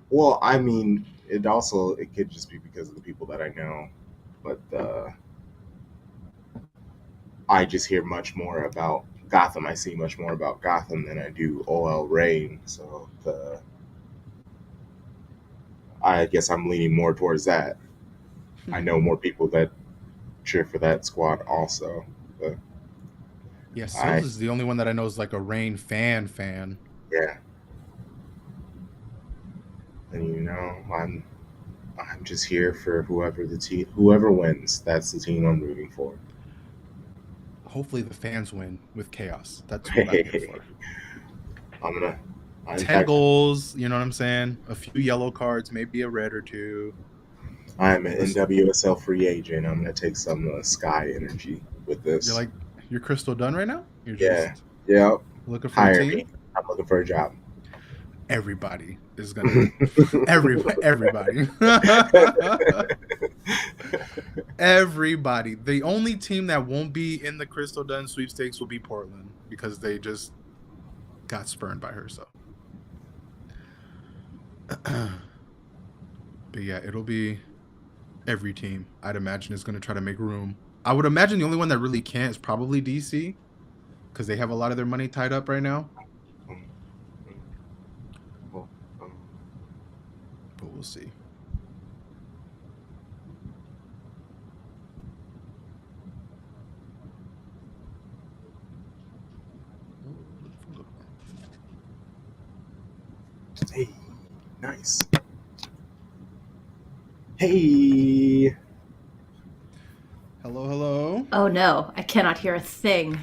Well, I mean, it could just be because of the people that I know, but I just hear much more about Gotham. I see much more about Gotham than I do OL Reign. So I guess I'm leaning more towards that. I know more people that cheer for that squad also. But Yeah, Sills I is the only one that I know is like a Rain fan. yeah, and I'm just here for whoever wins. That's the team I'm rooting for. Hopefully the fans win with chaos. That's what I'm here for. I'm gonna. In 10 fact, goals, you know what I'm saying? A few yellow cards, maybe a red or two. I am an Let's, NWSL free agent. I'm gonna take some Sky energy with you're this. like, you're Crystal done right now? You're Yeah, just yeah. looking for a Hire team? me. I'm looking for a job. Everybody is gonna everybody. Everybody. The only team that won't be in the Crystal Dunn sweepstakes will be Portland because they just got spurned by her. So, but yeah, it'll be every team. I'd imagine is going to try to make room. I would imagine the only one that really can't is probably DC because they have a lot of their money tied up right now. But we'll see. Hey, nice. Hey. Hello, hello. Oh no, I cannot hear a thing.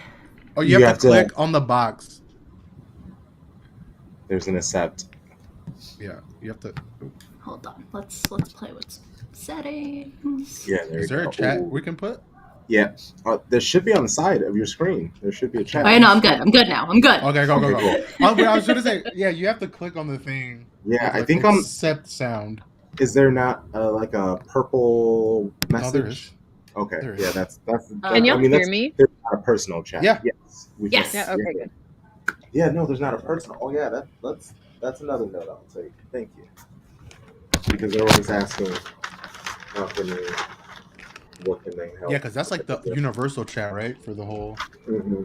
Oh, you You have to have to. click on the box. There's an accept. Yeah, you have to. Hold on. Let's play with settings. Yeah, there Is you there a go. chat Ooh. we can put? Yeah. There should be on the side of your screen. There should be a can't Oh, chat. yeah, no, I'm see good. I'm good now. I'm good. Okay, go, go, Okay, go. cool. I was going to say, yeah, you have to click on the thing Yeah, with I like think I'm. accept sound. Is there not like a purple No, there is. message? Okay, There yeah, is. that's. Can I y'all mean, hear that's me? there's not a personal chat. Yeah. Yes, we can. Yes. Yeah, okay, good. Yeah, no, there's not a personal. Oh yeah, that's another note I'll take. Thank you. Because they're always asking, how can we, what can they Yeah, help? because that's like the universal chat, right? For the whole. Mm-hmm.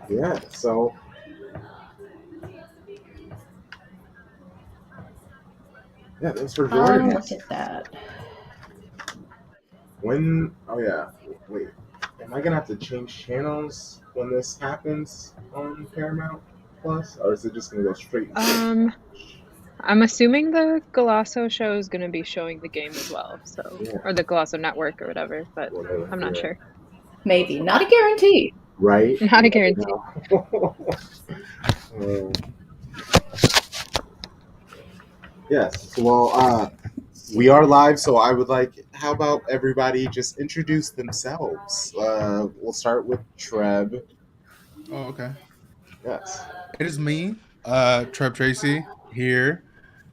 Yeah. So yeah, thanks for joining Look us. at that. When? Oh yeah. Wait. Am I gonna have to change channels when this happens on Paramount Plus, or is it just gonna go straight? I'm assuming the Golasso show is going to be showing the game as well, so Yeah. or the Golasso network or whatever, but Whatever. I'm not Yeah. sure. Maybe. Not a guarantee. Right. Not You a never guarantee. know. um, yes. Well, we are live, so I would like. How about everybody just introduce themselves? We'll start with Treb. Oh, okay. Yes. It is me, Treb Tracy, here,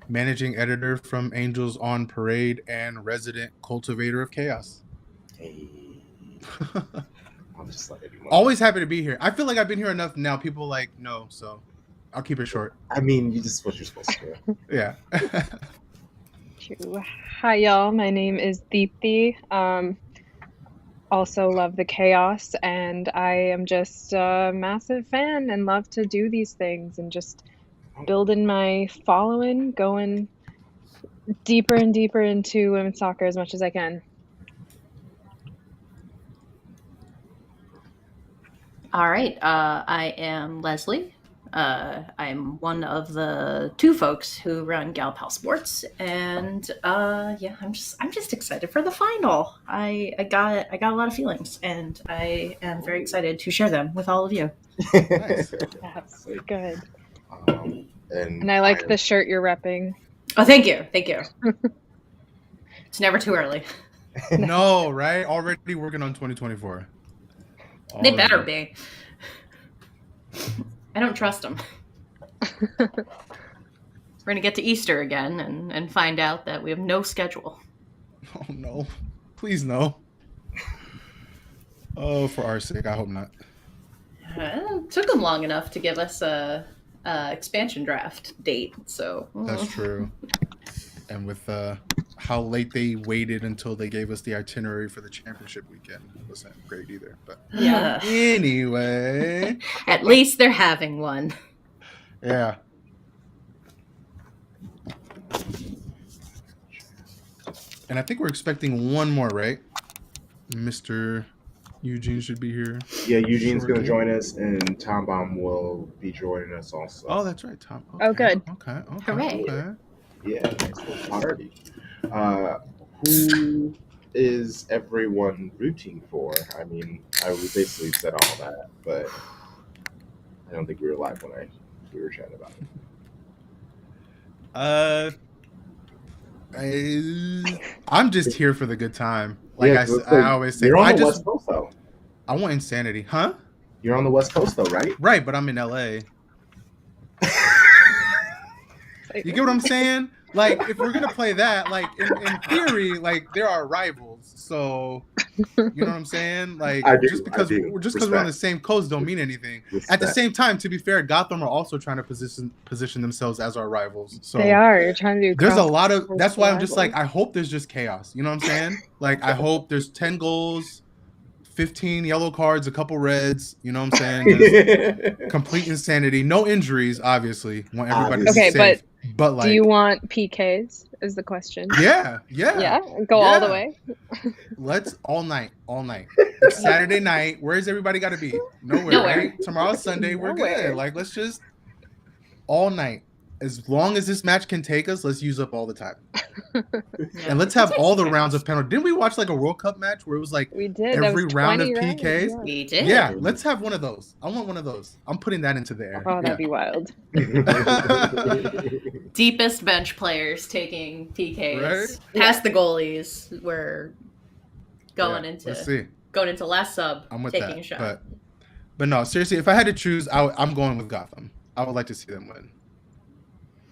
managing editor from Angels on Parade and resident cultivator of chaos. Hey. I'll just let anyone. Always happy to be here. I feel like I've been here enough now. People like no, so I'll keep it short. I mean, you just what you're supposed to do. Yeah. True. Hi, y'all. My name is Deepthi. Also love the chaos, and I am just a massive fan and love to do these things and just building my following, going deeper and deeper into women's soccer as much as I can. All right. I am Leslie. I'm one of the two folks who run Gal Pal Sports, and yeah, I'm just excited for the final. I got a lot of feelings, and I am very excited to share them with all of you. Nice. Yes, good. And And I like the shirt you're repping. Oh, thank you, thank you. It's never too early. No, right? Already working on 2024. They better be. I don't trust them. We're gonna get to Easter again and find out that we have no schedule. Oh no. Please no. Oh, for our sake, I hope not. took them long enough to give us a expansion draft date. So That's true. And with how late they waited until they gave us the itinerary for the championship weekend wasn't great either. But Yeah. anyway, At least they're having one. yeah. And I think we're expecting one more, right? Mr. Eugene should be here. Yeah, Eugene's going to shortly. join us, and Tom Baum will be joining us also. Oh, that's right, Tom. Okay, Oh, good. Okay. Hooray. Okay. Yeah, nice little party. Who is everyone rooting for? I mean, I basically said all that, but I don't think we were live when we were chatting about it. I'm just here for the good time. Like Yeah, I always say, you're on I the just West Coast though. I want insanity, huh? You're on the West Coast though, right? Right, but I'm in LA. You get what I'm saying? Like, if we're gonna play that, like in theory, like there are rivals. So, you know what I'm saying? Like, I do, just because I do. we're on the same coast don't mean anything. Respect. At the same time, to be fair, Gotham are also trying to position themselves as our rivals. So They are. You're trying to do. there's a lot of. cross-cultural That's why I'm just like, rivals. I hope there's just chaos. You know what I'm saying? Like, I hope there's 10 goals, 15 yellow cards, a couple reds. You know what I'm saying? Just complete insanity. No injuries, obviously. Want everybody to be Okay, safe. But like, Do you want PKs? Is the question. yeah. Yeah. Go all the Yeah. way. Let's all night. It's Saturday night. Where's everybody got to be? Nowhere. Right? Tomorrow's Sunday. We're Nowhere. good. Like, let's just all night. As long as this match can take us, let's use up all the time. And let's have all the rounds of penalty. Didn't we watch like a World Cup match where it was like We did. That every was round of 20 rounds, PKs? yeah. We did. Yeah, let's have one of those. I want one of those. I'm putting that into the air. Oh, that'd be wild. Deepest bench players taking PKs. Right? Past the goalies. We're going Yeah, into let's see. last sub. I'm with taking that. a shot. But no, seriously, if I had to choose, I'm going with Gotham. I would like to see them win.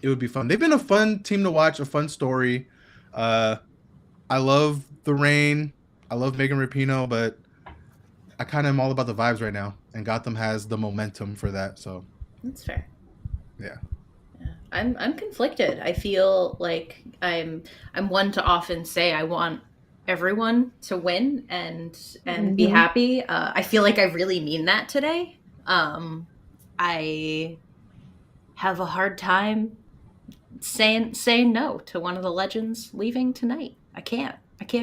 It would be fun. They've been a fun team to watch, a fun story. I love the Reign. I love Megan Rapinoe, but I kind of am all about the vibes right now, and Gotham has the momentum for that. So That's fair. Yeah. I'm conflicted. I feel like I'm one to often say I want everyone to win and be Mhm. happy. I feel like I really mean that today. I have a hard time saying no to one of the legends leaving tonight. I can't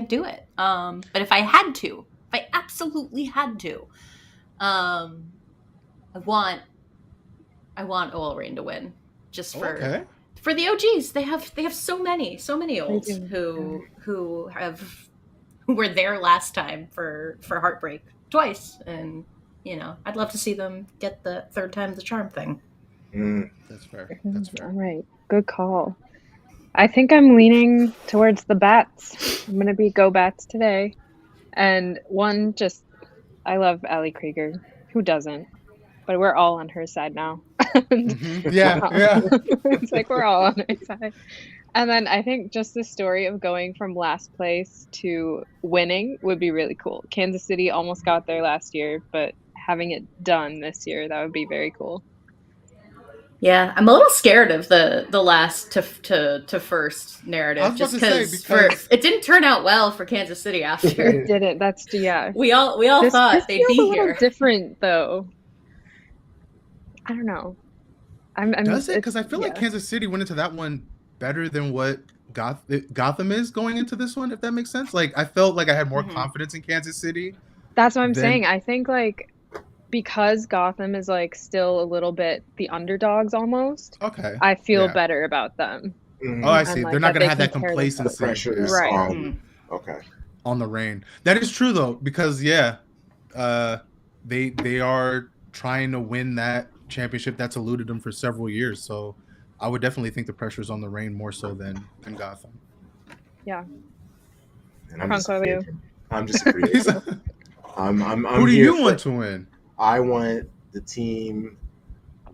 do it. But if I absolutely had to, I want Oil Rain to win, just for the OGs. They have so many olds They do. who were there last time for Heartbreak twice, and I'd love to see them get the third time the charm thing. That's fair. All right. Good call. I think I'm leaning towards the Bats. I'm going to be go Bats today. And I love Allie Krieger. Who doesn't? But we're all on her side now. Yeah. It's like we're all on her side. And then I think just the story of going from last place to winning would be really cool. Kansas City almost got there last year, but having it done this year, that would be very cool. Yeah, I'm a little scared of the last to first narrative, just because it didn't turn out well for Kansas City after. It didn't. We all thought this they'd feels be a little here. different though. I don't know. Does it? Because I feel like Kansas City went into that one better than what Gotham is going into this one, if that makes sense. Like, I felt like I had more confidence in Kansas City. That's what I'm saying. I think like because Gotham is like still a little bit the underdogs almost. Okay. I feel better about them. Oh, I see. Like, They're not going to have that can carry complacency. The pressure is Right. on. Okay. On the Reign. That is true though, because they are trying to win that championship that's eluded them for several years. So I would definitely think the pressure is on the Reign more so than Gotham. Yeah. And I'm Franco, you. just agreeing. I'm Who do you want to win? I want the team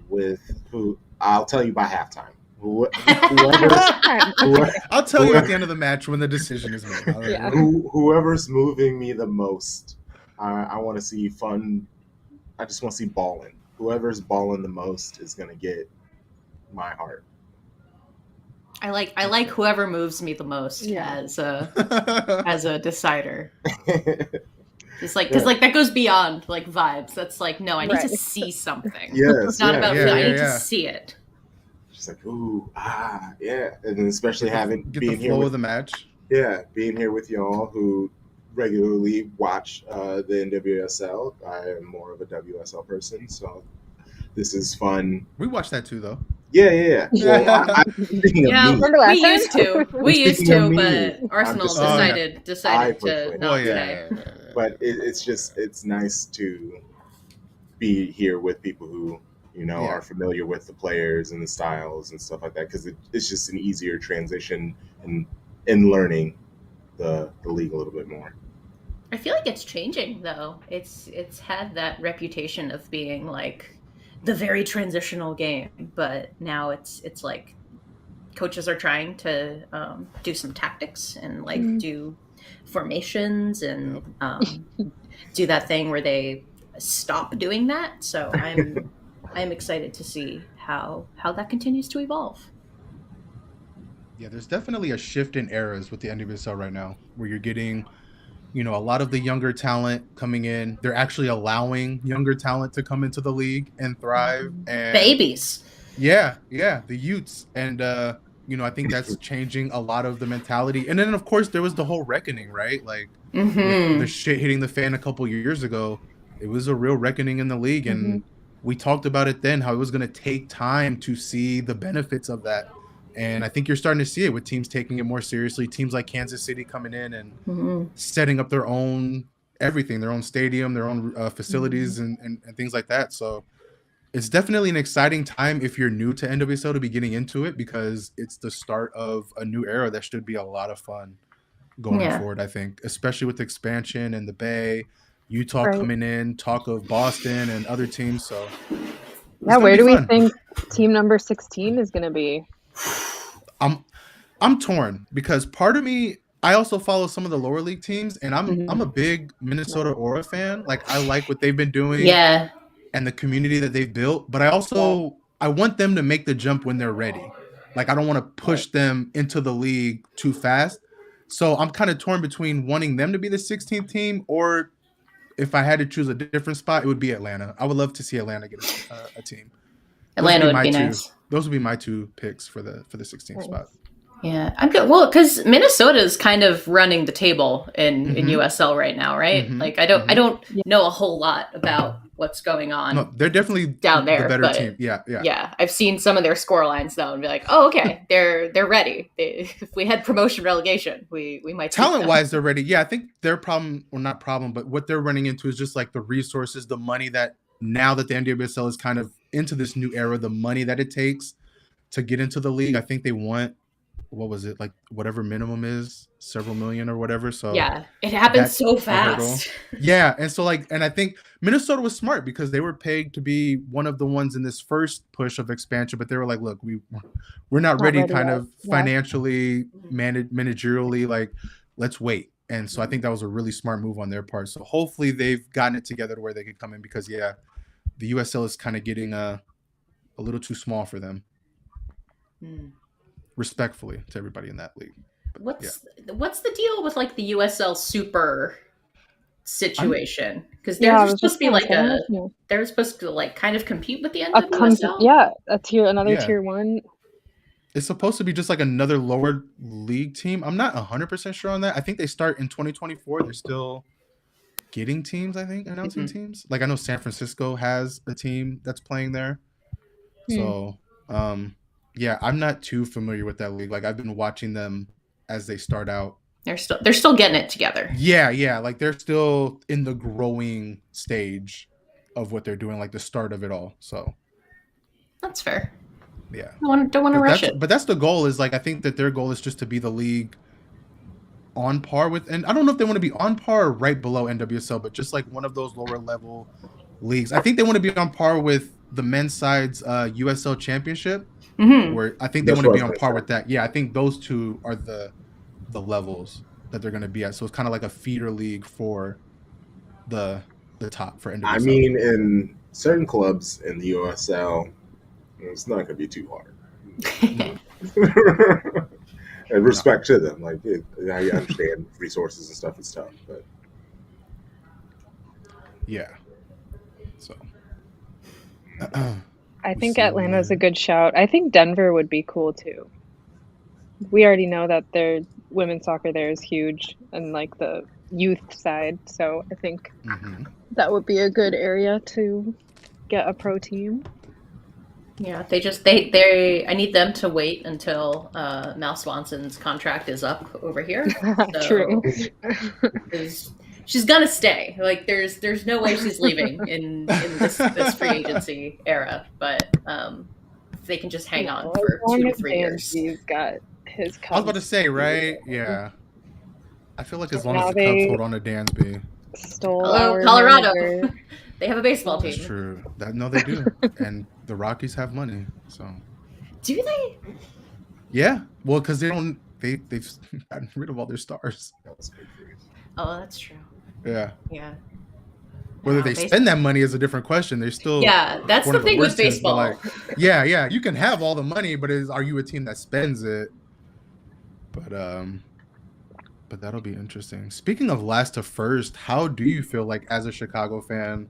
with who I'll tell you by halftime. I'll tell you at the end of the match when the decision is made. All right. Yeah. Whoever's moving me the most. I want to see fun. I just want to see balling. whoever's balling the most is gonna get my heart. I like whoever moves me the most Yeah. as a decider. Just like, Yeah. because like that goes beyond like vibes. That's like, no, I need to Right. see something. Yes, It's not yeah, about yeah, feel. I yeah, need to yeah. see it. Just like yeah, and then especially having Get the being here flow with of the match. being here with y'all who regularly watch the NWSL. I am more of a WSL person, so this is fun. We watched that too, though. Yeah. Well, speaking of Yeah, me, Remember last we time? used to. We used Speaking of to, me, but I'm Arsenal just saying, decided I to personally- not Oh stay. yeah. but it's nice to be here with people who Yeah. are familiar with the players and the styles and stuff like that, because it's just an easier transition in learning the league a little bit more. I feel like it's changing though. It's had that reputation of being like the very transitional game, but now it's like coaches are trying to do some tactics and like do formations and do that thing where they stop doing that. So I'm excited to see how that continues to evolve. Yeah, there's definitely a shift in eras with the NWSL right now, where you're getting, a lot of the younger talent coming in. They're actually allowing younger talent to come into the league and thrive. And Babies. yeah, the youths. And I think that's changing a lot of the mentality. And then of course there was the whole reckoning, right? Like with the shit hitting the fan a couple years ago, it was a real reckoning in the league. And we talked about it then, how it was going to take time to see the benefits of that. And I think you're starting to see it with teams taking it more seriously. Teams like Kansas City coming in and setting up their own everything, their own stadium, their own facilities and things like that. So it's definitely an exciting time if you're new to NWSL to be getting into it, because it's the start of a new era that should be a lot of fun going forward, I think, especially with expansion and the Bay, Utah coming in, talk of Boston and other teams. So yeah, where do we think team number 16 is going to be? I'm torn, because part of me, I also follow some of the lower league teams, and I'm a big Minnesota Aura fan. Like, I like what they've been doing, and the community that they've built. But I also I want them to make the jump when they're ready. Like, I don't want to push them into the league too fast. So I'm kind of torn between wanting them to be the 16th team, or if I had to choose a different spot, it would be Atlanta. I would love to see Atlanta get a team. Atlanta would be nice. Those would be my two picks for the 16th spot. Yeah, I'm good. Well, because Minnesota is kind of running the table in USL right now, right? Like I don't know a whole lot about what's going on. No, they're definitely down there, the better but team. Yeah. I've seen some of their score lines though, and be like, oh, okay, they're ready. If we had promotion relegation, we might. Talent wise, they're ready. Yeah, I think their problem, or not problem, but what they're running into is just like the resources, the money that now that the NWSL is kind of into this new era, the money that it takes to get into the league. I think they want, what was it, like whatever minimum is, several million or whatever. So yeah, it happens so fast. Yeah, and so and I think Minnesota was smart, because they were pegged to be one of the ones in this first push of expansion, but they were like, look, we're not ready kind of financially, managerially, like, let's wait. And so I think that was a really smart move on their part. So hopefully they've gotten it together to where they could come in, because the USL is kind of getting a little too small for them. Respectfully to everybody in that league. But, what's the deal with like the USL Super situation? Because they're supposed to be like they're supposed to like kind of compete with the NWSL. Another tier one. It's supposed to be just like another lower league team. I'm not 100% sure on that. I think they start in 2024. They're still getting teams, I think, announcing teams. Like, I know San Francisco has a team that's playing there. So, yeah, I'm not too familiar with that league. Like, I've been watching them as they start out. They're still getting it together. Yeah. Like, they're still in the growing stage of what they're doing, like the start of it all. So that's fair. Yeah. Don't want to rush it. But that's the goal, is like, I think that their goal is just to be the league on par with, and I don't know if they want to be on par or right below NWSL, but just like one of those lower level leagues. I think they want to be on par with the men's side's USL championship. Where I think they want to be on par with that. Yeah, I think those two are the levels that they're going to be at. So it's kind of like a feeder league for the the top for NWSL? I mean, in certain clubs in the USL, it's not going to be too hard. No. And respect to them. Like, I understand resources and stuff is tough, but Yeah. So. I We think see Atlanta's a where- good shout. I think Denver would be cool too. We already know that their women's soccer there is huge and like the youth side, so I think Mhm. that would be a good area to get a pro team. Yeah, they I need them to wait until Mal Swanson's contract is up over here. So, True. 'cause she's gonna stay. Like there's no way she's leaving in this free agency era. But if they can just hang on No, for as long 2 to as 3 years. Danzy's got his I was about to Cubs. say, right? Yeah. I feel like as long Now as the Cubs they- hold on to Dansby. Stole Hello, our Colorado. manager. They have a baseball That's team. true. No, they do. And the Rockies have money, so Do they? yeah. Well, because they've gotten rid of all their stars. that was good for you. Oh, that's true. Yeah. Yeah. Whether Wow, they base- spend that money is a different question. They're still Yeah, that's one the of the thing with worst teams, but, baseball. like, yeah. You can have all the money, but are you a team that spends it? But that'll be interesting. Speaking of last to first, how do you feel like as a Chicago fan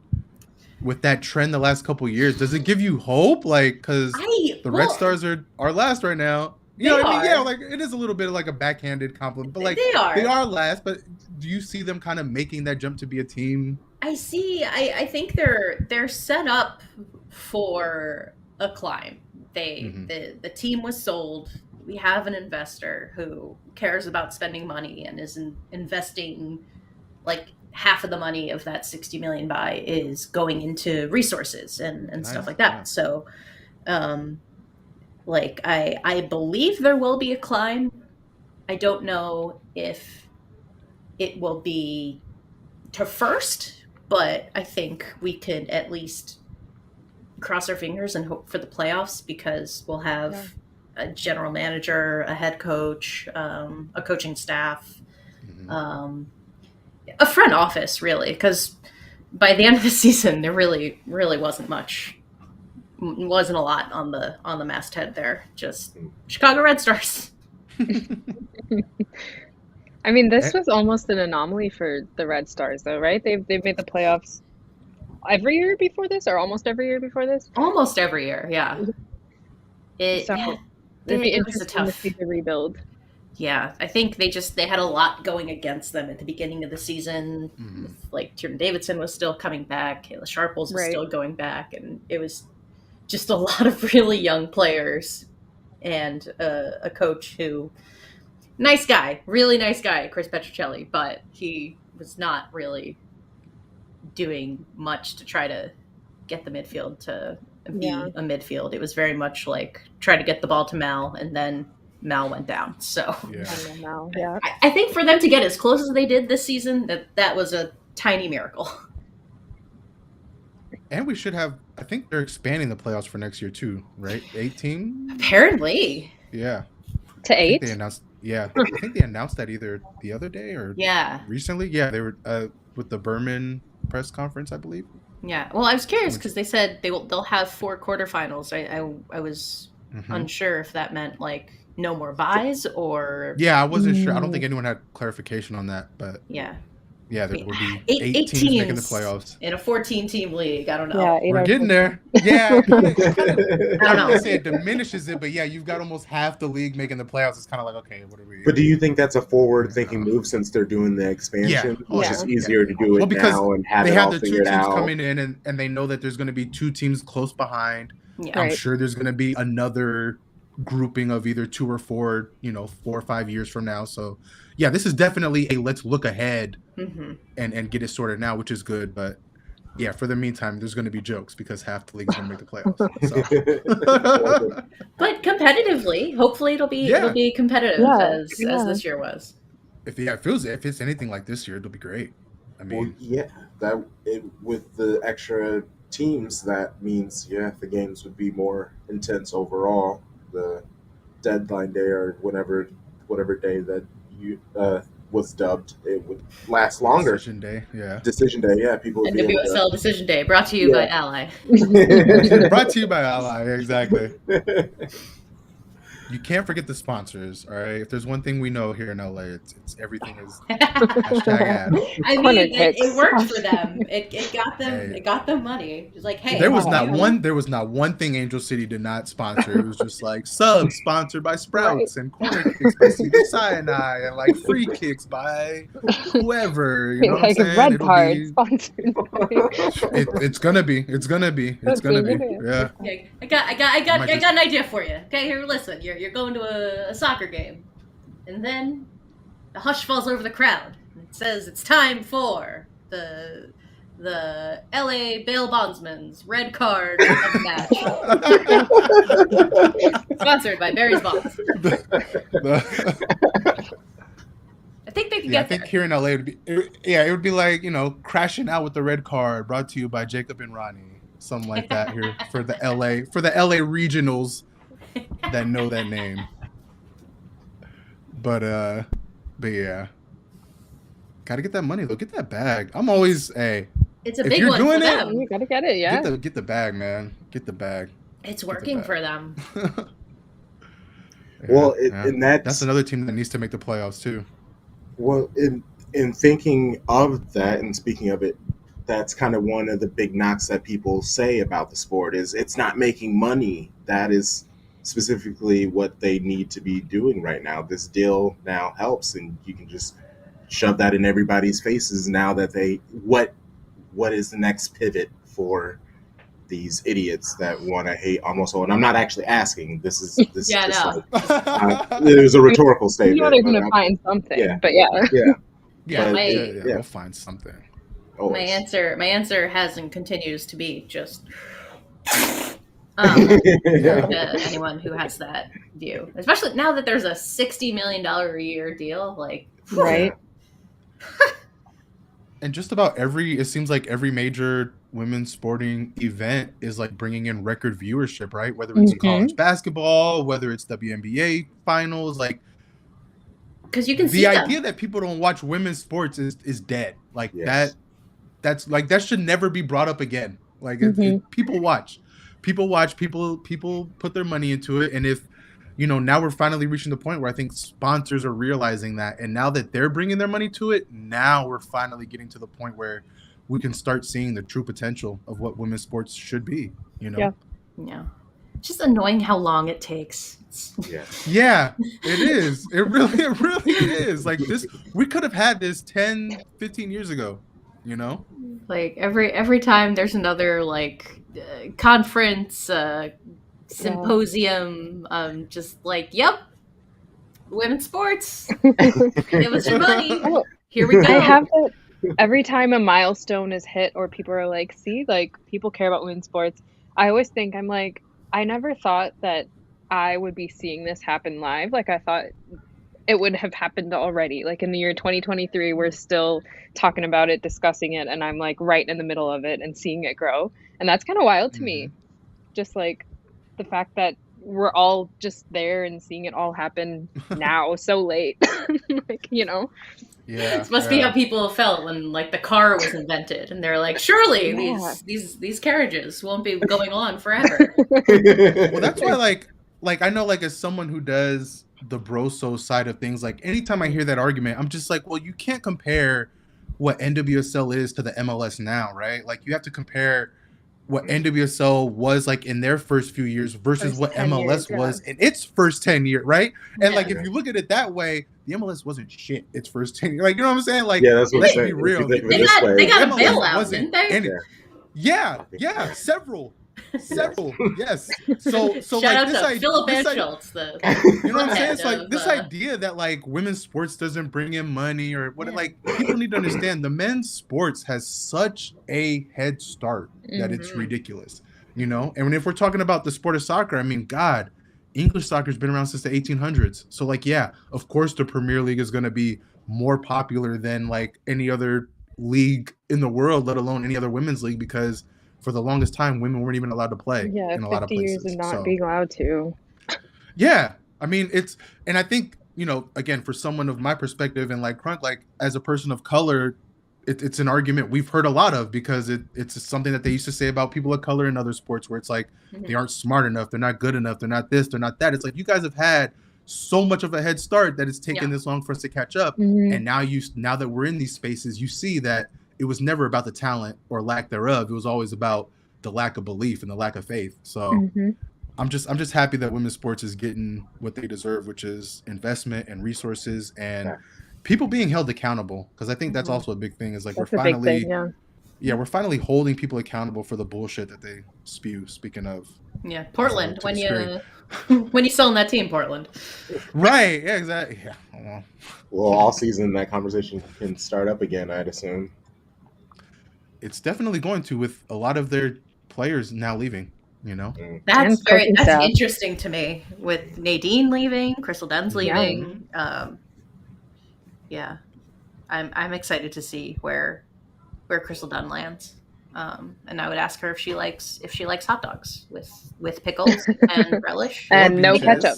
with that trend the last couple years? Does it give you hope? Like, because the Red Stars are last right now. You know They what I mean? Yeah, are. like it is a little bit of like a backhanded compliment, but like They are. last. But do you see them kind of making that jump to be a team? I see. I think they're set up for a climb. The team was sold. We have an investor who cares about spending money and is investing like half of the money of that 60 million buy is going into resources and Nice, stuff like that. yeah. So like I believe there will be a climb. I don't know if it will be to first, but I think we could at least cross our fingers and hope for the playoffs because we'll have a general manager, a head coach, a coaching staff, a front office, really, because by the end of the season, there really wasn't a lot on the masthead there. Just Chicago Red Stars. I mean, this was almost an anomaly for the Red Stars, though, right? They've made the playoffs every year before this, or almost every year before this. Almost every year, yeah. So Yeah, it'd be it was a interesting to tough. see the rebuild. Yeah, I think they had a lot going against them at the beginning of the season. Like Tiernan Davidson was still coming back, Kayla Sharples was still going back, and it was just a lot of really young players and a coach who, nice guy, really nice guy, Chris Petrocelli, but he was not really doing much to try to get the midfield to be a midfield. It was very much like try to get the ball to Mal, and then Mal went down. So Yeah. I think for them to get as close as they did this season, that was a tiny miracle. And we should have. I think they're expanding the playoffs for next year too, right? 8 teams. Apparently. Yeah. To 8. They announced. Yeah, I think they announced that either the other day or recently. Yeah, they were with the Berman press conference, I believe. Yeah. Well, I was curious because they said they'll have 4 quarterfinals. I was unsure if that meant like no more buys or. Yeah, I wasn't sure. I don't think anyone had clarification on that, but yeah, there would be 8 teams making the playoffs in a 14-team league. I don't know. Yeah, we're getting there. Yeah, I don't know. I say it diminishes it, but yeah, you've got almost half the league making the playoffs. It's kind of like, okay, what are we? But do you think that's a forward-thinking move since they're doing the expansion? Yeah. It's just easier to do it because now and have they it have all the 2 figured teams out. coming in, and they know that there's going to be 2 teams close behind. Yeah. I'm sure there's going to be another grouping of either 2 or 4, 4 or 5 years from now. So, yeah, this is definitely a let's look ahead and get it sorted now, which is good. But yeah, for the meantime, there's going to be jokes because half the league's going to make the playoffs. So. But competitively, hopefully it'll be competitive as this year was. If it's anything like this year, it'll be great. I mean, with the extra teams, that means the games would be more intense overall. The deadline day or whatever day that was dubbed, it would last longer. Decision day, yeah. Decision day, yeah. People would be able NWSL to. Decision Day, brought to you by Ally. Brought to you by Ally, exactly. You can't forget the sponsors, all right? If there's one thing we know here in LA, it's everything is hashtag ad. I Corner mean, kicks. it worked for them. It got them. Hey. It got them money. It's like, hey, There was Yeah. not one thing Angel City did not sponsor. It was just like subs sponsored by Sprouts and corner kicks by CD Sinai and like free kicks by whoever. You know what I'm Like saying? red It'll card be- sponsored. it's gonna be. It's gonna be. Yeah. Okay, I got an idea for you. Okay, here, listen. You're going to a soccer game, and then a hush falls over the crowd. It says it's time for the LA bail bondsman's red card of the match. Sponsored by Barry's Bonds. I think they can Yeah, I get think there. here in LA, it would be like, crashing out with the red card, brought to you by Jacob and Ronnie, something like that here for the LA regionals that know that name. But yeah, gotta get that money though. Get that bag. I'm always It's a if big you're one for doing it, them. You gotta get it, yeah. get the bag, man. Get the bag. It's working for them. Well, Yeah. and That's another team that needs to make the playoffs too. Well, in thinking of that and speaking of it, that's kind of one of the big knocks that people say about the sport is it's not making money. That is specifically what they need to be doing right now. This deal now helps, and you can just shove that in everybody's faces now that what is the next pivot for these idiots that want to hate almost all. And I'm not actually asking. This is Yeah, just no. like, it was a rhetorical statement. You know they're but gonna I'm- find something, yeah. but yeah. Yeah, my- we'll find something. My always. answer has and continues to be just Yeah. to anyone who has that view, especially now that there's a $60 million a year deal. Like, Right. And just about it seems like every major women's sporting event is like bringing in record viewership, right? Whether it's college basketball, whether it's WNBA finals, like because you can see the them. idea that people don't watch women's sports is dead. Like Yes. that's like that should never be brought up again. Like people watch, people put their money into it, and if now we're finally reaching the point where I think sponsors are realizing that, and now that they're bringing their money to it, now we're finally getting to the point where we can start seeing the true potential of what women's sports should be. Yeah. Yeah, it's just annoying how long it takes. Yeah, it is. It really is. Like this, we could have had this 10, 15 years ago. Like every time there's another conference, symposium, just like, yep, women's sports. Give us your money. Here we go. I have that every time a milestone is hit or people are like, see, like people care about women's sports. I always think I'm like, I never thought that I would be seeing this happen live. Like I thought it would have happened already. Like in the year 2023, we're still talking about it, discussing it, and I'm like right in the middle of it and seeing it grow. And that's kind of wild to me. Just like the fact that we're all just there and seeing it all happen now so late. Yeah. This must be how people felt when the car was invented, and they're like, surely these carriages won't be going on forever. Well, that's why I know as someone who does the broso side of things, anytime I hear that argument, I'm just like, well, you can't compare what NWSL is to the MLS now, right? Like you have to compare what NWSL was in their first few years versus what MLS was in its first 10 years, right? And if you look at it that way, the MLS wasn't shit its first 10 years. You know what I'm saying? Yeah, that's what I'm let's saying. be real. If you think of it They this got way, they got a MLS bailout, wasn't didn't they? Yeah, several. Yes. So Shout out this to Philip this Schultz, the you know what I'm saying? It's head of, this idea that women's sports doesn't bring in money or what. People need to understand the men's sports has such a head start that it's ridiculous. And if we're talking about the sport of soccer, I mean, God, English soccer's been around since the 1800s. So yeah, of course the Premier League is going to be more popular than any other league in the world, let alone any other women's league, because for the longest time, women weren't even allowed to play in a lot of 50 places. years of not being allowed to. Yeah, I mean, and I think you know, again, for someone of my perspective and like Crunk, like as a person of color, it's an argument we've heard a lot of because it's something that they used to say about people of color in other sports where it's like they aren't smart enough, they're not good enough, they're not this, they're not that. It's like you guys have had so much of a head start that it's taken this long for us to catch up. And now that we're in these spaces, you see that it was never about the talent or lack thereof. It was always about the lack of belief and the lack of faith. So I'm just happy that women's sports is getting what they deserve, which is investment and resources and people being held accountable. Because I think that's also a big thing. Is like That's we're a big finally, thing, we're finally holding people accountable for the bullshit that they spew. Speaking of, Portland, to when the you still in that team, Portland. right? Yeah, exactly. Yeah. Well, all season that conversation can start up again, I'd assume. It's definitely going to, with a lot of their players now leaving. You know, That's And coaching that's staff. interesting to me. With Nadine leaving, Crystal Dunn's leaving. I'm excited to see where Crystal Dunn lands. And I would ask her if she likes hot dogs with pickles and relish and no beaches. ketchup.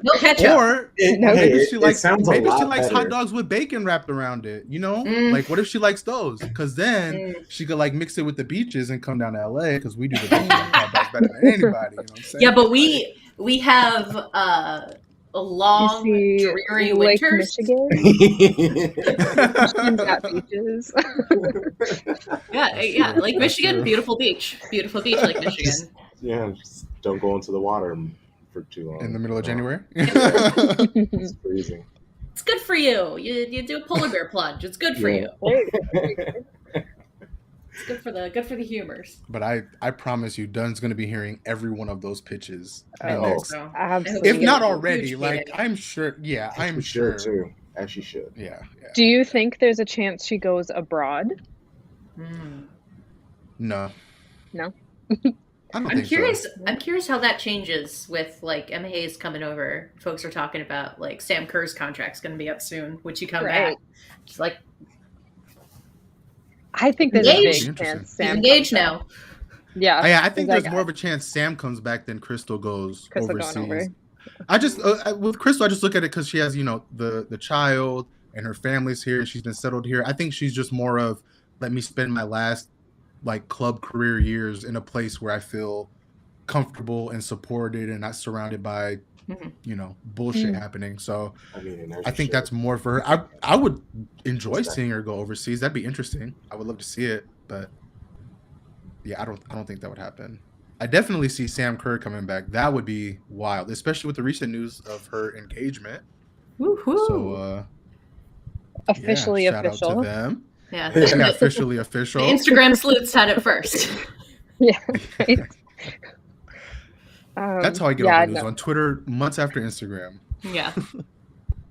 no ketchup. or maybe she likes hot dogs with bacon wrapped around it. You know, like what if she likes those? Because then she could like mix it with the beaches and come down to LA because we do the bacon hot dogs better than anybody. You know what I'm saying? Yeah, but we have a long, dreary Lake winters. Michigan. Michigan's got beaches. Yeah, Lake Michigan, true. beautiful beach, Lake Michigan. Just don't go into the water for too long. In the middle of January. It's freezing. It's good for you. You do a polar bear plunge. It's good for you. It's good for the humors. But I promise you, Dunn's going to be hearing every one of those pitches. Absolutely. If not already, like I'm sure. Yeah, I'm sure too. As she should. Yeah. Do you think there's a chance she goes abroad? No. No. I'm curious. I'm curious how that changes with like Emma Hayes coming over. Folks are talking about like Sam Kerr's contract's going to be up soon. Would she come back? It's like, I think there's a big chance Sam He's engaged now. Yeah. I think there's more of a chance Sam comes back than Crystal goes overseas. Going over. I just with Crystal, I just look at it because she has, you know, the child and her family's here. She's been settled here. I think she's just more of let me spend my last like club career years in a place where I feel comfortable and supported and not surrounded by you know bullshit happening. So I think that's more for her. I would enjoy seeing her go overseas. That'd be interesting. I would love to see it, but yeah, I don't think that would happen. I definitely see Sam Kerr coming back. That would be wild, especially with the recent news of her engagement. Woo-hoo. So officially shout official. out to them. Yeah, officially official. The Instagram sleuths had it first. Yeah. Right. That's how I get all the news on Twitter months after Instagram. Yeah.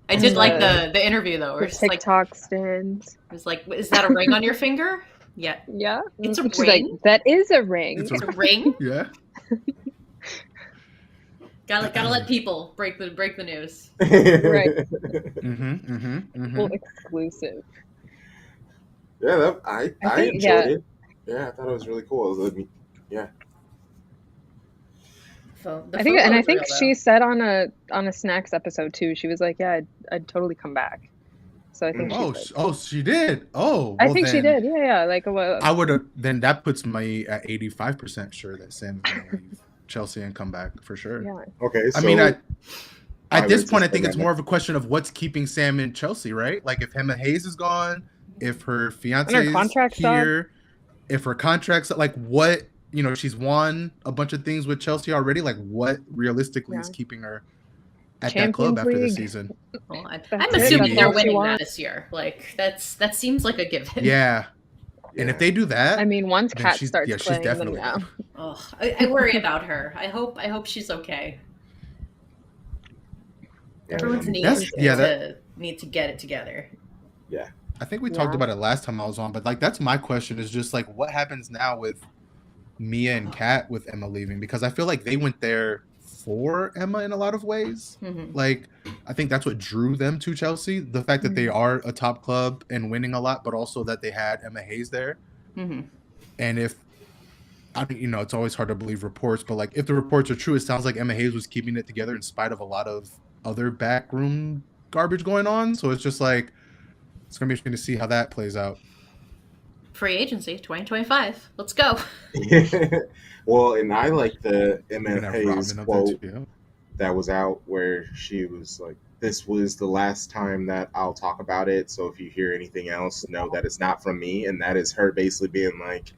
I did like the interview though, where it's like TikTok stands. It was like, is that a ring on your finger? Yeah. Yeah. It's a She's ring. like, that is a ring. It's a ring. Yeah. Gotta let people break the news. Right. Well, exclusive. Yeah, I enjoyed it. Yeah, I thought it was really cool. Yeah. I think she said on a Snacks episode too. She was like, "Yeah, I'd totally come back." So I think. She did. Oh, I think she did. Yeah. Like, I would have. Then that puts me at 85% sure that Sam's gonna leave Chelsea and come back for sure. Yeah. Okay. So I mean, at this point, I think it's more of a question of what's keeping Sam in Chelsea, right? Like, if Emma Hayes is gone, if her fiance is here, if her contract's like what. You know, she's won a bunch of things with Chelsea already. Like, what realistically is keeping her at that club after the season? Well, I'm assuming they're winning that this year. Like, that seems like a given. Yeah. And if they do that, I mean, once Kat starts playing, she's definitely. Oh, I worry about her. I hope she's okay. Everyone's need to get it together. Yeah. I think we talked about it last time I was on, but like that's my question is just like what happens now with Mia and Kat with Emma leaving, because I feel like they went there for Emma in a lot of ways. Like I think that's what drew them to Chelsea, the fact that they are a top club and winning a lot, but also that they had Emma Hayes there. And if I mean, you know, it's always hard to believe reports, but like if the reports are true, it sounds like Emma Hayes was keeping it together in spite of a lot of other backroom garbage going on. So it's just like it's gonna be interesting to see how that plays out. Free agency 2025. Let's go. Well, and I like the You're Emma gonna have Hayes Robin up there quote too. that was out where she was like, "This was the last time that I'll talk about it. So if you hear anything else, know that it's not from me." And that is her basically being like,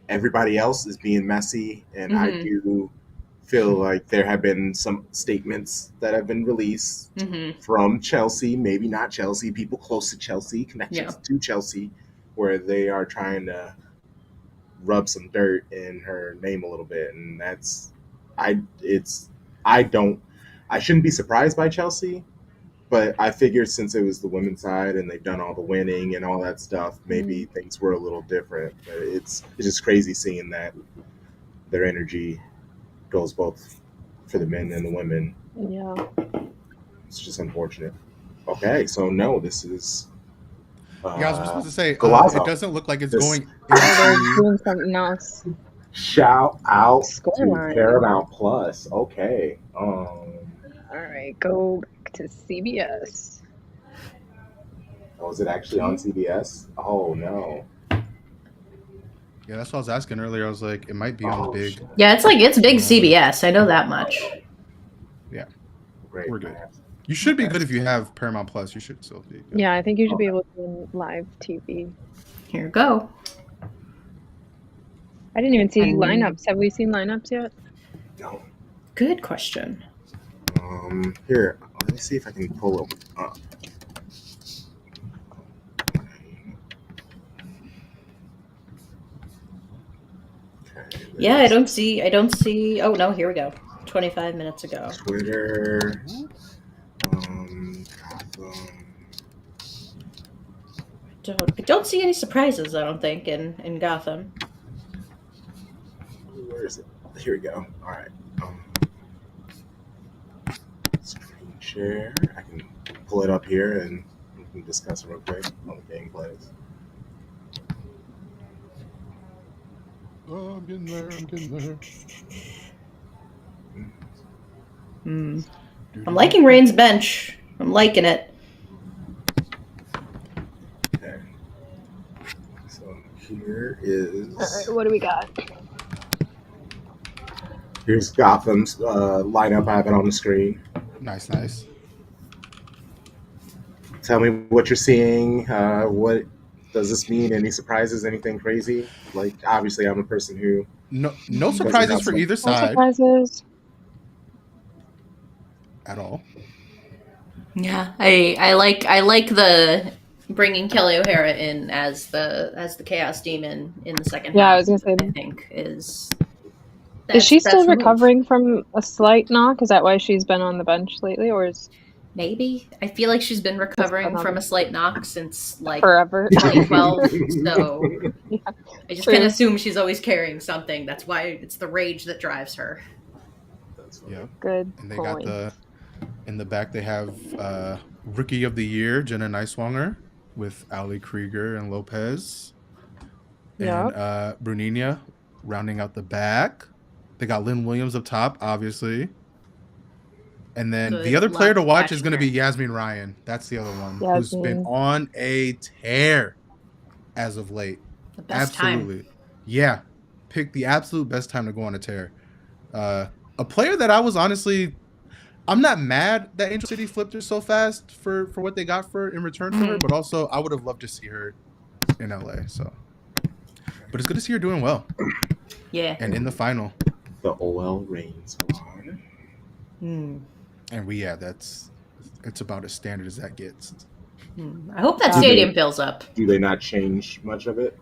everybody else is being messy, and I Mhm. do feel like there have been some statements that have been released Mhm. from Chelsea, maybe not Chelsea, people close to Chelsea, connections to Chelsea, where they are trying to rub some dirt in her name a little bit, and that's it's I don't I shouldn't be surprised by Chelsea, but I figured since it was the women's side and they've done all the winning and all that stuff, maybe things were a little different. But it's just crazy seeing that their energy goes both for the men and the women. Yeah. It's just unfortunate. Okay, so no, this is Yeah, I was supposed to say it Golazo. doesn't look like it's This going Oh, they're into. doing something else. shout out to Scoreline. Paramount Plus. Okay. All right, go back to CBS. Oh, is it actually on CBS? Oh no. Yeah, that's what I was asking earlier. I was like, it might be on the Oh big. shit. Yeah, it's big Whatever. CBS. I know that much. Yeah, Great. we're good. You should be good if you have Paramount Plus. You should still be good. Yeah, I think you should be able to do live TV. Here we go. I didn't even see And- lineups. Have we seen lineups yet? No. Good question. Here, let me see if I can pull them up. Okay, Yeah, I don't see. Oh no, here we go. 25 minutes ago. Twitter. Gotham. I don't see any surprises. I don't think in Gotham. Where is it? Here we go. All right. Screen share. I can pull it up here and we can discuss it real quick on the gameplays. Oh, I'm getting there. I'm liking Rain's bench. I'm liking it. Okay. So here is. All right, what do we got? Here's Gotham's lineup. I have it on the screen. Nice. Tell me what you're seeing. What does this mean? Any surprises? Anything crazy? Like, obviously, I'm a person who No surprises for either No side surprises. at all. Yeah, I like the bringing Kelly O'Hara in as the Chaos Demon in the second half. Yeah, I was gonna say. I think is Is she still that's the move. recovering from a slight knock? Is that why she's been on the bench lately, or is Maybe I feel like she's been recovering another- from a slight knock since like forever? 2012. So Yeah, I just true. kind of assume she's always carrying something. That's why it's the rage that drives her. That's funny. Yeah. Good And they point. got in the back they have Rookie of the Year, Jenna Neiswanger, with Ali Krieger and Lopez. Yep. And Brunina rounding out the back. They got Lynn Williams up top, obviously. And then Good the other player to luck watch catching is going to her. be Yasmin Ryan. That's the other one who's been Yasmin. on a tear as of late. The best Absolutely. time. Yeah. Pick the absolute best time to go on a tear. A player that I was honestly, I'm not mad that Angel City flipped her so fast for what they got for in return for her, but also I would have loved to see her in LA. So, but it's good to see her doing well Yeah. and in the final. The OL Reign squad. And it's about as standard as that gets. I hope that Do stadium fills up. Do they not change much of it?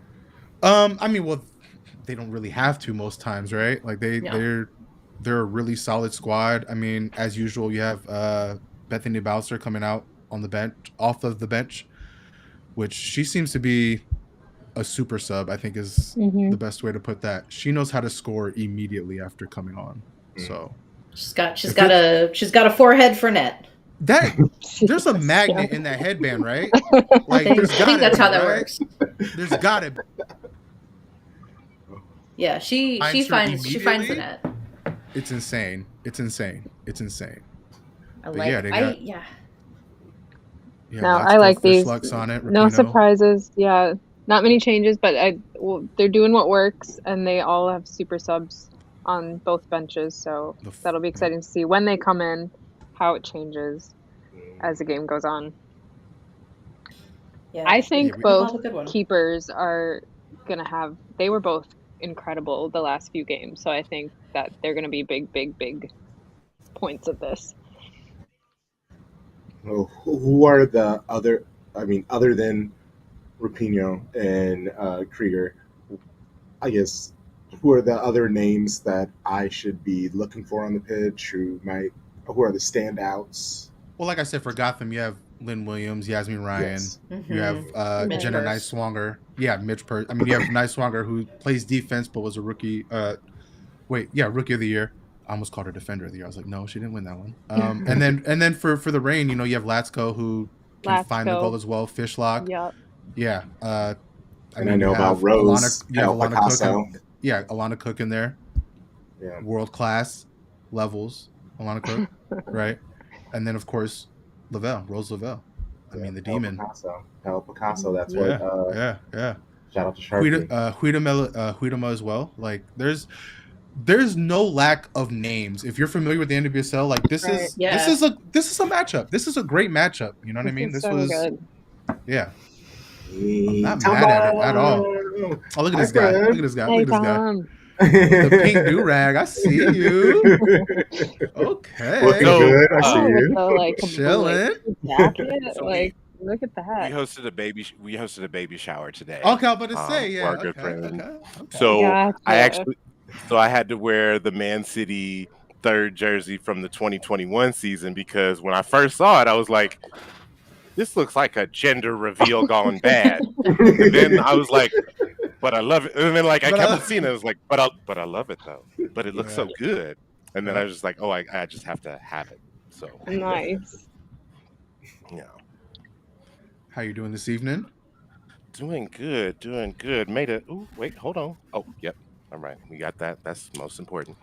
I mean, well, they don't really have to most times, right? Like No. they're a really solid squad. I mean, as usual, you have Bethany Bowser coming out on the bench, off of the bench, which she seems to be a super sub. I think is the best way to put that. She knows how to score immediately after coming on. So She's got a forehead for net. that there's a magnet in that headband, right? Like I there's think gotta that's be, how that right? works. There's gotta be. Yeah, she Finds her finds the immediately? net. It's insane. No, I Latsko, like these. Fishlux on it, No Rapinoe. surprises. Yeah, not many changes, but they're doing what works, and they all have super subs on both benches, so that'll be exciting to see when they come in, how it changes as the game goes on. Yeah, I think both a good one. keepers are gonna have. They were both incredible the last few games, so I think that they're gonna be big points of this. Well, who are the other? I mean, other than Rapinoe and Krieger, I guess who are the other names that I should be looking for on the pitch? Who are the standouts? Well, like I said, for Gotham, you have Lynn Williams, Yasmin Ryan. Yes. You have Mitch Jenna Purse. Niswanger. Yeah, Mitch Purse. I mean, you have Niswanger, who plays defense but was a rookie. Rookie of the year. I almost called her defender of the year. I was like, no, she didn't win that one. And then for the Reign, you have Latsko, who can find the goal as well. Fishlock. Yep. Yeah. I know about Rose. Alana Cook. Alana Cook in there. Yeah. World class levels. Alana Cook, right? And then of course, Rose Lavelle. I mean, the demon. Picasso. That's what. Yeah. Shout out to Sharpie. Huitama as well. Like, there's no lack of names. If you're familiar with the NWSL, like this is a matchup. This is a great matchup. You know what I mean? This was good. Yeah. I'm not mad at it at all. Oh, look at this guy. Look at this guy. Look at this guy. The pink do-rag. I see you. Okay. Looking good. I see you. The, chilling. Jacket. Look at that. We hosted a baby shower today. Okay, I'm about to say, yeah. Our good friend. Okay. So I had to wear the Man City third jersey from the 2021 season because when I first saw it, I was like, this looks like a gender reveal gone bad. And then I was like, but I love it. And then I kept seeing it. I was like, but I love it though. But it looks so good. And then I was just like, I just have to have it. So nice. Yeah. How you doing this evening? Doing good. Wait, hold on. Oh, yep. All right. We got that. That's most important.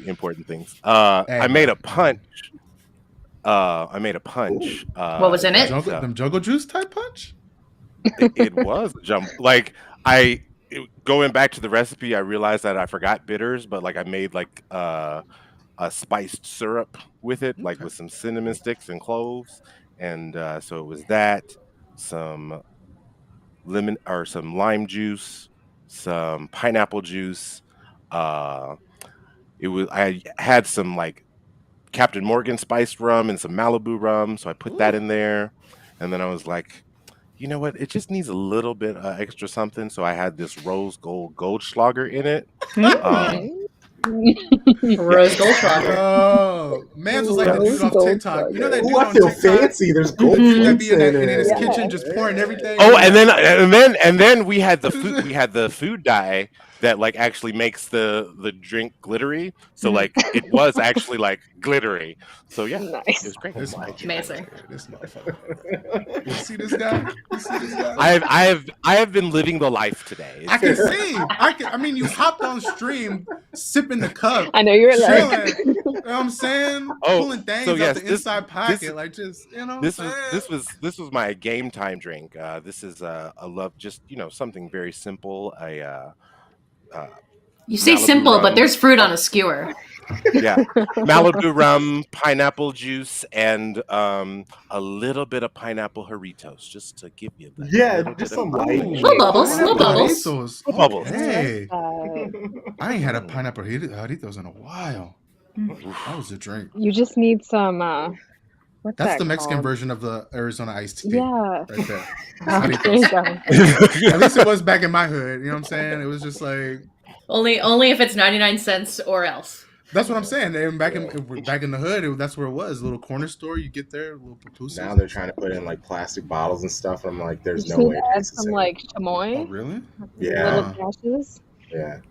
Important things. I made a punch. What was in it? Them Jungle Juice type punch? It was jump. Going back to the recipe, I realized that I forgot bitters, but I made a spiced syrup with it, with some cinnamon sticks and cloves, and so it was that, some lemon or some lime juice, some pineapple juice. I had some Captain Morgan spiced rum and some Malibu rum, so I put that in there, and then I was like, you know what? It just needs a little bit extra something, so I had this rose gold Goldschlager in it. Rose Goldschlager. Oh, man, was like the dude off TikTok. You know that dude I on feel TikTok? fancy. There's gold That be in in his it. kitchen, just pouring everything. Oh, and then we had the food. We had the food dye that actually makes the drink glittery. So it was actually glittery. So yeah, nice. It was great. Amazing. This motherfucker. You see this guy? I have been living the life today. I can see. I mean, you hopped on stream, sipping the cup. I know you're chilling. You know what I'm saying? Pulling things out the inside pocket, This was my game time drink. This is a love, just something very simple. You say Malibu simple, rum. but there's fruit on a skewer. Yeah, Malibu rum, pineapple juice, and a little bit of pineapple Jarritos, just to give you just some light. Little bubbles. Bubbles. Hey, I ain't had a pineapple Jarritos in a while. That was a drink. You just need some. That's the Mexican version of the Arizona iced tea. Yeah. Right there. There you go. At least it was back in my hood. You know what I'm saying? It was just only if it's 99 cents or else. That's what I'm saying. And back in the hood, that's where it was. A little corner store. You get there, a little papoose. Now they're trying to put in plastic bottles and stuff. I'm like, there's no way. Add some chamoy. Oh, really? Yeah. Little dashes. Yeah.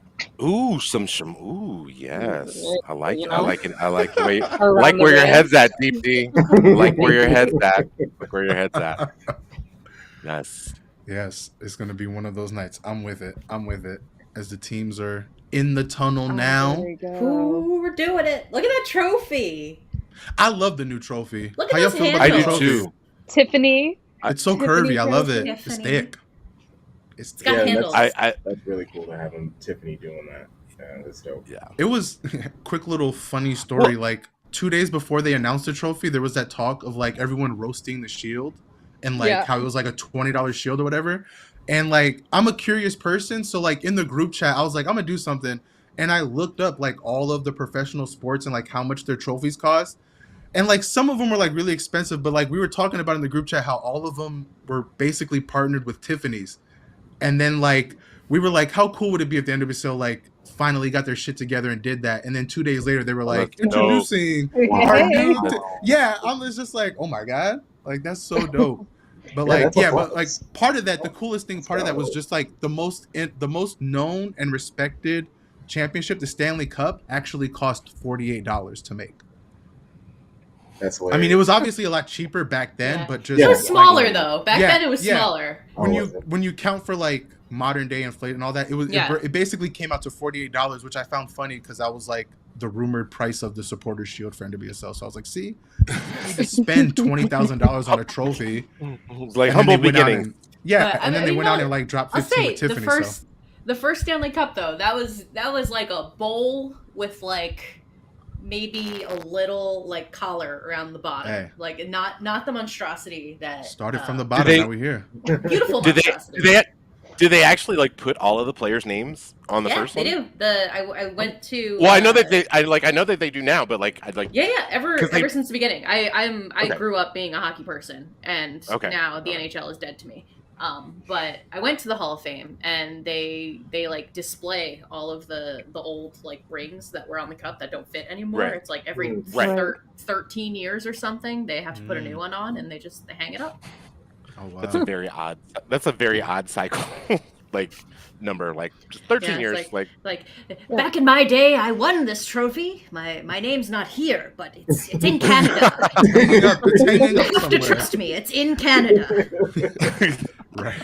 Ooh, ooh, yes. I like it. I like it. I like where your head's at, Deep D. Like where your head's at. Yes. Yes, it's gonna be one of those nights. I'm with it. as the teams are in the tunnel Oh, now. there we go. Ooh, we're doing it. Look at that trophy. I love the new trophy. Look at How y'all those feel about I the new do handles. trophy? too. Tiffany. It's so Tiffany curvy. I love trophy. it. It's Tiffany. thick. It's It's got thick. handles. That's really cool to have Tiffany doing that. Yeah, that's dope. Yeah. It was quick little funny story. Like 2 days before they announced the trophy, there was that talk of like everyone roasting the shield and like Yeah. how it was like a $20 shield or whatever. And like I'm a curious person, so like in the group chat, I was like, I'm gonna do something. And I looked up like all of the professional sports and like how much their trophies cost. And like some of them were like really expensive, but like we were talking about in the group chat how all of them were basically partnered with Tiffany's. And then like we were like, how cool would it be if the NWSL like finally got their shit together and did that? And then 2 days later they were like, that's dope. introducing Wow. our Hey. new Wow. yeah. I was just like, oh my god, like that's so dope. But Yeah, like that's a but like plus. part of that, the coolest thing, part of that was just like the most known and respected championship, the Stanley Cup, actually cost $48 to make. That's I hilarious. mean, it was obviously a lot cheaper back then, Yeah. but just It was Yeah. smaller like, though. Back Yeah, then it was yeah. smaller. when you count for like modern day inflation and all that, it basically came out to $48, which I found funny because that was like the rumored price of the supporter shield for NWSL. So I was like, see, you need to spend $20,000 on a trophy. Like And then humble they went out beginnings. and- yeah, But, and then I they mean, went no, out and like dropped I'll 15 say with Tiffany. the first Stanley Cup though, that was like a bowl with like maybe a little like collar around the bottom, Hey. like not the monstrosity that Started from the bottom. they- Now we're here. beautiful Did monstrosity. did they actually like put all of the players' names on the yeah, first they one? do. I went to. Well, I know that I know that they do now, but like I'd like. Yeah, ever 'Cause they- since the beginning. I Okay. grew up being a hockey person, and Okay. now the NHL is dead to me. But I went to the Hall of Fame, and they like display all of the old like rings that were on the cup that don't fit anymore. Right. It's like every Right. 13 years or something, they have to put a Mm. new one on, and they hang it up. Oh wow. That's a very odd. That's a very odd cycle, like number, like just 13 Yeah, it's years, like Like back in my day, I won this trophy. My name's not here, but it's in Canada. It's hanging up. It's hanging You up have to somewhere. trust me. It's in Canada. Right.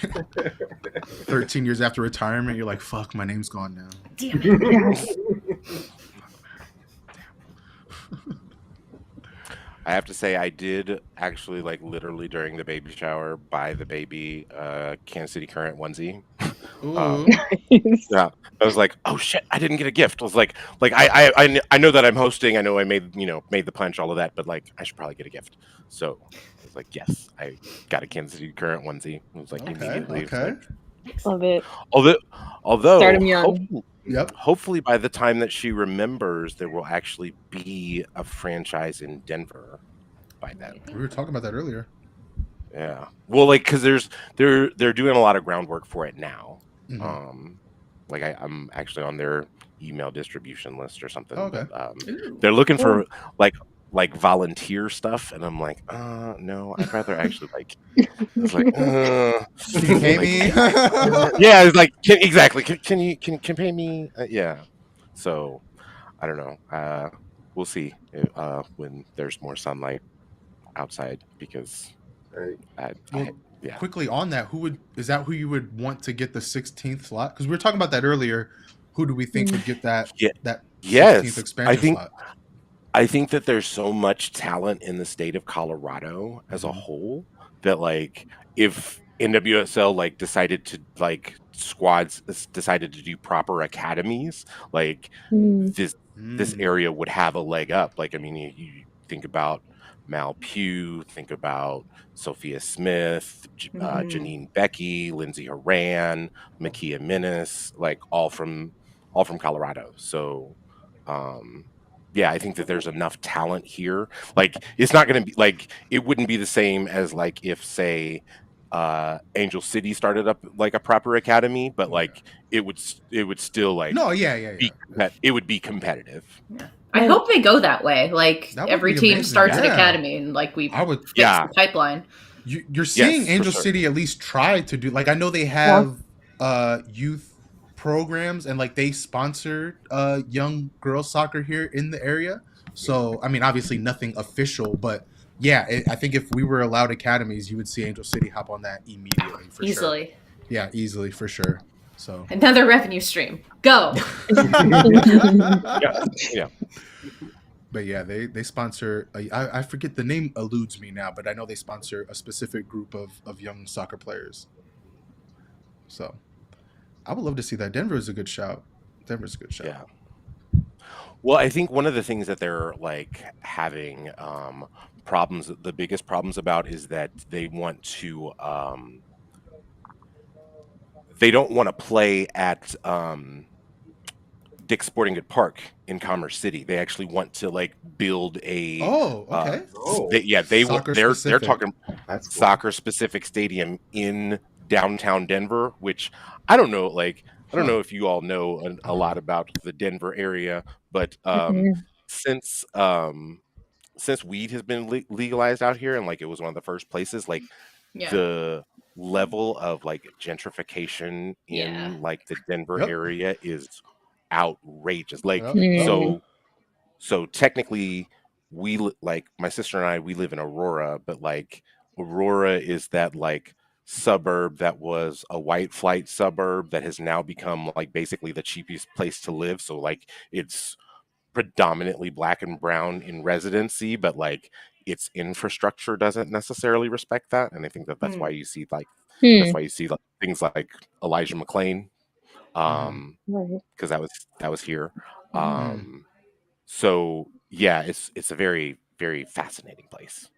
13 years after retirement, you're like, fuck, my name's gone now. Damn it. I have to say, I did actually like literally during the baby shower buy the baby Kansas City Current onesie. Ooh. Yeah, I was like, oh shit, I didn't get a gift. I was like I know that I'm hosting. I know I made the planche, all of that, but like I should probably get a gift. So I was like, yes, I got a Kansas City Current onesie. It was like immediately. It was Okay. like- Love it. although Start 'em young. Yep. hopefully by the time that she remembers, there will actually be a franchise in Denver by then. We were talking about that earlier. Yeah. Well, like, because they're doing a lot of groundwork for it now. Mhm. Like I'm actually on their email distribution list or something. Okay. But, Ooh. they're looking for like volunteer stuff, and I'm like, no, I'd rather actually like. It's like, Can you pay me? yeah, it's like exactly. Can you pay me? Yeah. So I don't know. We'll see when there's more sunlight outside, because Well, yeah. quickly on that, is that who you would want to get the 16th slot? Because we were talking about that earlier. Who do we think would get that Yeah. that 16th Yes, expansion slot? I think that there's so much talent in the state of Colorado as a whole that, like, if NWSL like decided to like squads decided to do proper academies, like this area would have a leg up. Like, I mean, you think about Mal Pugh, think about Sophia Smith, Janine Becky, Lindsay Horan, Makia Minnis, like all from Colorado. So yeah, I think that there's enough talent here. Like, it's not going to be like, it wouldn't be the same as like if, say, Angel City started up like a proper academy, but like it would still like it would be competitive. Yeah. I hope they go that way. Like That would every be team amazing. starts an Yeah. academy, and like we I would. fix the pipeline. You're seeing Yes, for Angel sure. City at least try to do, like, I know they have youth programs and like they sponsor young girls soccer here in the area. So I mean, obviously nothing official, but yeah, I think if we were allowed academies, you would see Angel City hop on that immediately for sure. Easily. Yeah, easily for sure. So another revenue stream. Go. Yeah. But yeah, they sponsor. I forget the name, eludes me now, but I know they sponsor a specific group of young soccer players. So I would love to see that. Denver is a good shout. Denver's a good shout. Yeah. Well, I think one of the things that they're like having problems, the biggest problems about is that they want to they don't want to play at Dick's Sporting Goods Park in Commerce City. They actually want to like build a Oh, okay. they're Soccer-specific. talking That's cool. soccer specific stadium in downtown Denver, which I don't know, like I don't know if you all know a lot about the Denver area, but since weed has been legalized out here and like it was one of the first places, like Yeah. the level of like gentrification in like the Denver area is outrageous. Like so technically like my sister and I, we live in Aurora, but like Aurora is that like suburb that was a white flight suburb that has now become like basically the cheapest place to live. So like it's predominantly black and brown in residency, but like its infrastructure doesn't necessarily respect that. And I think that that's why you see like that's why you see like things like Elijah McClain, because that was here. So yeah, it's a very, very fascinating place.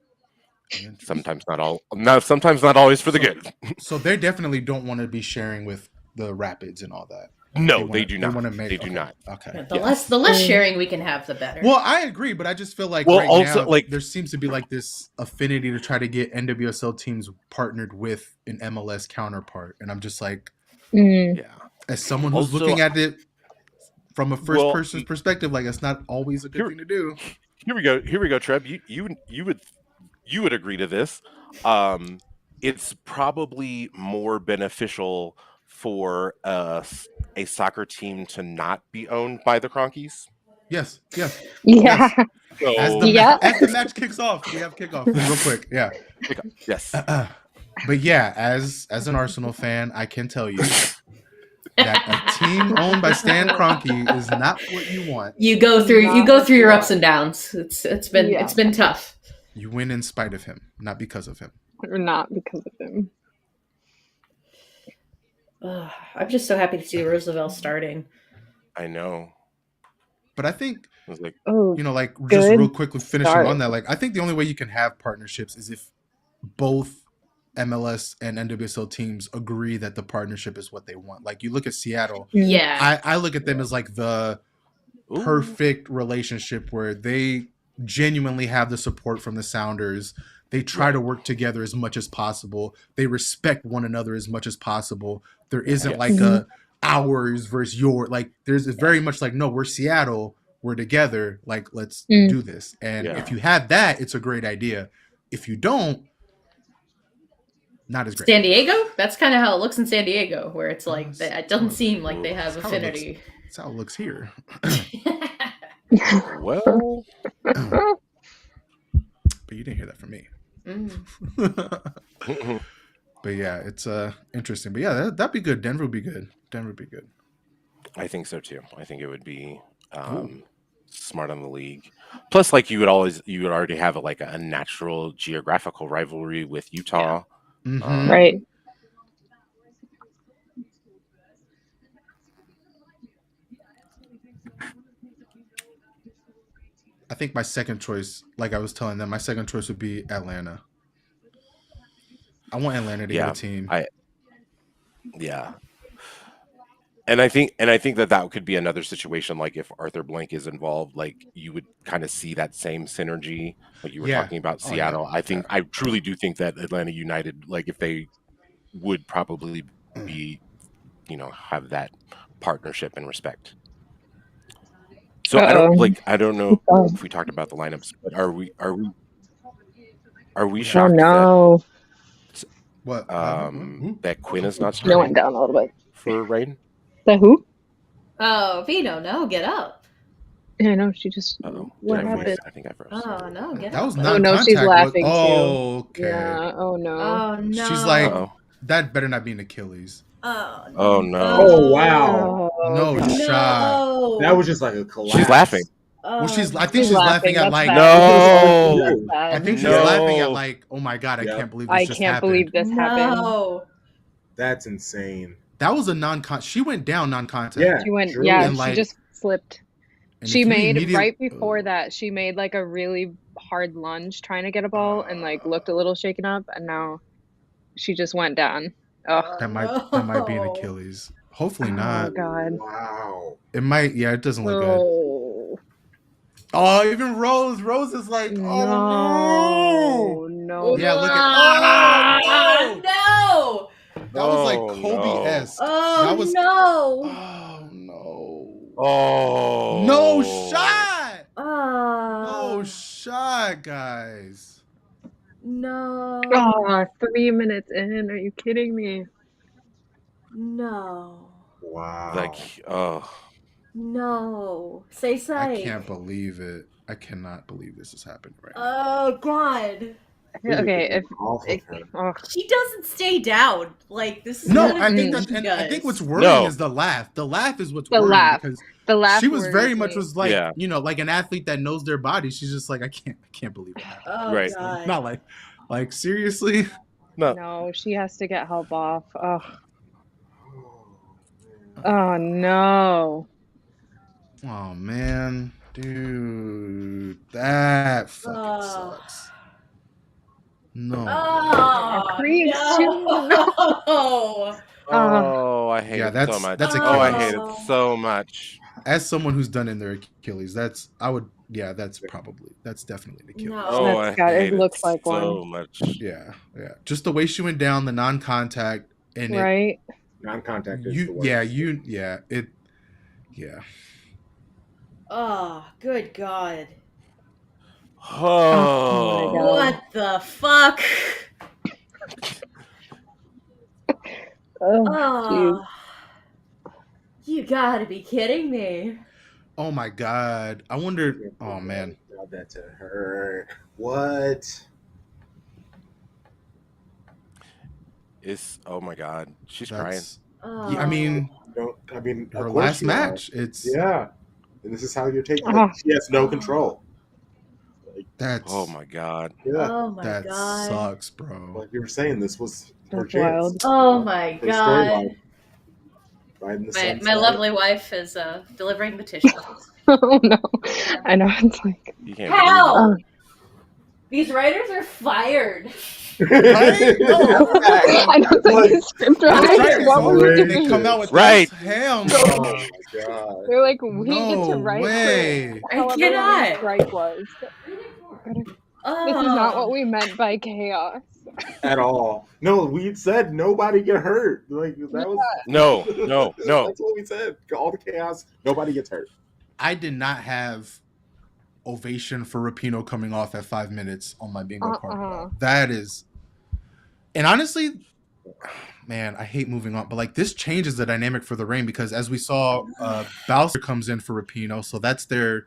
Sometimes not always for the good. So they definitely don't want to be sharing with the Rapids and all that. No, they do not. They do not. Okay. The less sharing we can have, the better. Well, I agree, but I just feel like now, like there seems to be like this affinity to try to get NWSL teams partnered with an MLS counterpart, and I'm just like, as someone who's looking at it from a first person's perspective, like it's not always a good thing to do. Here we go, Trev. You would agree to this. It's probably more beneficial for a soccer team to not be owned by the Cronkies. Yes. Yeah. Yes. So, as the match kicks off, we have kickoff real quick. Yeah. Yes. But yeah, as an Arsenal fan, I can tell you that a team owned by Stan Kroenke is not what you want. You go through your ups and downs. It's been tough. You win in spite of him, not because of him. Or not because of him. I'm just so happy to see Roosevelt starting. I know. But I think, like, like just real quickly finishing on that, like I think the only way you can have partnerships is if both MLS and NWSL teams agree that the partnership is what they want. Like you look at Seattle. Yeah. I look at them as like the perfect relationship where they genuinely have the support from the Sounders. They try to work together as much as possible. They respect one another as much as possible. There isn't like a ours versus your, like there's very much like, no, we're Seattle, we're together, like let's do this. And if you have that, it's a great idea. If you don't, not as great. San Diego? That's kind of how it looks in San Diego, where it's like it doesn't seem like they have affinity. That's how it looks here. Well, but you didn't hear that from me. But yeah, it's interesting. But yeah, that'd be good. Denver would be good. I think so too. I think it would be smart on the league. Plus, like you would already have a natural geographical rivalry with Utah. Yeah. Right. I think my second choice, like I was telling them, my second choice would be Atlanta. I want Atlanta to get a team. And I think that could be another situation. Like if Arthur Blank is involved, like you would kind of see that same synergy. Like you were talking about Seattle. I truly do think that Atlanta United, like if they would probably be, have that partnership and respect. So I don't know if we talked about the lineups, but are we shocked? Oh no. What? That Quinn is not starting? It went down a little bit for Raiden. The who? Oh, Vito, no, get up. Yeah, I know. She just. What happened? I think I froze. Oh no, get up. That was not. Oh no, she's laughing too. Okay. Yeah. Oh no. Oh no. She's like, that better not be an Achilles. Oh, no. Oh, wow. Oh, No God. shot. No. That was just like a collapse. She's laughing. Well, Oh, I think she's laughing at That's like. sad. No. That's I sad. think she's No. laughing at like, oh my god, I Yeah. can't believe this I just can't happened. believe this happened. no. That's insane. That was a non-con. She went down non-contact. Yeah. She went, True. yeah, And, she like- just slipped. And She if you made immediately- right before that, she made like a really hard lunge trying to get a ball and like looked a little shaken up, and now she just went down. Oh, That might be an No. Achilles. Hopefully oh not. God. Wow. It might. Yeah, it doesn't look good. Oh, Oh, even Rose is like, oh no. no. Yeah, look at. Ah, Oh no. no. That was like Oh, Kobe-esque. Oh That was- no. Oh no. Oh. No shot. Oh No shot, guys. no. Oh, 3 minutes in. Are you kidding me? No. Wow. Like, oh. No. Say I say. can't believe it. I cannot believe this is happening right now. Oh God. Okay, if Off of her. oh, She doesn't stay down. Like this is No, not a I think thing that, she and I think does. what's worrying No. is the laugh. The laugh is what's The worrying laugh. because the last she was very worries much me. was like, Yeah. you know, like an athlete that knows their body. She's just like, I can't believe it happened. Oh Right. God. Not like seriously. No. No, she has to get help off. Oh, Oh, oh no. Oh man, dude, that fucking Oh. sucks. No. Oh, Creeps no. Oh, I hate Yeah, it that's- so much. that's Oh, I Achilles. hate it so much. As someone who's done in their Achilles, that's definitely an Achilles. No. Oh, That's I got- it hate looks like so one. much. Yeah. Just the way she went down, the non-contact, and Right? non-contact is the it, worst. yeah. Oh, good God. Oh. my God. What the fuck? Oh, Oh. You gotta be kidding me. Oh my god. I wonder. Oh man. Allowed that to hurt. What? Oh my God. She's crying. That's. Oh. Yeah, I mean, I mean, of her course last you match. are. It's Yeah, and this is how you're taking Oh. it. She has no control. that's. Oh my God. Yeah, Oh my That God. sucks, bro. like you were saying, this was her That's chance. wild. Oh my Her God. storyline. Right in the My sunset. lovely wife is delivering petitions. oh no. I know. It's like, You can't How? oh. These writers are fired. Right? No. I know. It's like the script That's writers. right, What were you and they doing? come out with Right. this. Hell Oh no. my god. They're like, we get No to write way. for however long cannot. the strike was. Oh. This is not what we meant by chaos. At all. No, we said nobody get hurt. Like that was No. That's what we said. All the chaos, nobody gets hurt. I did not have ovation for Rapinoe coming off at 5 minutes on my bingo card. Ball. That is, and honestly, man, I hate moving on, but like this changes the dynamic for the Reign because as we saw, Bowser comes in for Rapinoe, so that's their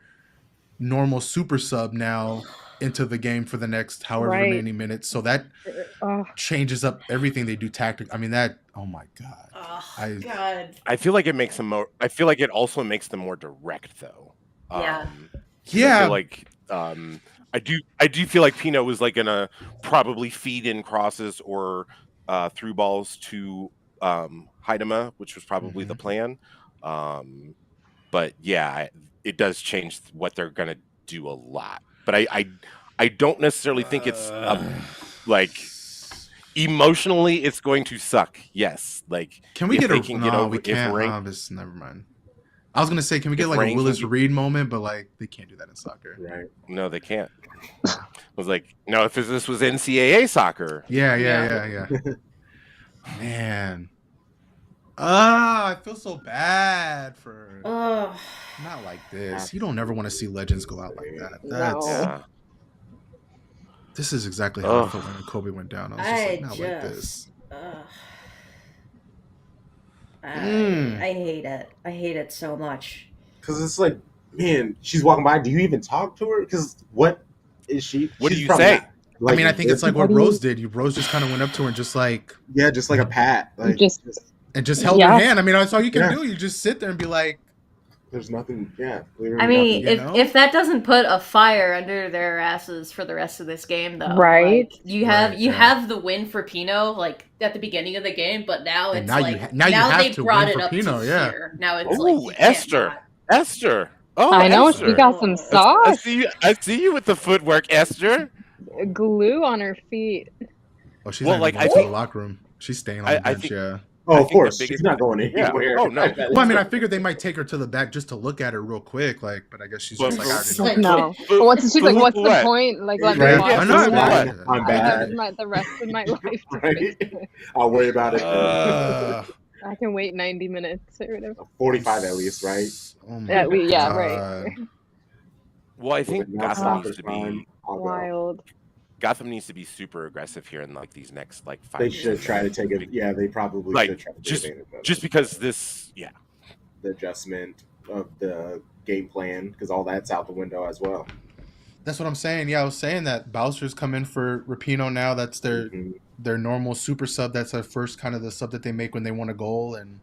normal super sub now into the game for the next however Right. many minutes. So that changes up everything they do tactic. I mean that. Oh my god. Oh, God. I feel like it makes them more. I feel like it also makes them more direct, though. Yeah. I Yeah. feel like I do feel like Pino was like gonna probably feed in crosses or through balls to Haidama, which was probably the plan. But yeah, it does change what they're gonna do a lot. But I don't necessarily think it's like emotionally it's going to suck. Yes, like Can we if get they a can no? get over We if can't. Reign- This never mind. I was gonna say, can we get If like Reign a can Willis be- Reed moment, but like they can't do that in soccer. Right. No, they can't. I was like, no, if this was NCAA soccer. Yeah. Man. I feel so bad for Oh. not like this. You don't ever want to see legends go out like that. No. That's Yeah. this is exactly how I Ugh. felt when Kobe went down. I was just like, not like this. I hate it. I hate it so much. Because it's like, man, she's walking by. Do you even talk to her? Because what is she? What do she's you probably say? not, like, I mean, I think it's like what What do you- Rose did. Rose just kind of went up to her and just like, yeah, just like a pat. Like Just and just held her hand. I mean, that's all you can do. You just sit there and be like, there's nothing. Yeah, I mean, nothing, if that doesn't put a fire under their asses for the rest of this game, though, right? Like, you have the win for Pino like at the beginning of the game, but now it's now they brought it up to here. Now it's like Esther. Oh, I know Esther. she got some sauce. I see you with the footwork, Esther. Glue on her feet. Oh, she's not going to the locker room. She's staying on the bench. Oh, of course, she's not going anywhere. Yeah. Oh no. Well, I mean, I figured they might take her to the back just to look at her real quick, like. But I guess she's just like, no. What's the point? Like, let me watch I'm bad. The rest of my life. Right? I'll worry about it. I can wait 90 minutes or whatever. 45 at least, right? Oh at least, right. Well, I think Gotham needs to be wild. Gotham needs to be super aggressive here in like these next like 5 They years. should try to take it. Yeah, they probably should try to take advantage of it. Just because this, the adjustment of the game plan, because all that's out the window as well. That's what I'm saying. Yeah, I was saying that Bowser's come in for Rapinoe now. That's their normal super sub. That's their first kind of the sub that they make when they want a goal, and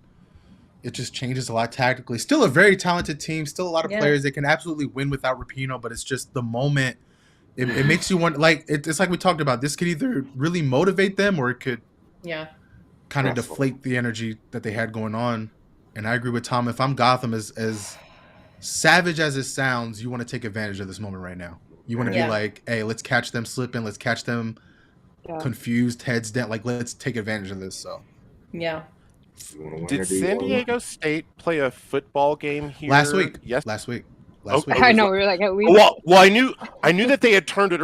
it just changes a lot tactically. Still a very talented team. Still a lot of players. They can absolutely win without Rapinoe, but it's just the moment. It makes you want, like, it's like we talked about. This could either really motivate them or it could kind of deflate the energy that they had going on. And I agree with Tom. If I'm Gotham, as savage as it sounds, you want to take advantage of this moment right now. You want to be like, hey, let's catch them slipping. Let's catch them confused, heads down. Like, let's take advantage of this. So, Did San Diego State play a football game here last week? Yes, last week. I know, we were like, at least. Well, I knew that they had turned it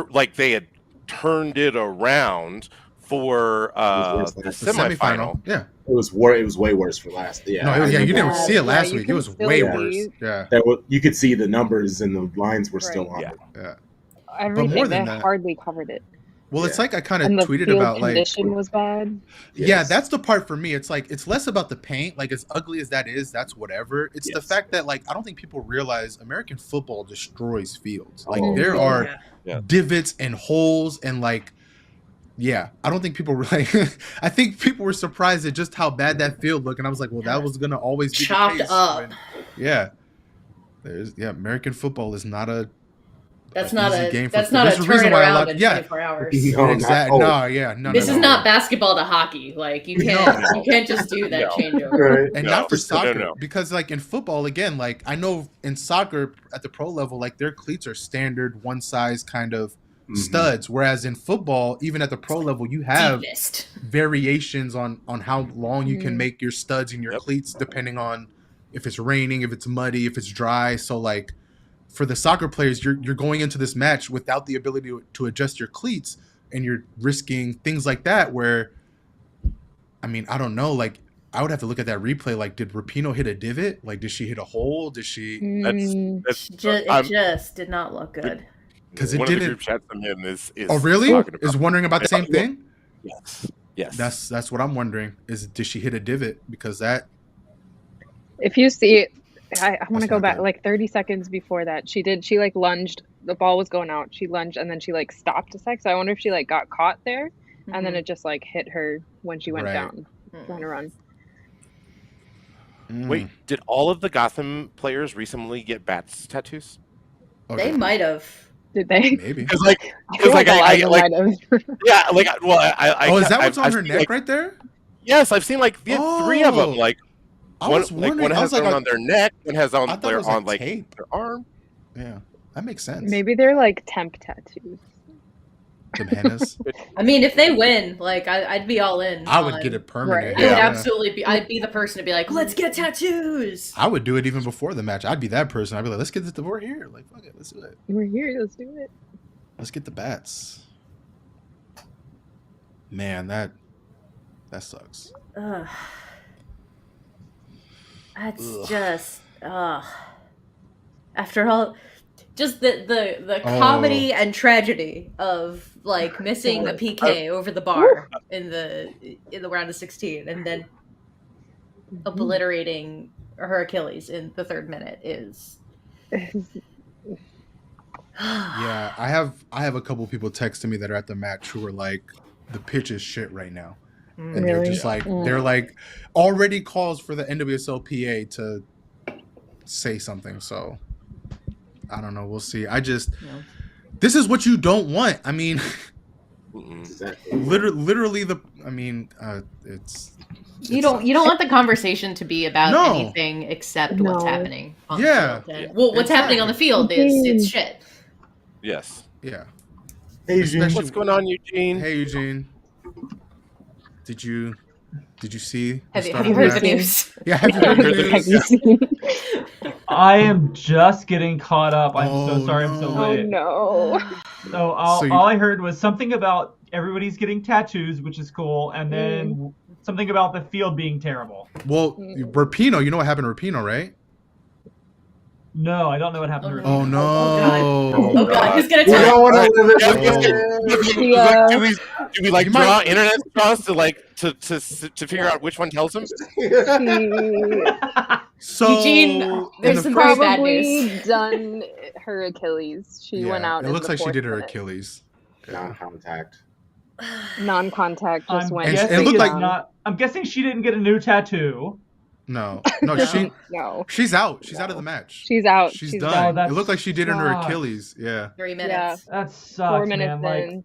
around for the semifinal. Yeah, it was way worse for last. Yeah, no, you didn't see it last week. It was way worse. Yeah, you could see the numbers and the lines were still on. Yeah. Everything, they hardly covered it. Well, it's like I kind of tweeted field about condition was bad. Yeah, that's the part for me. It's like it's less about the paint. Like, as ugly as that is, that's whatever. It's the fact that, like, I don't think people realize American football destroys fields. Like, there are divots and holes and like, I don't think people really. I think people were surprised at just how bad that field looked, and I was like, well, that was gonna always be chopped the case up. American football is not a. That's not a turn it around in 24 hours. No, exactly. No. This is not basketball to hockey. Like, you can't just do that changeover. Right. And not for soccer, because like in football, again, like I know in soccer at the pro level, like their cleats are standard one size kind of studs, whereas in football, even at the pro level, you have variations on how long you can make your studs and your cleats depending on if it's raining, if it's muddy, if it's dry. So like, for the soccer players, you're going into this match without the ability to adjust your cleats, and you're risking things like that where, I mean, I don't know, like, I would have to look at that replay. Like, did Rapinoe hit a divot? Like, did she hit a hole? Did she? It just did not look good. Because it one didn't. Of the group chats I'm in is oh, really? Is wondering about the same thing? Yes. That's what I'm wondering. Is did she hit a divot? Because that. If you see it. I want to go back like 30 seconds before that. She like lunged. The ball was going out. She lunged and then she like stopped a sec. So I wonder if she like got caught there, and then it just like hit her when she went down trying to run. Wait, did all of the Gotham players recently get bats tattoos? They might have. Did they? Maybe. Because I is that what's on her neck right there? Yes, I've seen like 3 of them. Like. I was wondering. One has on their neck, one has on their tape. Their arm. Yeah, that makes sense. Maybe they're like temp tattoos. Them hennas. I mean, if they win, like I'd be all in. I would get it permanent. I would absolutely be. I'd be the person to be like, let's get tattoos. I would do it even before the match. I'd be that person. I'd be like, let's get this. We're here. Like, fuck it, let's do it. We're here. Let's do it. Let's get the bats. Man, that sucks. That's just after all, just the comedy and tragedy of like missing a PK over the bar in the round of 16 and then obliterating her Achilles in the 3rd minute is. Yeah, I have a couple people texting me that are at the match who are like, the pitch is shit right now. and they're Really? just like they're like already calls for the NWSL to say something. So I don't know. We'll see. This is what you don't want. I mean, Exactly. literally it's You don't want the conversation to be about No. anything except what's No. happening on Yeah. the field. And, well, what's happening on the field is it's shit. Yes. yeah. Hey, Eugene. Especially- What's going on, Eugene? Hey Eugene, did you see? Have the you start heard of the match? news? Yeah, have you heard the Have news? you Have you seen? I am just getting caught up. I'm Oh, so sorry. I'm so no. Oh late. no. So all I heard was something about everybody's getting tattoos, which is cool, and then something about the field being terrible. Well, Rapinoe, you know what happened to Rapinoe, right? No, I don't know what happened. Oh, Oh no! Oh god, who's gonna We tell? don't want to live it. Yeah. Do we like draw internet straws to like to figure out which one tells him? So Eugene, there's some very bad news. Probably done her Achilles. She went out. It in looks the like she fourth did her minute. Achilles. Non-contact. Non-contact just I'm went. And guessing it looked it's like- not. I'm guessing she didn't get a new tattoo. No, No. she's out. She's out of the match. She's out. She's Oh, done. that it looked like she did it in her sucks. Achilles. Yeah, 3 minutes. That sucks, 4 minutes man. in.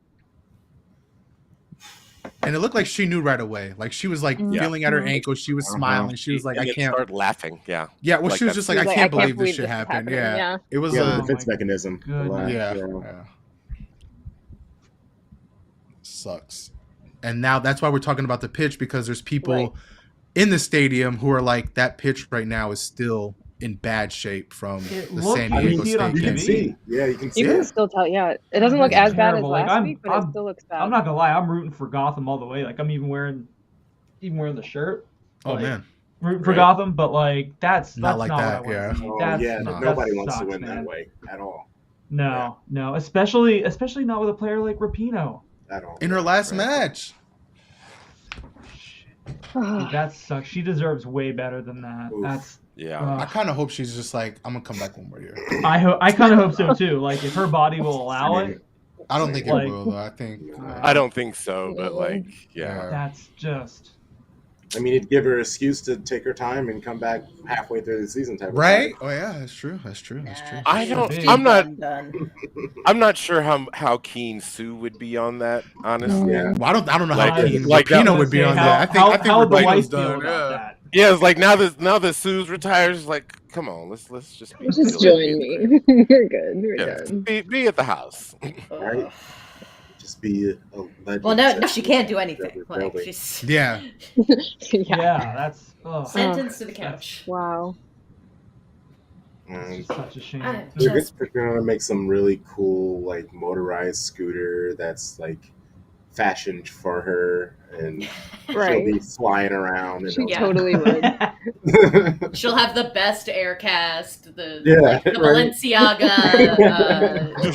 and it looked like she knew right away. Like she was like feeling at her ankle. She was smiling. She was like, And "I then can't." start laughing. Yeah. Yeah, well, Like she was that. just like, She was "I like, can't believe this shit happened." happening. Yeah, it was Yeah, a the defense mechanism. goodness. yeah. Sucks. And now that's why we're talking about the pitch, because there's people in the stadium who are like, that pitch right now is still in bad shape from It the looked- San I mean, Diego see it on State You can game. TV. see. Yeah, you can see You can it. still tell. Yeah, it doesn't look That's as bad as terrible. Like, last week, but it still looks bad. I'm not gonna lie. I'm rooting for Gotham all the way. Like I'm even wearing the shirt. Oh Like, man, rooting for Gotham, but like that's Not not like what that, I want yeah. to see. Oh, That's, yeah, that nobody wants to sucks, win man. that way at all. No, especially not with a player like Rapinoe. At all. in her last match. Dude, that sucks. She deserves way better than that. Oof. That's Yeah. I kind of hope she's just like, I'm gonna come back one more year. I kind of hope so too. Like if her body will allow it, I don't think Like- it will though. I think I don't think so, but like, yeah. that's just I mean, it'd give her an excuse to take her time and come back halfway through the season type of right. thing. Oh yeah, that's true. I don't. Big. Done. I'm not sure how keen Sue would be on that. Honestly. Yeah. Well, I don't know Like- how keen like that Rapinoe was would be saying, on how- that. I think how the Rapinoe's wife feel done. about Yeah. that. Yeah, it's like now that Sue's retired, it's like, come on, let's just be Just chill. join me. We're good. We're Yeah, good. be at the house. Right? Just be a legend. Well, no, she can't do anything. Like Building. she's Yeah. Yeah, that's sentenced to the couch. Wow. And such a shame. I- they're Just- gonna make some really cool like motorized scooter that's like fashioned for her, and she'll Right. be flying around. And She Yeah. totally would. She'll have the best air cast, the Yeah, like, the right. Balenciaga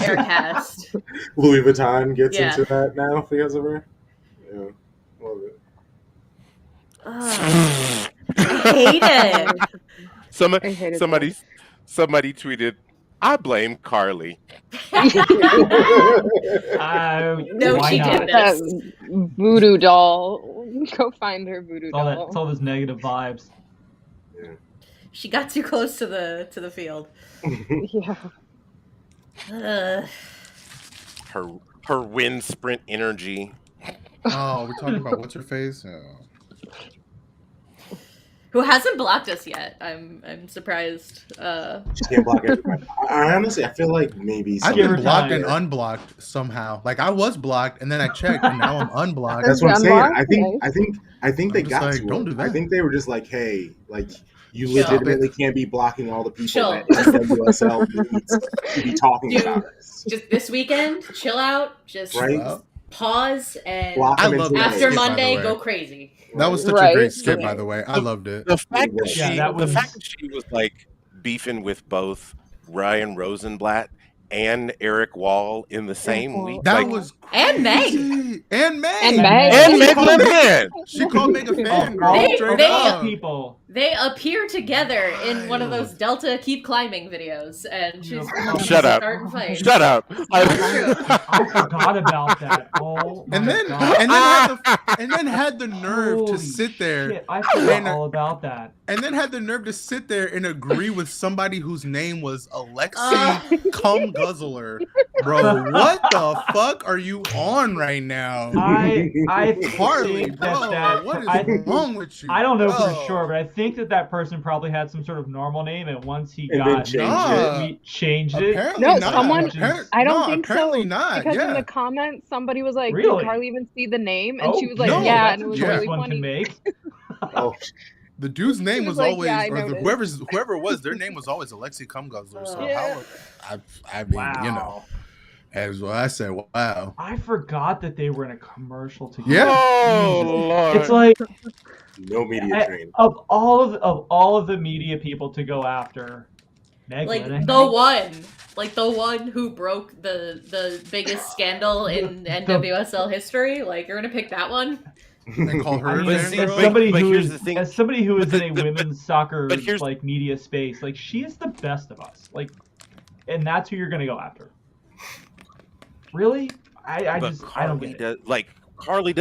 air cast. Louis Vuitton gets Yeah. into that now because of her. Yeah, love it. I hate it. I hated Somebody tweeted, "I blame Carly." No, Why she not? didn't. that voodoo doll. Go find her voodoo It's doll. all those negative vibes. She got too close to the field. Yeah. Her wind sprint energy. Oh, we're talking about what's her face? Oh. Who hasn't blocked us yet? I'm surprised. She can't block everybody. I honestly, I feel like maybe I've Give been her blocked time. and unblocked somehow. Like I was blocked, and then I checked, and now I'm unblocked. That's what I'm saying. Unblocked? I think they I'm just got like, to don't her. do that. I think they were just like, hey, like you Chill. legitimately can't be blocking all the people Chill. that NWSL needs to be talking Dude. about us. Just this weekend, chill out. Just Right? Well, pause and Block I them love into that after skit, by the Monday, way. go crazy. that was such a Right. great skit, by Right. the way. I loved it. The fact Yeah, that that was- she was like beefing with both Ryan Rosenblatt and Eric Wall in the same Wall. week. That Like, was And Meg. crazy. And Meg. And and Meg Linehan. She called Meg a fangirl. They- Straight they- up. people. They appear together in one of Wild. those Delta keep climbing videos, and she's Shut up. starting fights. Shut up. I forgot about that. Oh my And then God. and then had the nerve to Holy sit there shit, I forgot and- all about that. and then had the nerve to sit there and agree with somebody whose name was Alexi Cum Guzzler. Bro, what the fuck are you on right now? I Harley, think bro, that what is I, wrong with you? I don't know bro? for sure, but I think that person probably had some sort of normal name, and once he And then got changed it. we changed it. Apparently No, not. someone- Appar- I don't no, think so, apparently not. Because in Yeah. the comments, somebody was like, Really? "Did Carly even see the name?" And Oh, she was like, no, "Yeah," that's and it a was choice really one funny. can make. Oh, The dude's name was was like, always, "Yeah, I or the, noticed." whoever it was, their name was always Alexi Cum Guzzler. So Yeah. I mean, Wow. you know, as well, I said, wow. I forgot that they were in a commercial together. Yeah. Oh, Lord. It's like no media train. of all of the media people to go after, Meg Like Linehan. the one who broke the biggest scandal in NWSL history. Like, you're gonna pick that one? And call her I a mean, But as see, fangirl? somebody but who here's is the thing. as somebody who is But in a the- women's soccer but here's- like media space, like she is the best of us. Like, and that's who you're gonna go after. Really? I But just I don't Carly get it. does, like Carly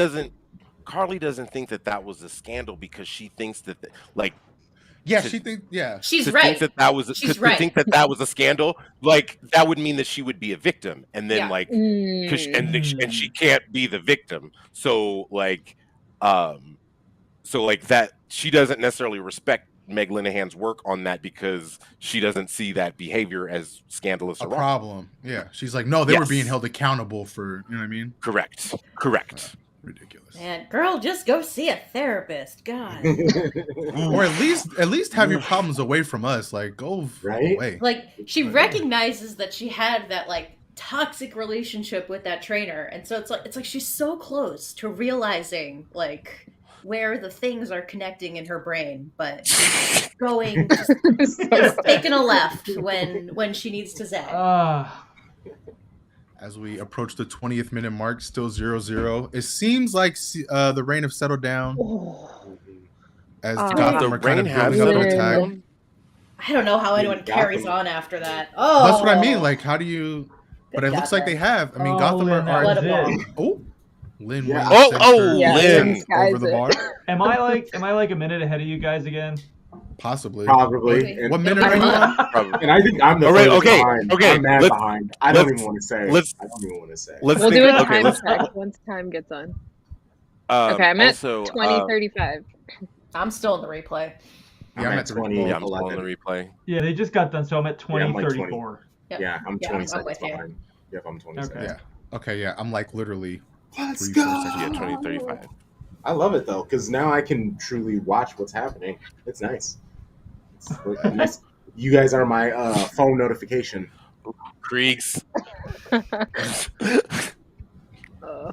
doesn't think that was a scandal because she thinks that Yeah, to- she thinks. Yeah, She's to right. think that was She's to right. think that was a scandal, like that would mean that she would be a victim, and then Yeah. like Mm. and she can't be the victim. So like that she doesn't necessarily respect Meg Linehan's work on that because she doesn't see that behavior as scandalous a or wrong. problem. Yeah, she's like, no, they were Yes. being held accountable for. You know what I mean? Correct. Ridiculous. Man, girl, just go see a therapist. God. Or at least have your problems away from us. Like, go Right? away. Like, she recognizes that she had that like toxic relationship with that trainer, and so it's like she's so close to realizing like where the things are connecting in her brain, but she's going just taking a left when she needs to zag. As we approach the 20th minute mark, still 0-0. It seems like the rain have settled down as Gotham are kind of building up an attack. I don't know how anyone Gotham. carries on after that. Oh, That's what I mean. Like, how do you? But it looks like they have. I mean, Gotham Lynn, that Let was it it. Oh, Lynn. Yeah. Lynn. over the bar. Am I like a minute ahead of you guys again? Possibly. Probably. And, What minute are you on? Probably. and I think I'm the All right, furthest okay, behind. okay, I'm mad let's- behind. I don't let's- even want to say. let's- I don't even want to say. Let's We'll think, do a okay, time let's check once time gets on. um, Okay, I'm at also, 20:35. I'm still in the replay. Yeah, I'm at the 20. replay. yeah, I'm still on the replay. Yeah, they just got done, so I'm at Yeah, I'm like 2034. Yeah, I'm 20 I'm seconds with you. behind. Yep, I'm 20 seconds. Okay. Yeah. Okay. Yeah. I'm like literally. Let's 3-4 go. seconds. Yeah, 2035. I love it though, because now I can truly watch what's happening. It's nice. It's, you guys are my phone notification. Kriegs. Uh,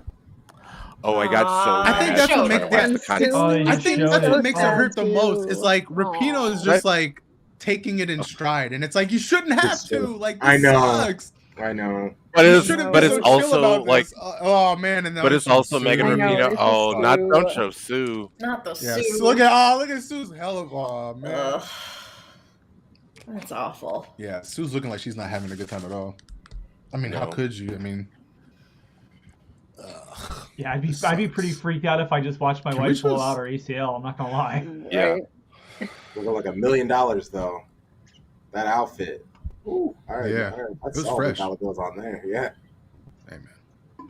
Oh, I got so. I think mad that's trying what to makes- watch the yeah. content. Oh, you I think showed that's it. what makes it Oh, hurt the most. too. It's like Rapinoe is just like taking it in stride, and it's like you shouldn't have It's to. true. Like, this I know. sucks. I know. But You it's shouldn't but be it's so chill also about like this. Oh man, and then but it's also Megan I know, Rapinoe. it's Oh, just not Sue. don't show Sue. Not the yeah. Sue. Look at Sue's hell of oh man. Ugh. That's awful. Yeah, Sue's looking like she's not having a good time at all. I mean, how No. could you? I mean, Yeah, I'd be pretty freaked out if I just watched my Can we wife pull just- out her ACL. I'm not gonna lie. Yeah. right? We're like $1 million though. That outfit. Ooh, all right. Yeah. All right. That's It was all fresh. the dollar bills on there. Yeah. hey man,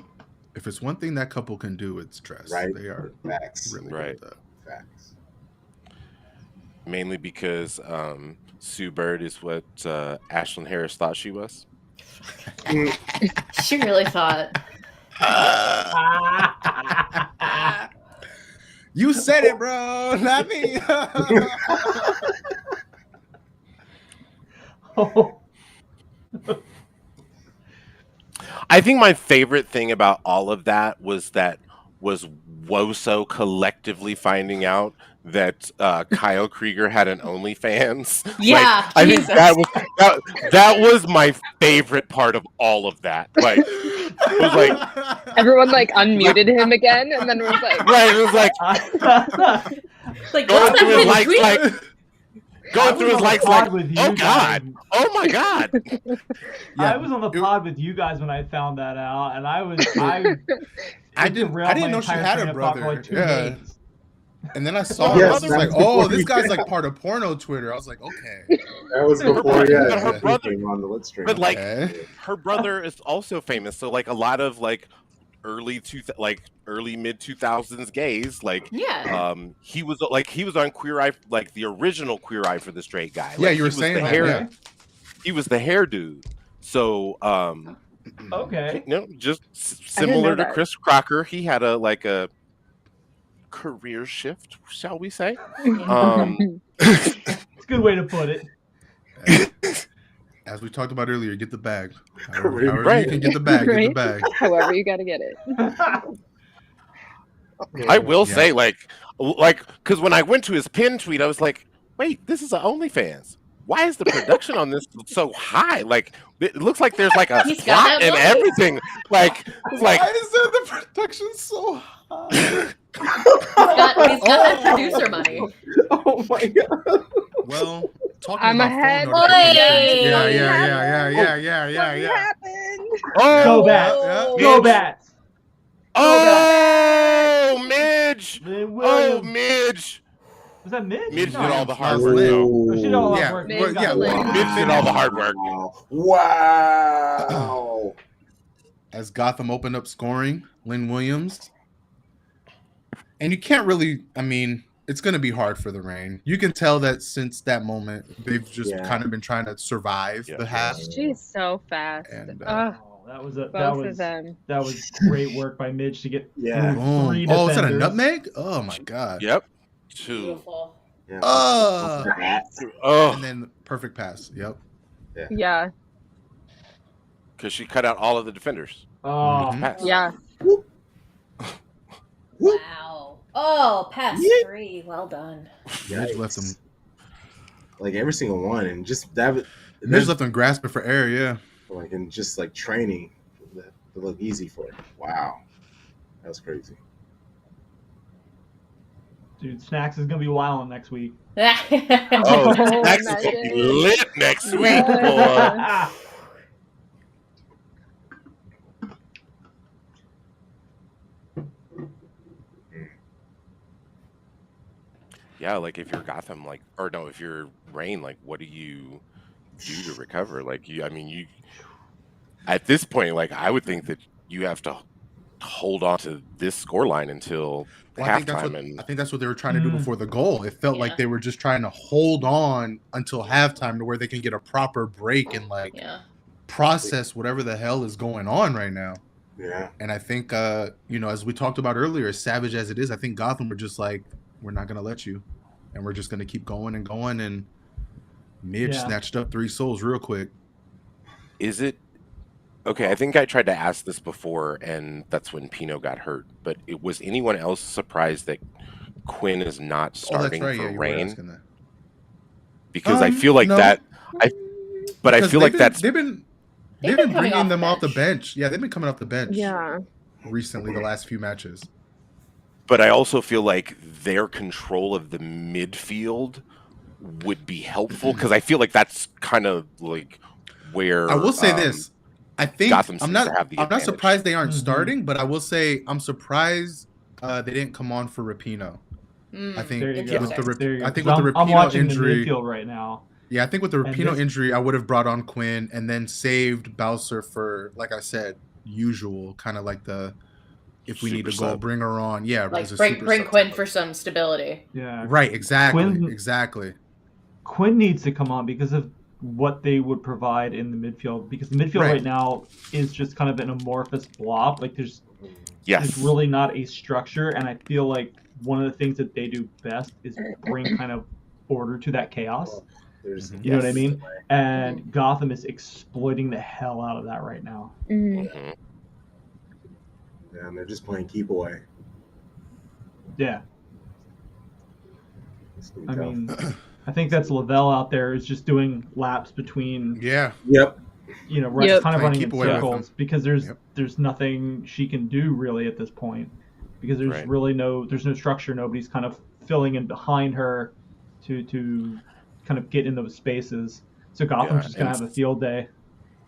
if it's one thing that couple can do, it's dress. Right. They are Facts. really Right. good at that. Facts. Mainly because Sue Bird is what Ashlyn Harris thought she was. She really thought. You said it, bro. Not me. I think my favorite thing about all of that was Woso collectively finding out that Kyle Krieger had an OnlyFans. Yeah, I think Jesus. that was my favorite part of all of that. Like, it was like Everyone like unmuted him again, and then was like, right. It was like Like, going what's through his that likes, tweet? like going through his likes, like, oh God, guys. oh my God. I was on the pod with you guys when I found that out, and I didn't know she had a brother. For like 2 Yeah. days. And then I saw Yes, it. I was like, that's oh, before this you- guy's like part of porno Twitter. I was like, okay. That was before, But yeah, her he brother- came on the lit stream. But like Okay. her brother is also famous, so like a lot of like early mid 2000s gays, like Yeah. he was on Queer Eye, like the original Queer Eye for the Straight Guy. Yeah, Like, you were he was saying the that, hair, yeah. he was the hair dude. So Okay. you know, just I didn't know similar to that. Chris Crocker, he had a career shift, shall we say? It's a good way to put it. As we talked about earlier, get the bag. Career- However Right. you can get the bag, get the Right? bag. However you gotta get it. I will Yeah. say, like, because when I went to his pin tweet, I was like, wait, this is an OnlyFans. Why is the production on this so high? Like, it looks like there's like a He's got plot that and money. everything. Like, it's like, Why is there the production so high? He's got that producer money. Oh my God. Well, talking I'm about ahead. phone notifications. Hey! Yeah. Happened. Go oh, Bats! yeah. Go Bats! oh, Midge. Lynn Oh, Williams. Midge. Was that Midge? Midge No. did all the hard Last work, Lynn. though. Oh, she did all that Yeah, work. well, Midge got yeah, Lynn. well, Midge did all the hard work. Wow. As Gotham opened up scoring, Lynn Williams. And you can't really, I mean, it's going to be hard for the Reign. You can tell that since that moment, they've just kind of been trying to survive the half. She's so fast. And, Oh, Both of them. That was great work by Midge to get Yeah. through 3 Oh, is that a defenders. nutmeg? Oh, my God. Yep. 2. Beautiful. Yeah. Oh. Oh, And then perfect pass. Yep. Yeah. because she cut out all of the defenders. Oh, Mhm. Pass. Yeah. Wow. Oh, pass Yeah. 3. Well done. Midge left them. Like every single one, and just that. Midge left them grasping for air, yeah. Like, and just like training to look easy for it. Wow, that was crazy. dude, Snacks is gonna be wilding next week. Oh, Snacks is gonna be lit next week, boy. Yeah. Yeah, like if you're Gotham, like, or no, if you're Reign, like, what do you do to recover? Like, you at this point, like, I would think that you have to hold on to this scoreline until Well, I think halftime. that's what they were trying to do before the goal. It felt like they were just trying to hold on until halftime to where they can get a proper break and like process whatever the hell is going on right now. Yeah. And I think as we talked about earlier, as savage as it is, I think Gotham were just like, we're not gonna let you, and we're just gonna keep going and going. And Midge snatched up 3 souls real quick. Is it okay? I think I tried to ask this before, and that's when Pino got hurt. But was anyone else surprised that Quinn is not starting for you were Reign? asking that. Because I feel like no. I Because feel like that's they've been bringing them off the bench. Yeah, they've been coming off the bench. Yeah. Recently, the last few matches. But I also feel like their control of the midfield would be helpful because I feel like that's kind of like where I will say this. I think Gotham I'm seems not. to have the I'm not advantage. surprised they aren't starting, but I will say I'm surprised they didn't come on for Rapinoe. I think There you go. with the There you go. I think with the I'm Rapinoe watching injury the midfield right now. Yeah, I think with the And Rapinoe this- injury, I would have brought on Quinn and then saved Bowser for, like I said, usual kind of like the if we need Super to go sub. bring her on. Yeah, Like as a bring super sub Quinn type for some stability. Yeah. Right, exactly, Quinn- exactly. Quinn needs to come on because of what they would provide in the midfield. Because the midfield Right. right now is just kind of an amorphous blob. Like there's Yes. really not a structure, and I feel like one of the things that they do best is bring kind of order to that chaos. There's, You know what I mean? And Gotham is exploiting the hell out of that right now. Mhm. Mhm. Yeah, and they're just playing keep away. Yeah. I mean, I think that's Lavelle out there is just doing laps between. Yeah. Yep. You know, Yep. kind of Playing running in keep away with circles them. because there's nothing she can do really at this point because there's Right. really no structure. Nobody's kind of filling in behind her to kind of get in those spaces. So Gotham's just gonna have a field day,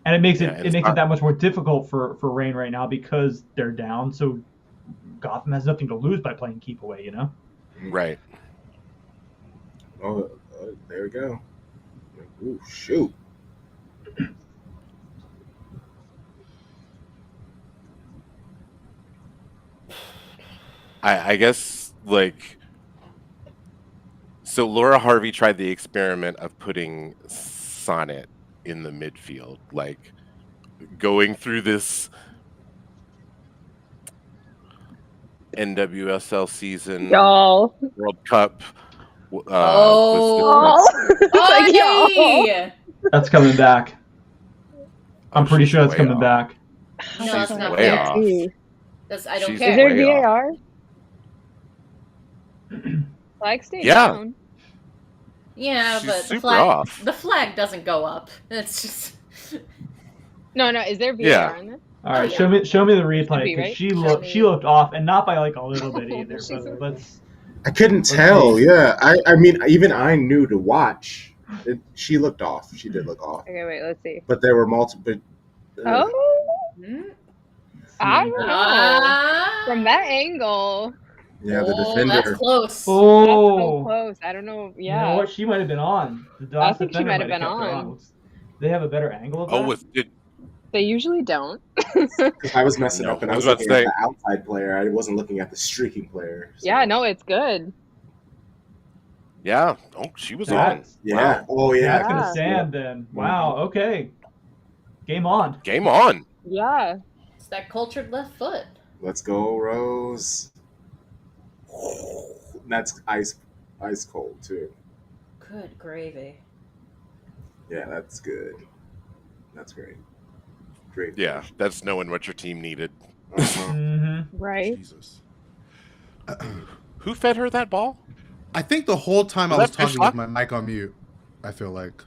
and it makes it that much more difficult for Reign right now because they're down. So Gotham has nothing to lose by playing keep away. You know. Right. Oh, there we go. Ooh, shoot. I guess like so Laura Harvey tried the experiment of putting Sonnet in the midfield, like going through this NWSL season, Y'all. World Cup. Like, Hey! That's coming back. I'm pretty she's sure that's way coming off. back. No, She's that's not way fair. off. I don't She's care. Is there way off. VAR? Flag stayed Yeah. down. Yeah, She's but super off. the flag doesn't go up. It's just No, is there VAR Yeah. in this? All right, yeah. show me the replay be, because right? she looked off and not by like a little bit either. But let's. I couldn't tell. Yeah, I mean, even I knew to watch. She looked off. She did look off. Okay, wait, let's see. But there were multiple. Oh, I don't know. Ah. From that angle. Yeah, the Oh, defender. that's close. Oh, That's so close. I don't know. Yeah. You know what? She might have been on. The I last think she defender might have been kept her on. They have a better angle of that. Oh, They usually don't. I was messing No, up, and I I was was about to looking at say. the outside player. I wasn't looking at the streaking player. So. Yeah, no, it's good. Yeah. Oh, she was That's- on. Yeah. Wow. Oh, yeah. That's gonna Yeah. stand then. Wow. Okay. Game on. Game on. Yeah. It's that cultured left foot. Let's go, Rose. That's ice cold too. Good gravy. Yeah, that's good. That's great. Great. Yeah, that's knowing what your team needed. Uh-huh. Mm-hmm. Right. Jesus. Who fed her that ball? I think the whole time I Was was that talking Fishlock? with my mic on mute. I feel like.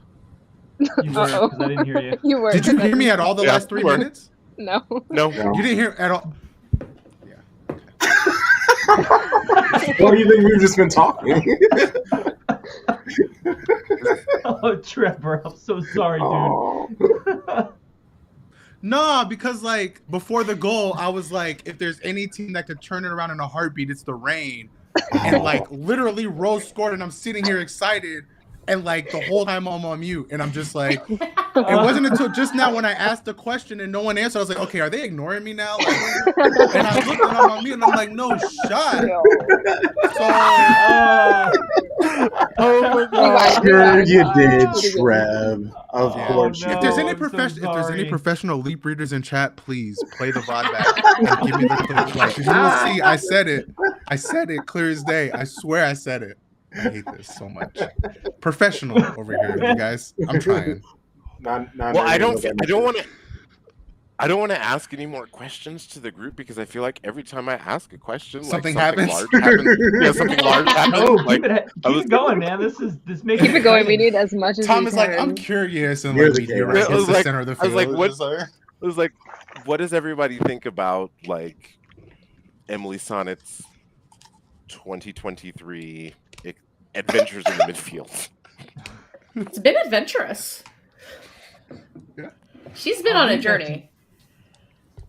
You were because I didn't hear you. You were. Did you hear me at all the Yeah, last 3 you were. minutes? No. No. No. You didn't hear at all. What do you think we've just been talking? Oh, Trevor, I'm so sorry, dude. Oh. No, because like before the goal, I was like, if there's any team that could turn it around in a heartbeat, it's the Reign. And like literally Rose scored and I'm sitting here excited and like the whole time I'm on mute and I'm just like it wasn't until just now when I asked the question and no one answered, I was like, okay, are they ignoring me now? Like, and I looked and I'm on mute and I'm like, no shot. Oh my God. Sure you did, Oh. Trev. Of Yeah. course no. you If there's did. any I'm so if there's any sorry. professional leap readers in chat, please play the VOD back and give me the clip. Like you will see, I said it. I said it clear as day. I swear I said it. I hate this so much. Professional over here, you guys. I'm trying. Well, I don't want to ask any more questions to the group because I feel like every time I ask a question, Something like happens. large happens. Yeah, something large happens. No, Like, keep it going, man. This makes Keep it going. We need as much as Tom we is like, can. I'm curious, and Here's like the meteor case. hits the like- center of the I was field. like, It's what- just like- it was like, what does everybody think about like Emily Sonnet's 2023 adventures in the midfield? It's been adventurous. Yeah. She's been on a journey.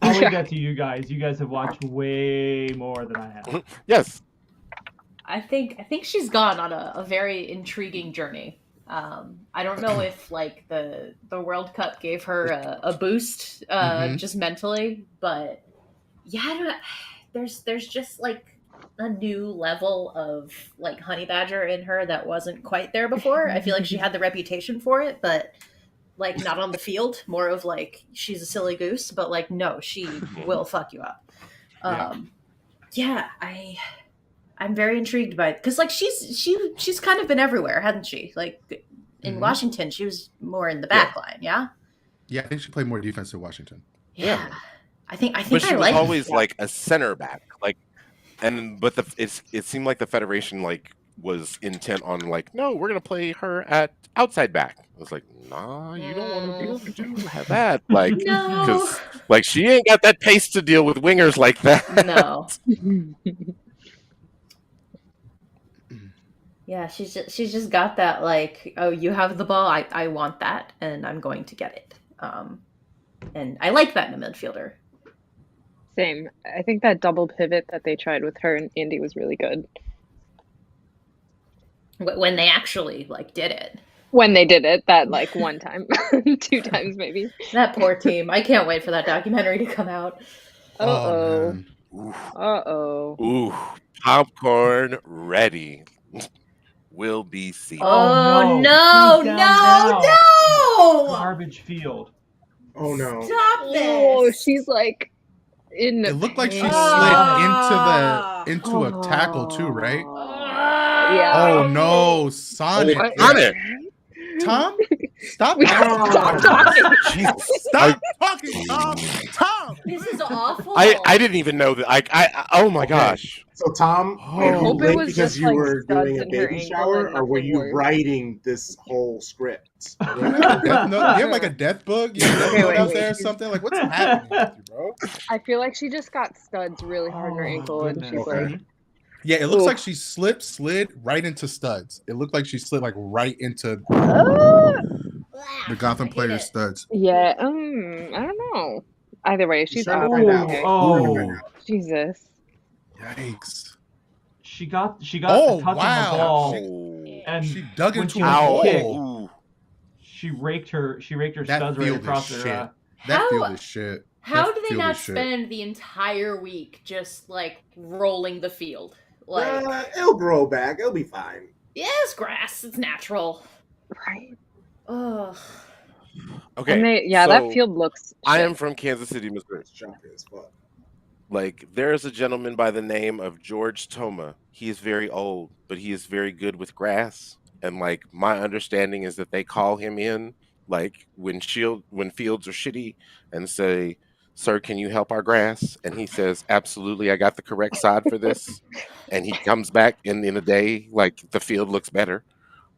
I'll leave that to you guys. You guys have watched way more than I have. Yes. I think she's gone on a very intriguing journey. I don't know if like the World Cup gave her a boost just mentally, but yeah, I don't know. There's just like a new level of like honey badger in her that wasn't quite there before. I feel like she had the reputation for it, but like not on the field, more of like she's a silly goose, but like no, she will fuck you up. I'm very intrigued by it because like she's kind of been everywhere, hasn't she? Like in Washington, she was more in the back line, yeah. Yeah, I think she played more defense in Washington. Yeah. I think But she I was like always like a center back, like, but it seemed like the Federation like was intent on like, no, we're gonna play her at outside back. I was like, nah, you don't want to be able to do that, like, No. because like she ain't got that pace to deal with wingers like that. No. Yeah, she's just got that, like, oh, you have the ball, I want that, and I'm going to get it. And I like that in a midfielder. Same. I think that double pivot that they tried with her and Andy was really good. When they actually like did it. When they did it, that like one time, 2 times maybe. That poor team. I can't wait for that documentary to come out. Uh-oh. Ooh. Uh-oh. Ooh, popcorn ready. Will be seen. Oh, no! No! Garbage field. Oh no! Stop this! Oh, she's like in. It looked like she pain. slid into a tackle too, right? Yeah. Oh no, Sonic! Sonic! Tom, stop! We gotta stop talking. Stop talking, Tom! Tom! This is awful. I didn't even know that. I oh my gosh. So Tom, I were you hope it late was because just, you like, were doing a studs in her baby ankle shower, and or were nothing you worse? writing this whole script? You have like a death book? You have Okay, a wait, out wait. there or something? Like, what's happening with you, bro? I feel like she just got studs really hard in her Oh, ankle, and she's goodness. like, Yeah, it looks Oof. like she slid right into studs. It looked like she slid like right into the Gotham player's studs. yeah, I don't know. Either way, she's trying to up. find out. Okay. Oh, Jesus. Yikes. she got Oh, a touch wow. on the ball, Oh. and She dug when into she a was hole. kicked, Ooh. she raked her That studs right field is across shit. her. That How- field is shit. How That do they field not is shit. spend the entire week just like rolling the field? Like, It'll grow back. It'll be fine. yeah, it's grass. It's natural. Right. Ugh. Okay. And that so field looks. I shit. am from Kansas City, Missouri. It's choppy as fuck. Like, there's a gentleman by the name of George Toma. He is very old, but he is very good with grass. And like, my understanding is that they call him in, like when fields are shitty, and say, "Sir, can you help our grass?" And he says, "Absolutely, I got the correct sod for this." And he comes back, and in a day, like the field looks better.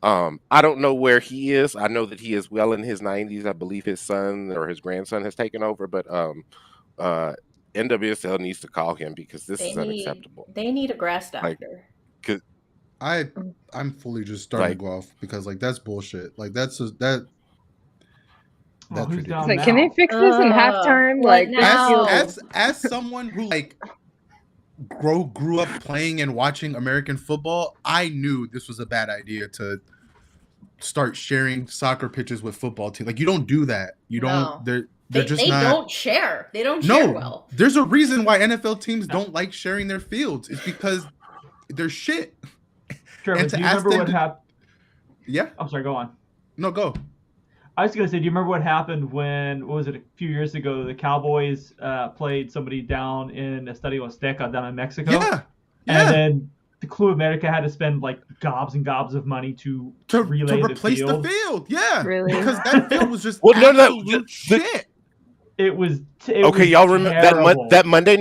I don't know where he is. I know that he is well in his 90s. I believe his son or his grandson has taken over, but NWSL needs to call him because this is unacceptable. They need a grass doctor. I'm fully just starting to go off because like that's bullshit. Like that's just, that. Well, who's down Like, now? can they fix this in halftime? what Like, now? As someone who like grew up playing and watching American football, I knew this was a bad idea to start sharing soccer pitches with football teams. Like, you don't do that. You don't. No. They're just they not. don't share. They don't share well. There's a reason why NFL teams don't like sharing their fields. It's because they're shit. Trevor, and do to you ask remember them what to- happened? Yeah. I'm sorry, go on. No, go. I was going to say, do you remember what happened when, what was it, a few years ago, the Cowboys played somebody down in Estadio Azteca down in Mexico? Yeah. And then the Club America had to spend like gobs and gobs of money to relay replace the field. Yeah. Really? Because that field was just Well, no, absolute shit. It was Okay, y'all remember terrible. that Monday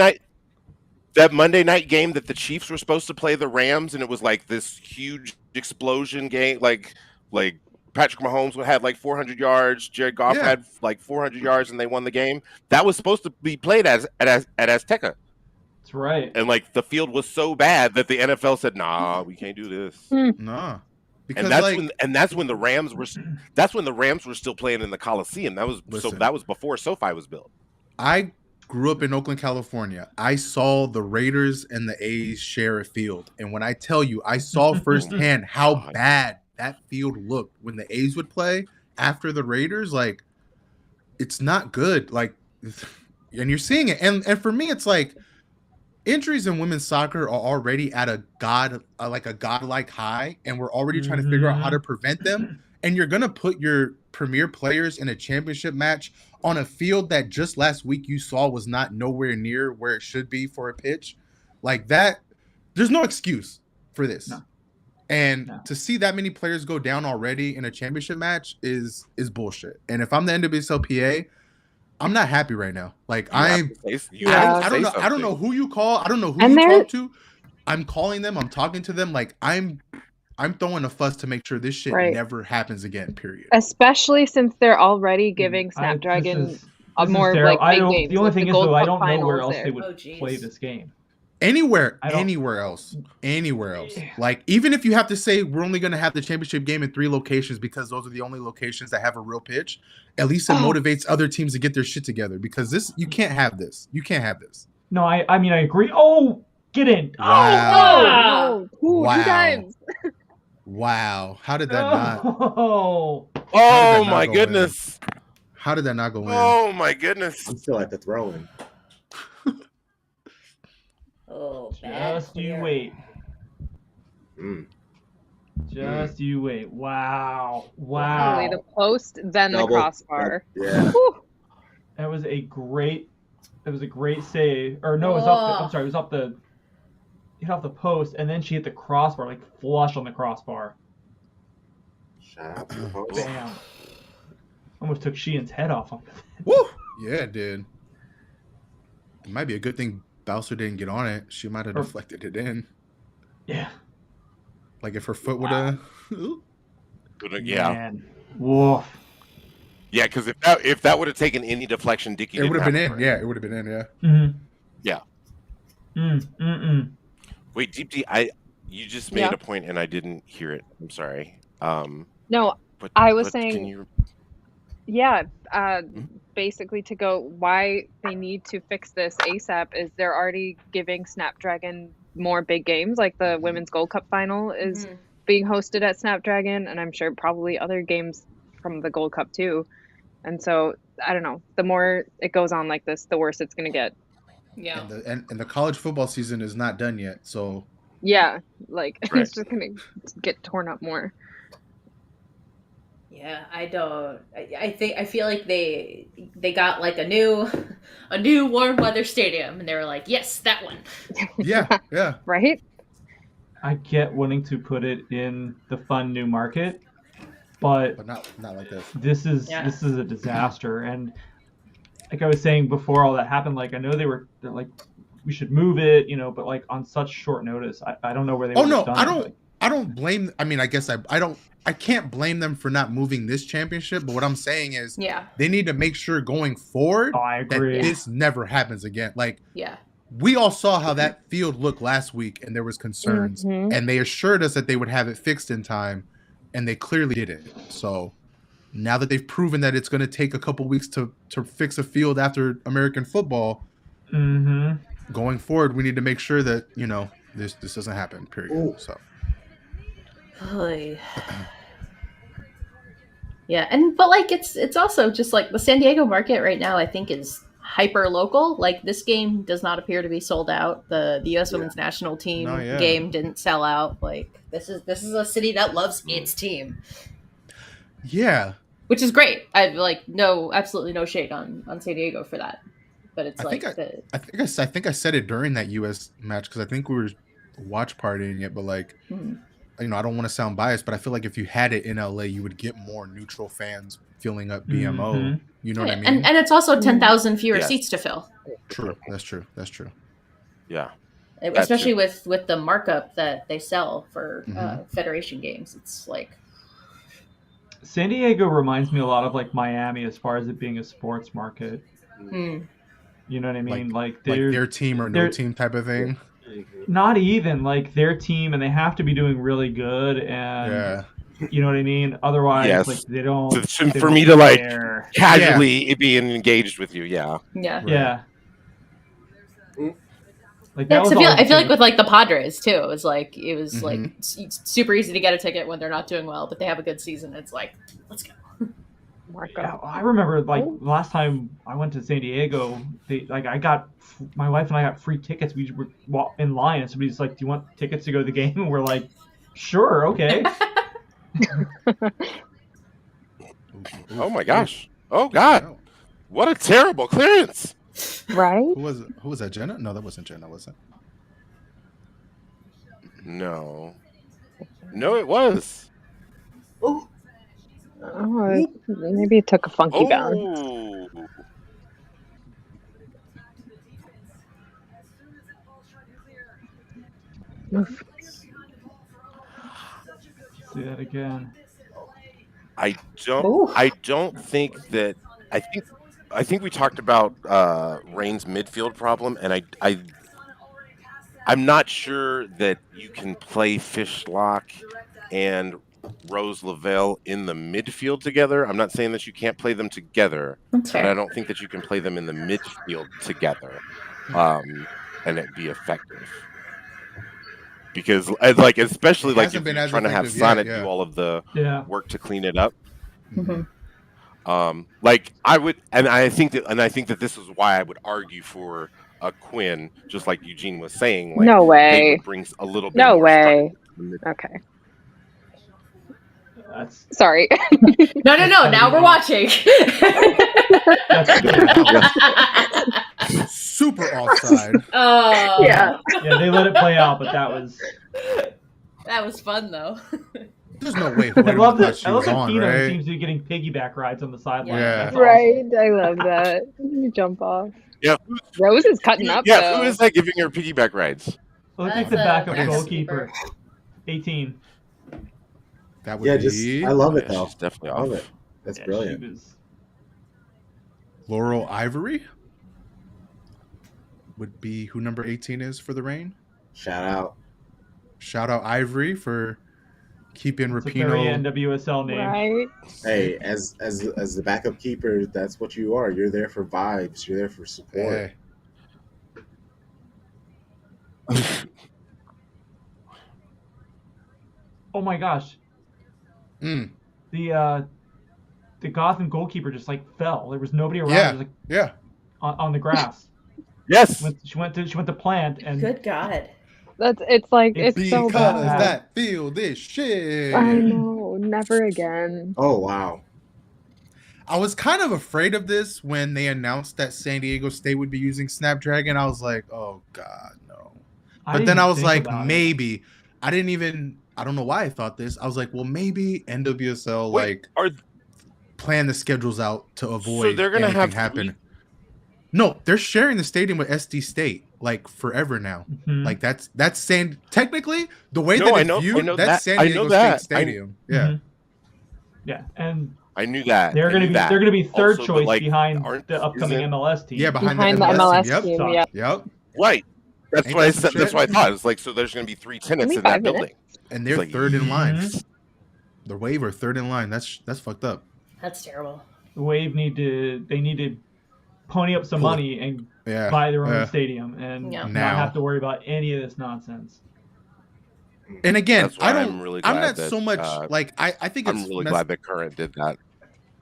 night game that the Chiefs were supposed to play the Rams, and it was like this huge explosion game. Like Patrick Mahomes had like 400 yards, Jared Goff had like 400 yards, and they won the game. That was supposed to be played at Azteca. That's right. And like the field was so bad that the NFL said, "Nah, we can't do this." Nah. Because And that's when the Rams were still playing in the Coliseum. That was before SoFi was built. I grew up in Oakland, California. I saw the Raiders and the A's share a field. And when I tell you, I saw firsthand how bad that field looked when the A's would play after the Raiders. Like, it's not good. Like, and you're seeing it. And for me, it's like injuries in women's soccer are already at a godlike high, and we're already trying to figure out how to prevent them. And you're gonna put your premier players in a championship match on a field that just last week you saw was not nowhere near where it should be for a pitch. Like that, there's no excuse for this. No. And to see that many players go down already in a championship match is bullshit. And if I'm the NWSL, I'm not happy right now. Like I don't know who you call. I don't know who you talk to. I'm calling them. I'm talking to them. Like I'm I'm throwing a fuss to make sure this shit never happens again. Period. Especially since they're already giving Snapdragon more like big games. The only thing is though, I don't know where else there. they would play this game. Anywhere else. Like, even if you have to say we're only going to have the championship game in 3 locations because those are the only locations that have a real pitch, at least it motivates other teams to get their shit together, because you can't have this. You can't have this. No, I mean, I agree. Oh, get in. Wow. Oh, no. Wow. 2 times. Wow. How did that not? Oh my goodness. How did that not go in? Oh my goodness. I'm still at the throw-in. Oh, just you wait. Just you wait. Wow. Really, the post, then the crossbar. Yeah. That was a great save. Or no, it was off the, I'm sorry, it was off the, hit off the post, and then she hit the crossbar, like flush on the crossbar. Shout out to the post. Bam. Almost took Sheehan's head off. Woo! Yeah, it did. It might be a good thing Bowser didn't get on it. She might have deflected it in. Yeah. Like if her foot would have. Yeah. Man. Woof. Yeah, because if that would have taken any deflection, Dickie it would have been in. Yeah, it would have been in. Yeah. Mm-hmm. Yeah. Wait, Deep D, you just made a point and I didn't hear it. I'm sorry. No, I was saying. Can you... Yeah. Basically, to go why they need to fix this ASAP is they're already giving Snapdragon more big games, like the Women's Gold Cup final is being hosted at Snapdragon, and I'm sure probably other games from the Gold Cup too. And so I don't know, the more it goes on like this, the worse it's going to get. Yeah. And the college football season is not done yet, so yeah, like it's just going to get torn up more. Yeah, I feel like they got like a new warm weather stadium, and they were like, yes, that one. Yeah. Right? I get wanting to put it in the fun new market, but not like this. This is a disaster. And like I was saying before all that happened, like I know they're like, we should move it, but like on such short notice, I don't know where they would have done it. I don't blame. I mean, I guess I can't blame them for not moving this championship. But what I'm saying is, they need to make sure going forward that this never happens again. Like, we all saw how that field looked last week, and there was concerns, and they assured us that they would have it fixed in time, and they clearly didn't. So now that they've proven that it's going to take a couple weeks to fix a field after American football, going forward, we need to make sure that this doesn't happen. Period. Ooh. So. Yeah, but like it's also just like the San Diego market right now, I think, is hyper local. Like this game does not appear to be sold out. The U.S. Women's National Team game didn't sell out. Like this is a city that loves its team. Yeah, which is great. I like absolutely no shade on San Diego for that. But it's I think I said it during that U.S. match because I think we were watch partying it, but like. I don't want to sound biased, but I feel like if you had it in LA, you would get more neutral fans filling up BMO. You know what I mean? And it's also 10,000 fewer seats to fill. True. That's true. Yeah. Especially with the markup that they sell for Federation games. It's like... San Diego reminds me a lot of like Miami as far as it being a sports market. You know what I mean? Like their team or no team type of thing. Not even like their team, and they have to be doing really good, and you know what I mean. Otherwise, like they don't. For me to like casually be engaged with you, Like I feel like with like the Padres too. It was like super easy to get a ticket when they're not doing well, but they have a good season. It's like, let's go. Yeah, I remember like last time I went to San Diego, my wife and I got free tickets. We were in line, and somebody's like, "Do you want tickets to go to the game?" And we're like, "Sure, okay." Oh my gosh! Oh God! What a terrible clearance! Right? Who was that? Jenna? No, that wasn't Jenna, was it? No, it was. Oh, maybe it took a funky bounce. See that again. I Ooh. don't think that. I think we talked about Reigns' midfield problem, and I'm not sure that you can play Fishlock and Rose Lavelle in the midfield together. I'm not saying that you can't play them together, That's but I fair. don't think that you can play them in the midfield together, and it be effective. Because like, especially It like if hasn't been you're as trying to have effective yet, Sonnet yeah. do all of the Yeah. work to clean it up. Mhm. Like I would, and I think that this is why I would argue for a Quinn, just like Eugene was saying. Like No they way. would bring a little bit No more structure way. to the mid. Okay. That's Sorry. No. That's Now gotta we're be- watching. that's Super offside. Oh. Yeah. yeah. They let it play out, but that was. That was fun though. There's no way I Hoyt would love have thought that. she I love was that on, Keenan right? seems to be getting piggyback rides on the sideline. Yeah. That's awesome. Right. I love that. You jump off. Yeah, Rose is cutting up yeah. though. Who is that giving her piggyback rides? Look at That's the a backup backup goalkeeper. 18. That would Yeah, be just I love Oh, it yeah, though. she's definitely I love off. it. That's Yeah, brilliant. She was. Laurel Ivory would be who number 18 is for the Reign. Shout out. Shout out Ivory for keeping It's a very Rapinoe. NWSL name. Right. Hey, as the backup keeper, that's what you are. You're there for vibes. You're there for support. Hey. Oh my gosh. Mm. The Gotham goalkeeper just like fell. There was nobody around. Yeah. It was, like, Yeah. on the grass. Yes. She went to plant and Good God. It's like it's so Because bad. that field is shit. I know. Never again. Oh wow. I was kind of afraid of this when they announced that San Diego State would be using Snapdragon. I was like, oh God, no. But then I was like, maybe. I don't know why I thought this. I was like, well, maybe NWSL plan the schedules out to avoid they're gonna anything have happen. No, they're sharing the stadium with SD State like forever now. Mhm. Like that's technically the way No, that I it's know- viewed. I know That's that. San I Diego know State that. Stadium. Yeah. Mhm. Yeah, and I knew that. they're gonna be third Also, but, choice like, behind aren't- the upcoming isn't- MLS team. Yeah, behind Behind the the MLS, MLS team. team. Yep. Yeah. Right. That's Ain't what I that some said. That's shit? what I thought. It's like, so there's going to be 3 tenants Only in that 5 minutes. building. And they're It's like, third in line. Mhm. The waiver third in line. That's fucked up. That's terrible. The Wave need to pony up some Pull it. money and Yeah. buy their own stadium and Yeah. not Now. have to worry about any of this nonsense. And again, That's why I don't. I'm really I'm glad not that, so much like I think it's I'm really glad that Current did that.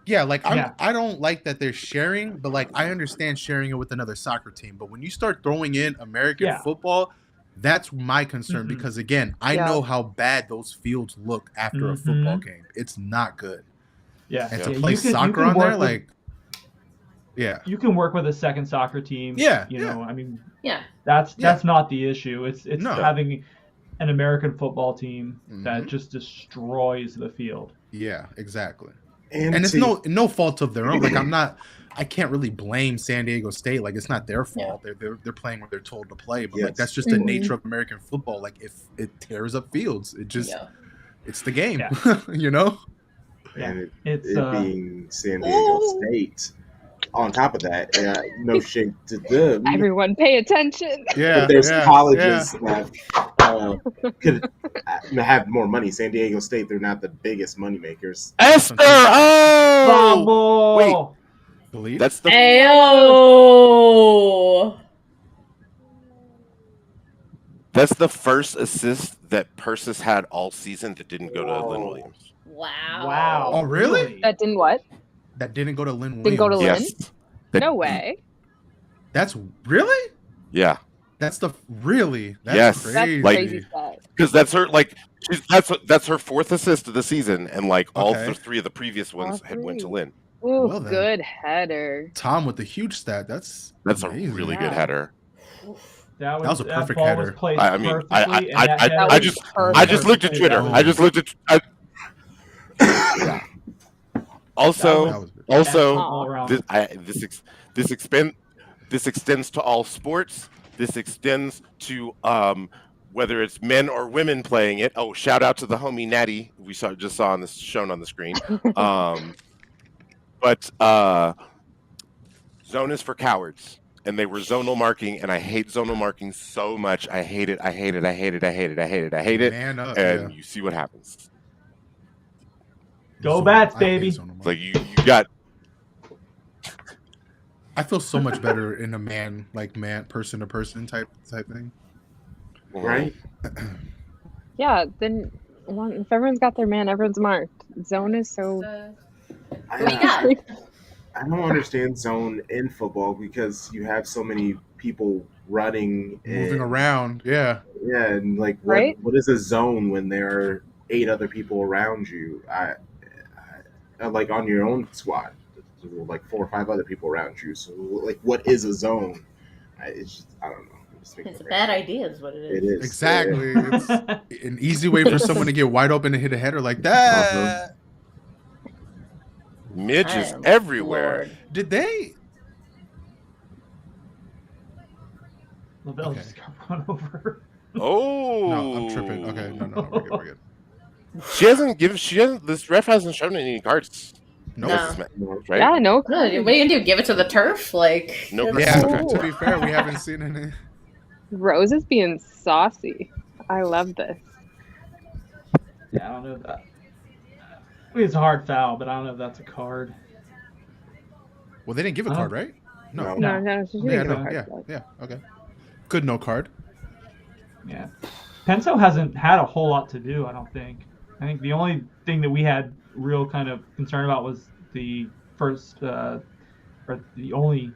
Yeah, like Yeah. I don't like that they're sharing, but like I understand sharing it with another soccer team. But when you start throwing in American Yeah. football, that's my concern Mhm. because again, I Yeah. know how bad those fields look after a football game. It's not good. Yeah. And Yeah, to you play can- you soccer can on there, work with- like yeah. you can work with a second soccer team. Yeah, You yeah. know, I mean, Yeah. that's not the issue. It's No. having an American football team that Mhm. just destroys the field. Yeah, exactly. And And it's to- no fault of their own. Like I can't really blame San Diego State. Like it's not their fault. They're playing what they're told to play. But like Yes. that's just the Mhm. nature of American football. Like if it tears up fields, it just Yeah. it's the game. Yeah. You know? and it It's being San Diego State. On top of that, no shade to them. Everyone pay attention. Yeah. But there's yeah, colleges that could have more money. San Diego State, they're not the biggest money makers. Esther! Oh! Wait, Vamos! Believe? that's the that's the first assist that Persis had all season that didn't go to Lynn Williams. Wow. Wow. Oh, really? That didn't what? That didn't go to Lynn Williams. Didn't go to Lynn? Yes. That- No way. That's really? Yeah. That's really? That's Yes. That's crazy. Like- crazy stuff. Because that's her that's her 4th assist of the season, and like all Okay. 3 of the previous ones All had went to 3. Lynn. Ooh, Well then. good header. Tom with the huge stat. That's amazing. a really Yeah. good header. That was a perfect ball header. Was placed I mean, perfectly, and that I header was just perfect. I just looked at Twitter. Oh. I just looked at. Also, That was good. also, all around. this extends to all sports. This extends to whether it's men or women playing it. Oh, shout out to the homie Natty we just saw on this shown on the screen. But zone is for cowards, and they were zonal marking, and I hate zonal marking so much. I hate it. I hate it. I hate it. I hate it. I hate it. I hate it. Man up, and you see what happens. Go Bats, baby! It's like you got. I feel so much better in a man person to person type thing. Right? Yeah, then if everyone's got their man, everyone's marked. Zone is so. Who you got? I don't understand zone in football because you have so many people running, moving around. Yeah, and like what is a zone when there are 8 other people around you? I like on your own squad, like 4 or 5 other people around you. So like, what is a zone? I don't know. It's a bad idea, is what it is. It is exactly. It's an easy way for someone to get wide open and hit a header like that. Midge is everywhere. Lord. Did they? LaBelle just got run over. Oh, no, I'm tripping. Okay, no, we're good. This ref hasn't shown any cards. No. Right? Yeah, no. What are you gonna do? Give it to the turf? Like, no. Yeah. To be fair, we haven't seen any. Rose is being saucy. I love this. Yeah, I don't know if that. I mean, it's a hard foul, but I don't know if that's a card. Well, they didn't give a card, right? No. No. She didn't give a card. Yeah. Okay. Good, no card. Yeah. Penso hasn't had a whole lot to do, I don't think. I think the only thing that we had real kind of concern about was the first, or the only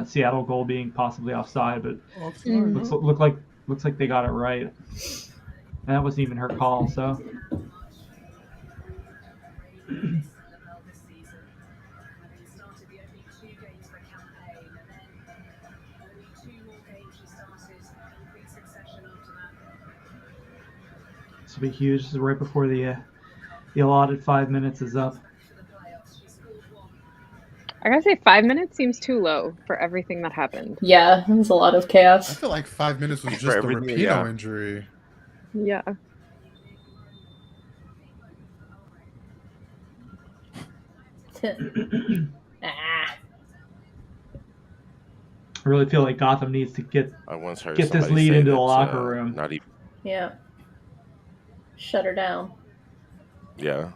Seattle goal being possibly offside, but looks like they got it right. And that wasn't even her call, so. This will be huge. This is right before the allotted 5 minutes is up. I gotta say, 5 minutes seems too low for everything that happened. Yeah, it was a lot of chaos. I feel like 5 minutes was just the Rapinoe injury. Yeah. I really feel like Gotham needs to get this lead into the locker room. Not even. Yeah. Shut her down. Yeah.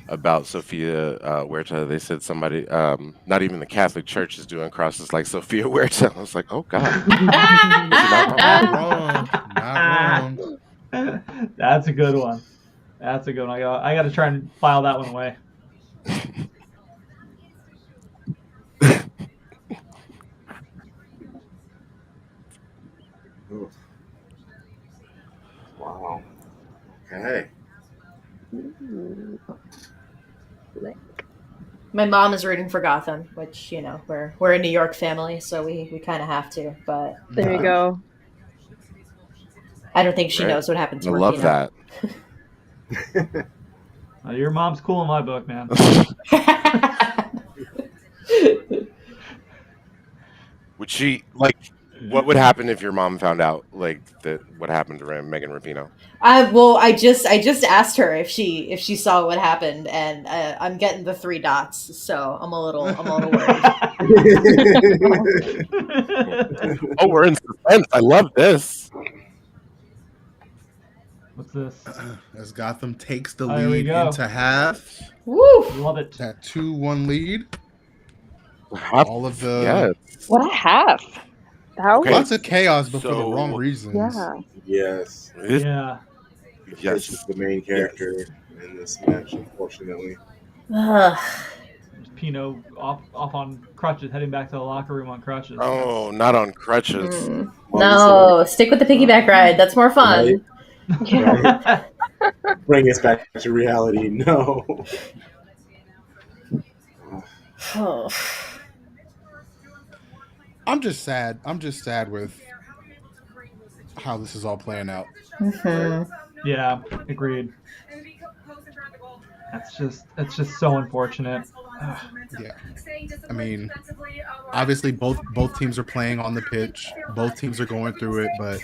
About Sophia Huerta, they said somebody, not even the Catholic Church is doing crosses like Sophia Huerta. I was like, oh God. Not wrong. That's a good one. That's a good one. I got to try and file that one away. Wow. Okay. My mom is rooting for Gotham, which, you know, we're a New York family, so we kind of have to. But there you go. I don't think she knows what happened to her. I love that. Your mom's cool in my book, man. Would she what would happen if your mom found out that what happened to Megan Rapinoe? I just asked her if she saw what happened, and I'm getting the 3 dots, so I'm a little worried. Oh, we're in suspense. I love this. What's this? As Gotham takes the lead into half. Woo! Love it. That 2-1 lead. All of the what a half. Lots of chaos, but for the wrong reasons. Yeah. Yes. Yeah. Yes. Is the main character in this match, unfortunately. Pino off on crutches, heading back to the locker room on crutches. Oh, not on crutches. No, stick with the piggyback ride. That's more fun. Right. Bring us back to reality. No. Oh. I'm just sad. I'm just sad with how this is all playing out. Mm-hmm. Yeah, agreed. That's just so unfortunate. Yeah. I mean, obviously both teams are playing on the pitch. Both teams are going through it, but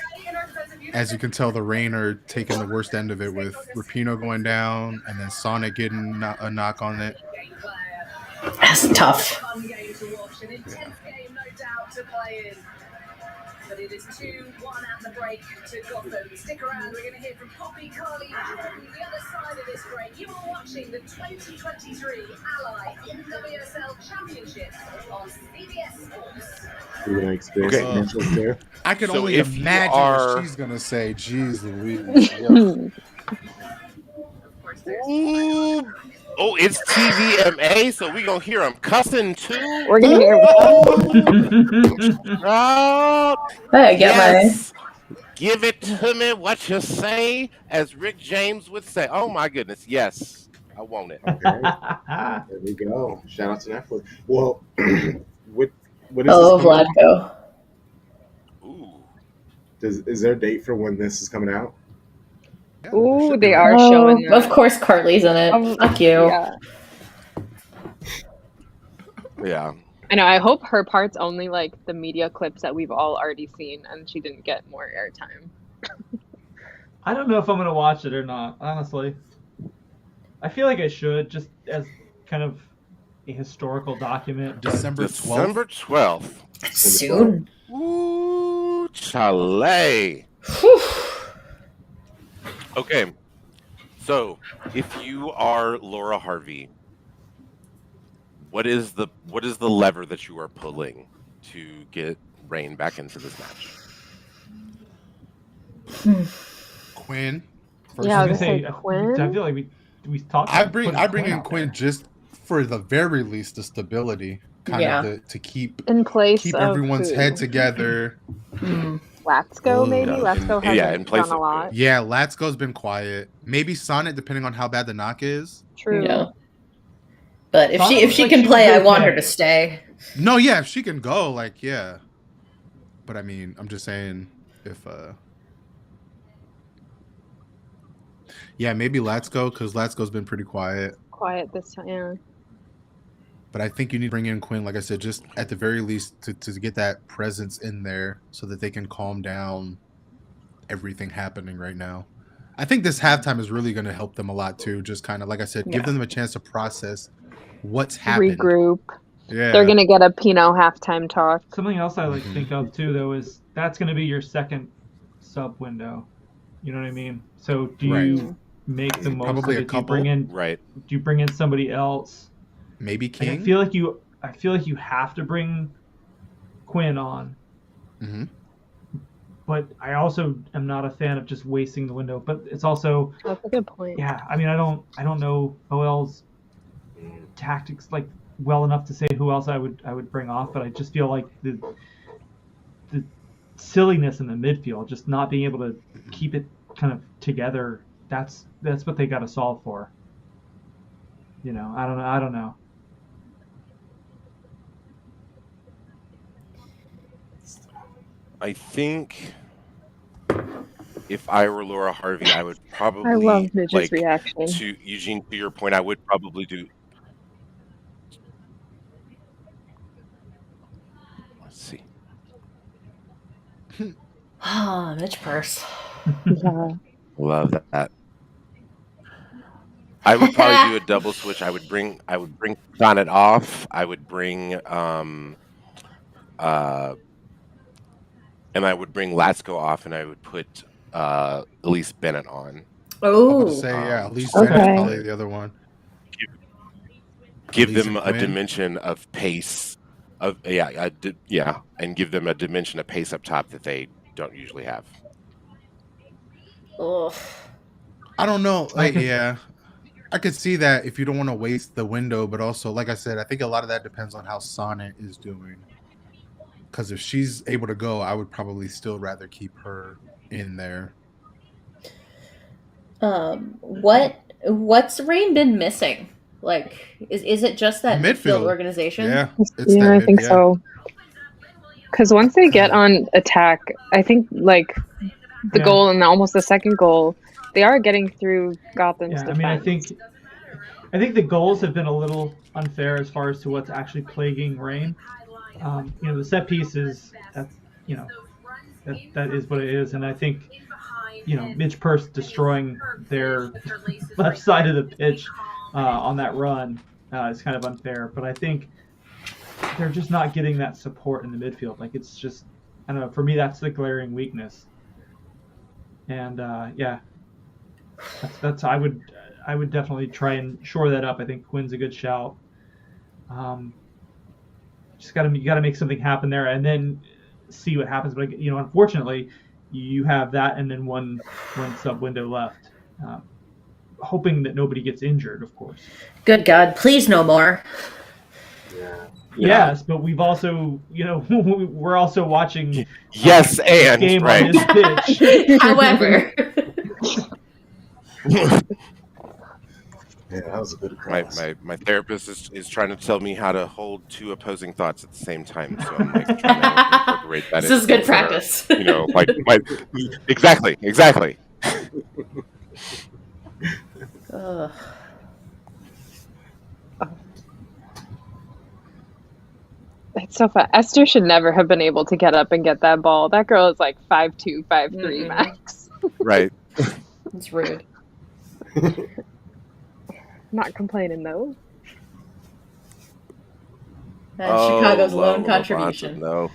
as you can tell, the Reign are taking the worst end of it with Rapinoe going down and then Sonic getting a knock on it. That's tough. Yeah. But it is 2-1 at the break to Gotham. Stick around, we're going to hear from Poppy, Carly, from the other side of this break. You are watching the 2023 Ally NWSL Championship on CBS Sports. You're going to experience commercials there? I can only imagine what she's going to say. Jeez Louise. Ooh. Oh, it's TVMA, so we gonna hear them cussing too. We're gonna hear. Give it to me, what you say, as Rick James would say. Oh my goodness, yes, I want it. Okay. There we go. Shout out to Netflix. Well, what is Vladko. Ooh. Is there a date for when this is coming out? Yeah, ooh, they are showing that. Of course, Carly's in it. Fuck you. Yeah. I know. I hope her part's only like the media clips that we've all already seen, and she didn't get more airtime. I don't know if I'm gonna watch it or not. Honestly, I feel like I should, just as kind of a historical document. December 12th. Soon. Ooh, Chale. Okay, so if you are Laura Harvey, what is the lever that you are pulling to get Reign back into this match? Quinn. Yeah, I was gonna say Quinn. I feel like we talked. I bring in Quinn just for the very least the stability, kind of to keep in place, keep everyone's head together. Latsko, maybe. Latsko hasn't done a lot. Yeah, Latsko's been quiet. Maybe Sonnet, depending on how bad the knock is. True. Yeah. But if she can play, I want her to stay. No, yeah, if she can go, like, yeah. But I mean, I'm just saying, if yeah, maybe Latsko, because Latsko's been pretty quiet. Quiet this time, yeah. But I think you need to bring in Quinn, like I said, just at the very least to get that presence in there so that they can calm down everything happening right now. I think this halftime is really going to help them a lot too. Just kind of, like I said, give them a chance to process what's happened. Regroup. Yeah. They're going to get a Pinot halftime talk. Something else I like to think of too, though, is that's going to be your second sub window. You know what I mean? So do you make the most Probably of it? a couple. Do you bring in somebody else? Maybe King. And I feel like you have to bring Quinn on. Mm-hmm. But I also am not a fan of just wasting the window. But it's also that's a good point. Yeah, I mean, I don't know OL's tactics like well enough to say who else I would bring off. But I just feel like the silliness in the midfield, just not being able to keep it kind of together. That's what they got to solve for. You know, I don't know. I think if I were Laura Harvey, I would probably. I love Midget's reaction. To Eugene, to your point, I would probably do. Let's see. Mitch Purse. Yeah. Love that. I would probably do a double switch. I would bring Sonnet off. I would bring and I would bring Latsko off, and I would put Elise Bennett on. Oh, say Elise Bennett, probably the other one. Give them a dimension of pace, and give them a dimension of pace up top that they don't usually have. Oh, I don't know. I could see that if you don't want to waste the window, but also, like I said, I think a lot of that depends on how Sonnet is doing. Because if she's able to go, I would probably still rather keep her in there. What's Reign been missing? Like, is it just that midfield organization? Yeah, I think so. Because once they get on attack, I think like the goal and almost the second goal, they are getting through Gotham's defense. I mean, I think I think the goals have been a little unfair as far as to what's actually plaguing Reign. The set pieces, that is what it is, and I think Midge Purse destroying their left side of the pitch on that run is kind of unfair. But I think they're just not getting that support in the midfield. Like, it's just, I don't know. For me, that's the glaring weakness. And that's I would definitely try and shore that up. I think Quinn's a good shout. You got to make something happen there, and then see what happens. But unfortunately, you have that, and then one sub window left. Hoping that nobody gets injured, of course. Good God, please no more. Yeah. Yes, but we've also, we're also watching. Yes, and game right. on this pitch. However. Yeah, that was a good cross. My therapist is trying to tell me how to hold two opposing thoughts at the same time. So I'm like trying to incorporate that. This is good practice. Exactly. It's so fun. Esther should never have been able to get up and get that ball. That girl is like 5'2", 5'3" max. Right. It's rude. Not complaining though. That's Chicago's lone contribution. No.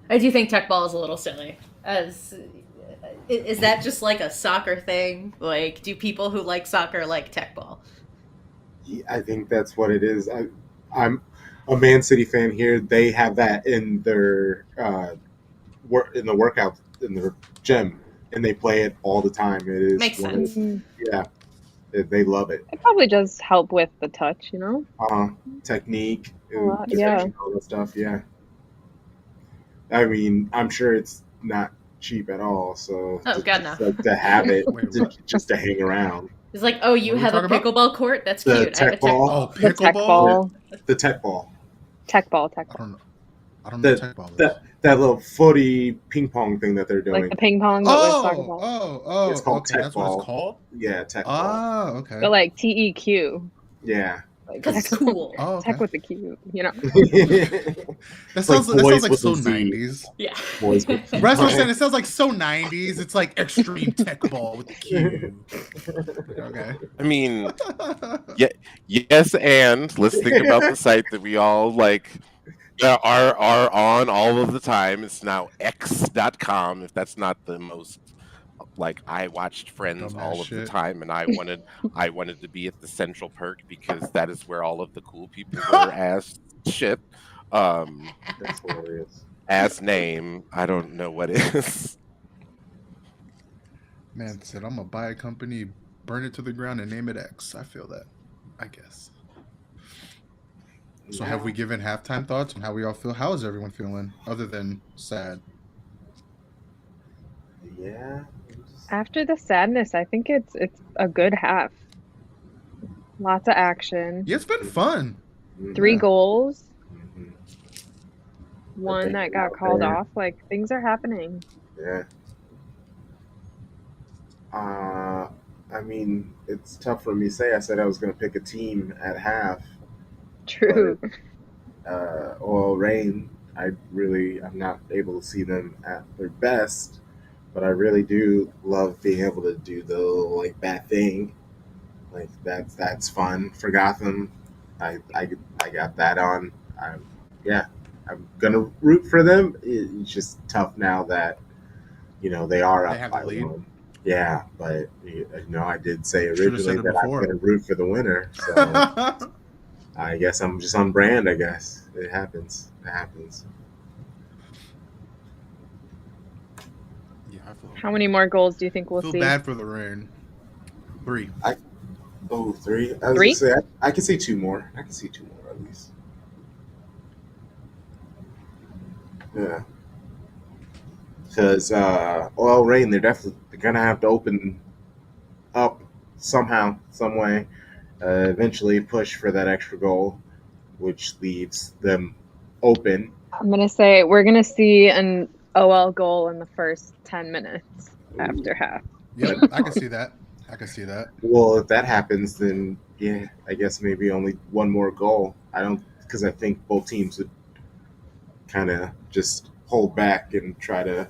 I do think tech ball is a little silly. Is that just like a soccer thing? Like, do people who like soccer like tech ball? Yeah, I think that's what it is. I'm a Man City fan here. They have that in their workout in their gym, and they play it all the time. It is makes sense. Yeah, they love it. It probably does help with the touch, Technique, all that stuff. Yeah. I mean, I'm sure it's not cheap at all. So God, no. Like to have it just to hang around. It's like, oh, you have a pickleball court? That's cute. I have a tech ball. Oh, the tech ball. The tech ball. Tech ball. I don't know what tech ball is. That little footy ping pong thing that they're doing. Like the ping pong, but with soccer ball. Oh, it's called tech that's ball. what it's called? Yeah, tech ball. Oh, okay. But like TEQ. Yeah. Because it's cool. Oh, okay. Tech with the Q, That sounds like so 90s. Yeah. Boys with That's what I'm saying. It sounds like so 90s. It's like extreme tech ball with the Q. Okay. I mean, yes, and let's think about the site that we all are on all of the time. It's now x.com, if that's not the most I watched Friends all of the time, and I wanted to be at the Central Perk because that is where all of the cool people were as shit. That's hilarious. As name, I don't know what is. Man said, I'm gonna buy a company, burn it to the ground, and name it X. I feel that, I guess. So have we given halftime thoughts on how we all feel? How is everyone feeling other than sad? Yeah. After the sadness, I think it's a good half. Lots of action. Yeah, it's been fun. 3 goals. Mm-hmm. One that got called off. Like, things are happening. Yeah. I mean, it's tough for me to say. I said I was going to pick a team at half. True. But, Reign, I'm not able to see them at their best. But I really do love being able to do the little bad thing, that's fun for Gotham. I got that on. I'm gonna root for them. It's just tough now that they are up by 1. Yeah, but I did say originally that I'm gonna root for the winner. So I guess I'm just on brand. I guess it happens. How many more goals do you think we'll see? Feel bad for the Reign. 3. 3? 3? I can see 2 more. I can see 2 more at least. Yeah. Because Reign, they're definitely going to have to open up somehow, some way, eventually push for that extra goal, which leaves them open. I'm going to say we're going to see an OL goal in the first 10 minutes after half. Yep, I can see that. I can see that. Well, if that happens, then yeah, I guess maybe only one more goal. Because I think both teams would kind of just hold back and try to.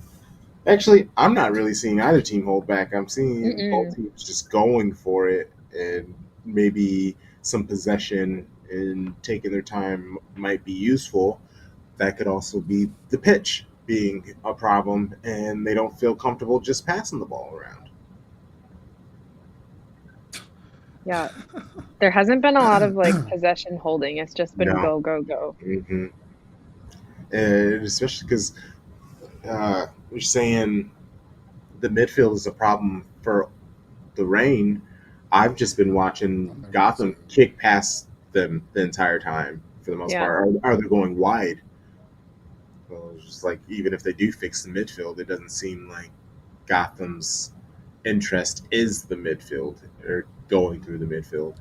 Actually, I'm not really seeing either team hold back. I'm seeing both teams just going for it, and maybe some possession and taking their time might be useful. That could also be the pitch being a problem, and they don't feel comfortable just passing the ball around. Yeah. There hasn't been a lot of like possession holding. It's just been go, go, go. Mm-hmm. And especially because you're saying the midfield is a problem for the Reign. I've just been watching Gotham kick past them the entire time for the most part. Are they going wide? Well, it's just like even if they do fix the midfield, it doesn't seem like Gotham's interest is the midfield or going through the midfield.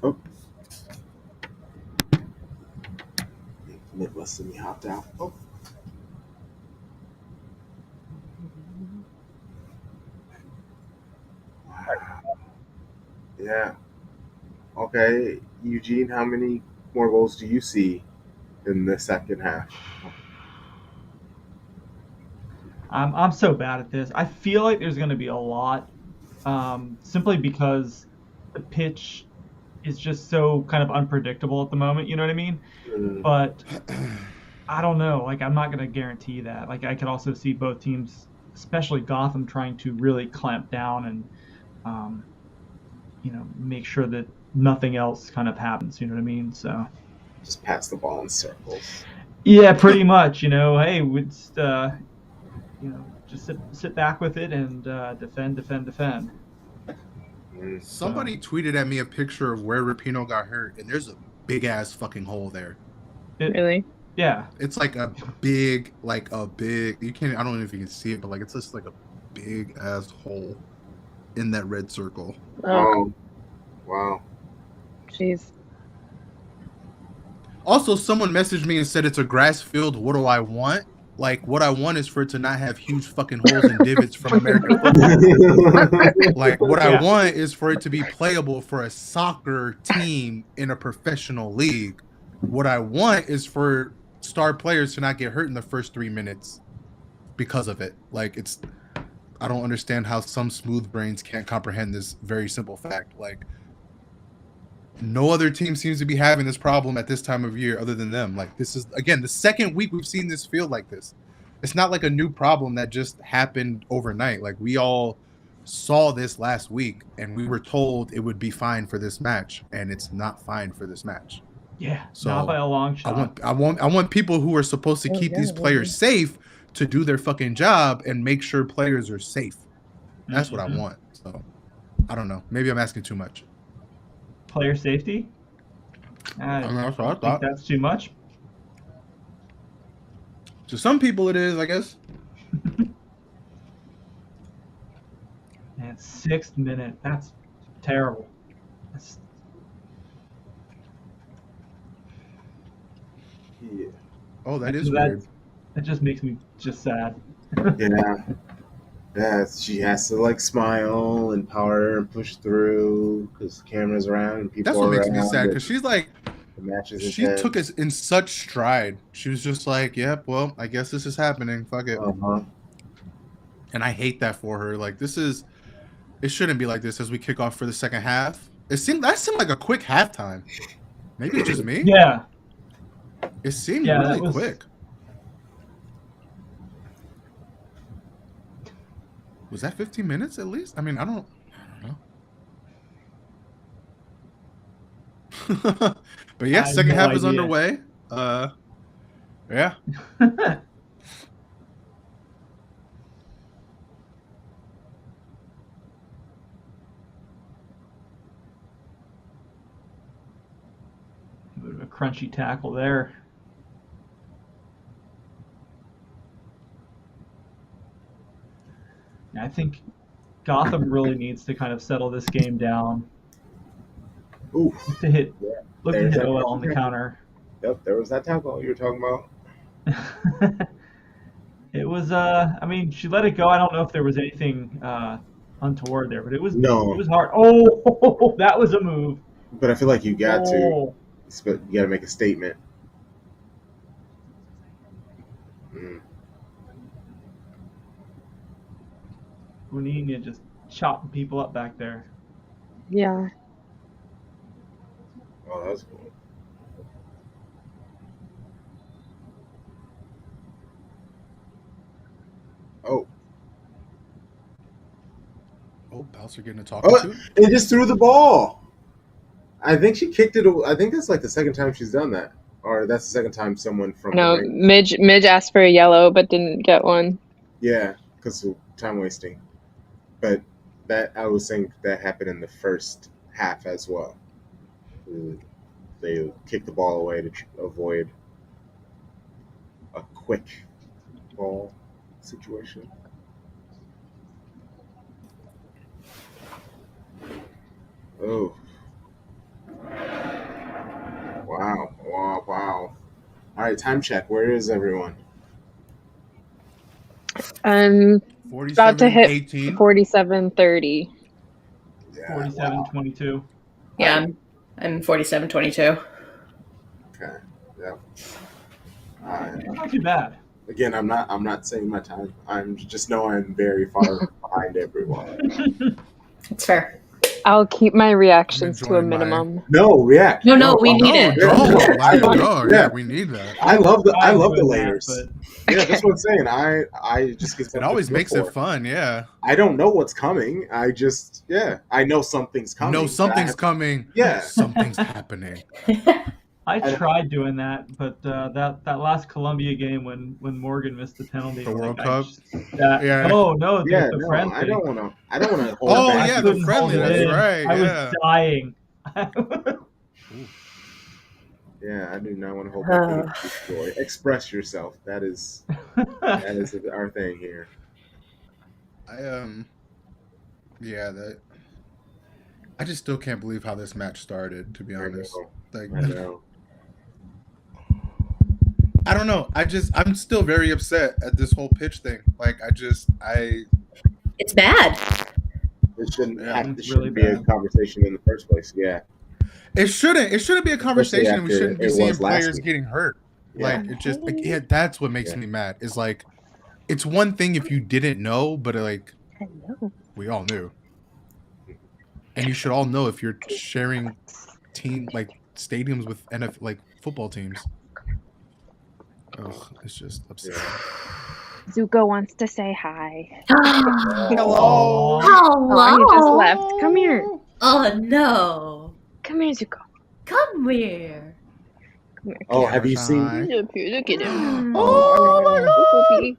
Oh. Midwest and me hopped out. Oh. Wow. Yeah. Okay, Eugene, how many more goals do you see in the second half? I'm so bad at this. I feel like there's going to be a lot, simply because the pitch is just so kind of unpredictable at the moment. You know what I mean? But I don't know. Like, I'm not going to guarantee that. Like, I could also see both teams, especially Gotham, trying to really clamp down and, make sure that nothing else kind of happens. You know what I mean? So just pass the ball in circles. Yeah, pretty much. Hey, we just sit back with it and defend. Somebody tweeted at me a picture of where Rapinoe got hurt, and there's a big ass fucking hole there. Really? Yeah. It's like a big, you can't, I don't know if you can see it, but like it's just like a big ass hole in that red circle. Oh, wow. Jeez. Also, someone messaged me and said it's a grass field. What do I want? Like, what I want is for it to not have huge fucking holes and divots from American football. Like, what I want is for it to be playable for a soccer team in a professional league. What I want is for star players to not get hurt in the first 3 minutes because of it. Like, I don't understand how some smooth brains can't comprehend this very simple fact. Like, no other team seems to be having this problem at this time of year other than them. Like, this is, again, the second week we've seen this field like this. It's not like a new problem that just happened overnight. Like, we all saw this last week, and we were told it would be fine for this match, and it's not fine for this match. Yeah, so not by a long shot. I want people who are supposed to keep these players safe to do their fucking job and make sure players are safe. That's what I want. So, I don't know. Maybe I'm asking too much. Player safety? I think that's too much. To some people, it is, I guess. Man, 6th minute. That's terrible. Yeah. Oh, that is weird. That just makes me just sad. Yeah, she has to like smile and power and push through because the camera's around and people. That's what makes me sad because she's like, the match is she took it in such stride. She was just like, "Yep, well, I guess this is happening. Fuck it." And I hate that for her. Like, it shouldn't be like this as we kick off for the second half. That seemed like a quick halftime. Maybe it's just me. Yeah. It seemed really quick. Was that 15 minutes at least? I mean, I don't know. But yeah, second half is underway. Yeah. A crunchy tackle there. I think Gotham really needs to kind of settle this game down. Ooh. Look to hit OL on the counter. Yep, there was that tackle you were talking about. It was I mean, she let it go. I don't know if there was anything untoward there, but it was hard. Oh, that was a move. But I feel like you got to. But you got to make a statement. Unina just chopping people up back there. Yeah. Oh, that was cool. Oh, Bouncer getting a talking to? They just threw the ball. I think she kicked it. I think that's like the second time she's done that. Or that's the second time someone from No, Midge asked for a yellow but didn't get one. Yeah, because of time wasting. But that I was saying that happened in the first half as well. They kicked the ball away to avoid a quick ball situation. Oh. Wow. All right, time check. Where is everyone? About to hit 47:30. Yeah, 47:22. Yeah, I'm 47:22. Okay. Yeah. Not too bad. Again, I'm not saying my time. I'm just know I'm very far behind everyone. It's fair. I'll keep my reactions to a minimum. No, react. No, we need it. Yeah, we need that. I love the layers. Yeah, that's what I'm saying. I just get it always makes it fun. Yeah. I don't know what's coming. I know something's coming. No, something's coming. Yeah, something's happening. I tried doing that, but that last Columbia game when Morgan missed the penalty, the World Cup. Yeah. Oh no, the friendly. I don't want to. Oh yeah, the friendly. That's right. I was dying. Yeah, I do not want to hold back joy. Express yourself. That is our thing here. I just still can't believe how this match started. To be honest, I know. I don't know. I'm still very upset at this whole pitch thing. Like, it's bad. It shouldn't be a conversation in the first place. Yeah. It shouldn't be a conversation. We shouldn't be seeing players getting hurt. Yeah. Like, that's what makes me mad. Is like, it's one thing if you didn't know, but like, we all knew. And you should all know if you're sharing stadiums with NFL like football teams. Ugh, it's just upsetting. Zuko wants to say hi. Hello. Oh, he just left. Come here. Oh no. Come here, Zuko. Come here. Oh, have you seen? Look at him. Oh my God.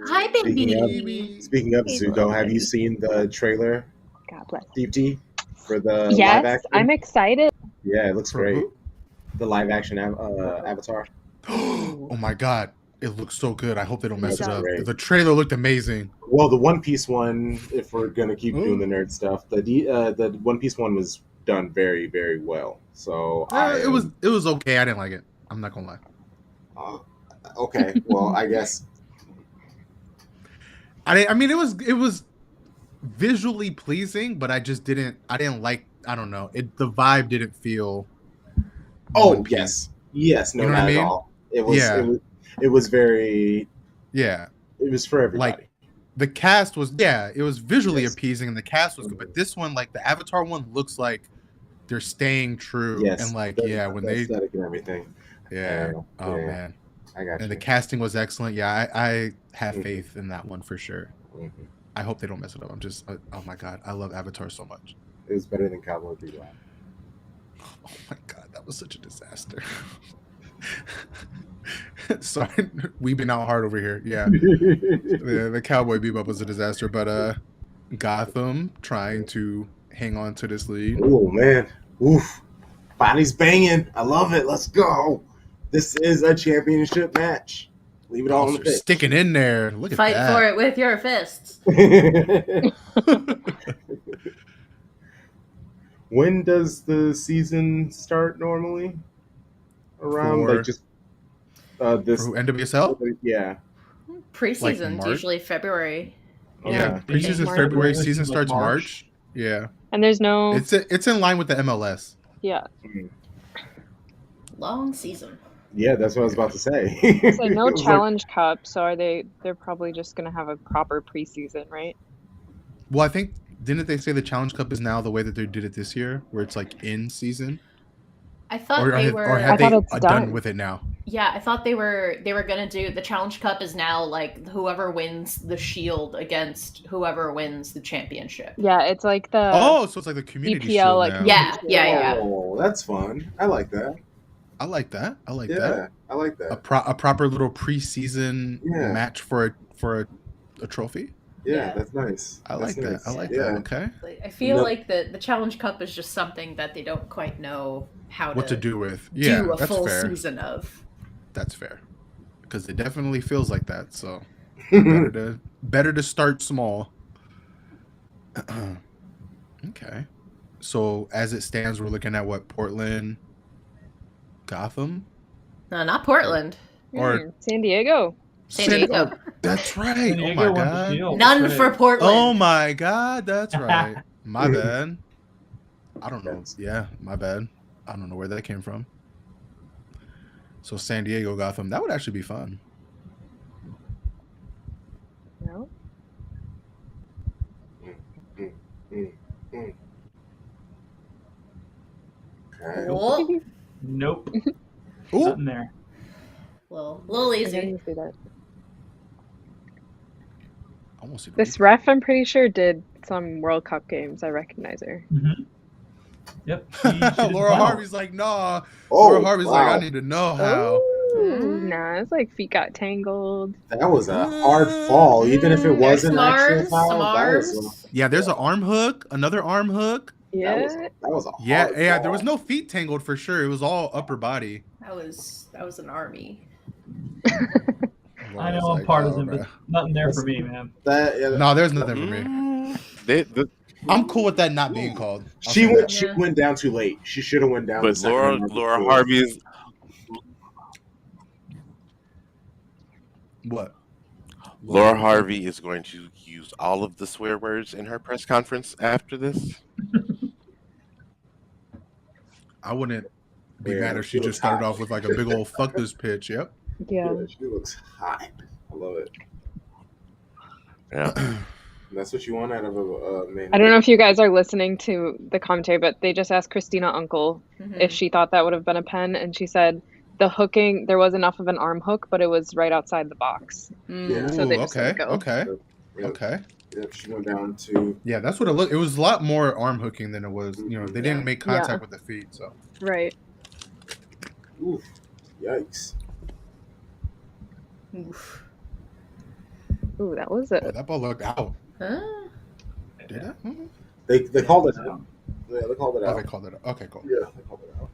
Hi, baby. Speaking of Zuko, have you seen the trailer? God bless. Deepti for the live action? I'm excited. Yeah, it looks great. The live action Avatar. Oh my God. It looks so good. I hope they don't mess it up. Great. The trailer looked amazing. Well, the One Piece one, if we're going to keep doing the nerd stuff, the One Piece one was done very, very well. So it was okay. I didn't like it. I'm not going to lie. Okay. Well, I guess. I mean, it was visually pleasing, but I didn't like, I don't know. The vibe didn't feel. Oh, yes. Yes. No, you know not at all. It was very. Yeah. It was for everybody. Like, the cast was, it was visually appeasing and the cast was good. But this one, like the Avatar one, looks like they're staying true. Yes. And like, when the they. Aesthetic and everything. Yeah. Oh, man. I got you. And the casting was excellent. Yeah, I have faith in that one for sure. Mm-hmm. I hope they don't mess it up. I'm just, oh my God, I love Avatar so much. It was better than Cowboy Bebop. Oh my God, that was such a disaster. Sorry, we've been out hard over here. Yeah, the Cowboy Bebop was a disaster, but Gotham trying to hang on to this lead. Oh man, oof! Body's banging. I love it. Let's go. This is a championship match. Leave it all on the pitch. Sticking in there. Look at that. Fight for it with your fists. When does the season start normally? Around like just this for NWSL? Yeah. Preseason's March? usually February. Yeah, They preseason's usually February, start season like starts March. Yeah. And there's no. It's in line with the MLS. Yeah. Long season. Yeah, that's what I was about to say. So no Challenge Cup, so they're probably just gonna have a proper preseason, right? Well, I think didn't they say the Challenge Cup is now the way that they did it this year, where it's like in season? I thought Or have they it's done done with it now? Yeah, I thought they were gonna do the Challenge Cup is now like whoever wins the Shield against whoever wins the championship. Yeah, it's like the So it's like the community EPL, shield like now. Yeah. Oh, that's fun. I like that. I like that. I like that. A proper little preseason match for a trophy. Yeah, that's nice. I like that. Nice. I like that. Okay. I feel like the Challenge Cup is just something that they don't quite know what to do with. Yeah, do a that's full fair. season of. That's fair, because it definitely feels like that. So better to start small. Okay. So as it stands, we're looking at what, Portland, Gotham? No, not Portland. Or San Diego. San Diego. That's right. San Oh Diego my won the god. Shield. None That's for right. Portland. Oh my god. That's right. My bad. I don't know. Yeah, my bad. I don't know where that came from. So San Diego, Gotham. That would actually be fun. No. Okay. Cool. Nope. Ooh. Nothing there. Little I easy. didn't see that. Almost see the This ref, I'm pretty sure, did some World Cup games. I recognize her. Mm-hmm. Yep. She did Laura well. Harvey's like, nah. Oh, Laura Harvey's like, wow. I need to know how. Ooh, nah, it's like feet got tangled. That was a hard fall, even if it wasn't actual foul. Some That was arms. Yeah, there's an arm hook, another arm hook. Yeah. that was a hard Yeah, fall. there was no feet tangled for sure. It was all upper body. That was an army. I know Laura's I'm like, partisan, oh, but nothing there for me, man. no, there's nothing for me. I'm cool with that not being called. She went down too late. She should have went down. But Laura Harvey's what? Laura Harvey is going to use all of the swear words in her press conference after this. I wouldn't be mad if she just started off with like a big old fuck this pitch. Yep. Yeah. She looks hot. I love it. Yeah. That's what you want out of a main. I don't know if you guys are listening to the commentary, but they just asked Christina Uncle Mhm. if she thought that would have been a pen, and she said the hooking, there was enough of an arm hook, but it was right outside the box. Yeah. So they just let it go. Okay. Yep, she went down to. Yeah, that's what it looked. It was a lot more arm hooking than it was. You know, they didn't make contact with the feet, so. Right. Oof. Yikes. Oof. Ooh, that was it. Oh, that ball looked out. Huh? Did it? Mhm. They called it out. Yeah, they called it Oh, out. they called it out. Okay, cool. Yeah, they called it out.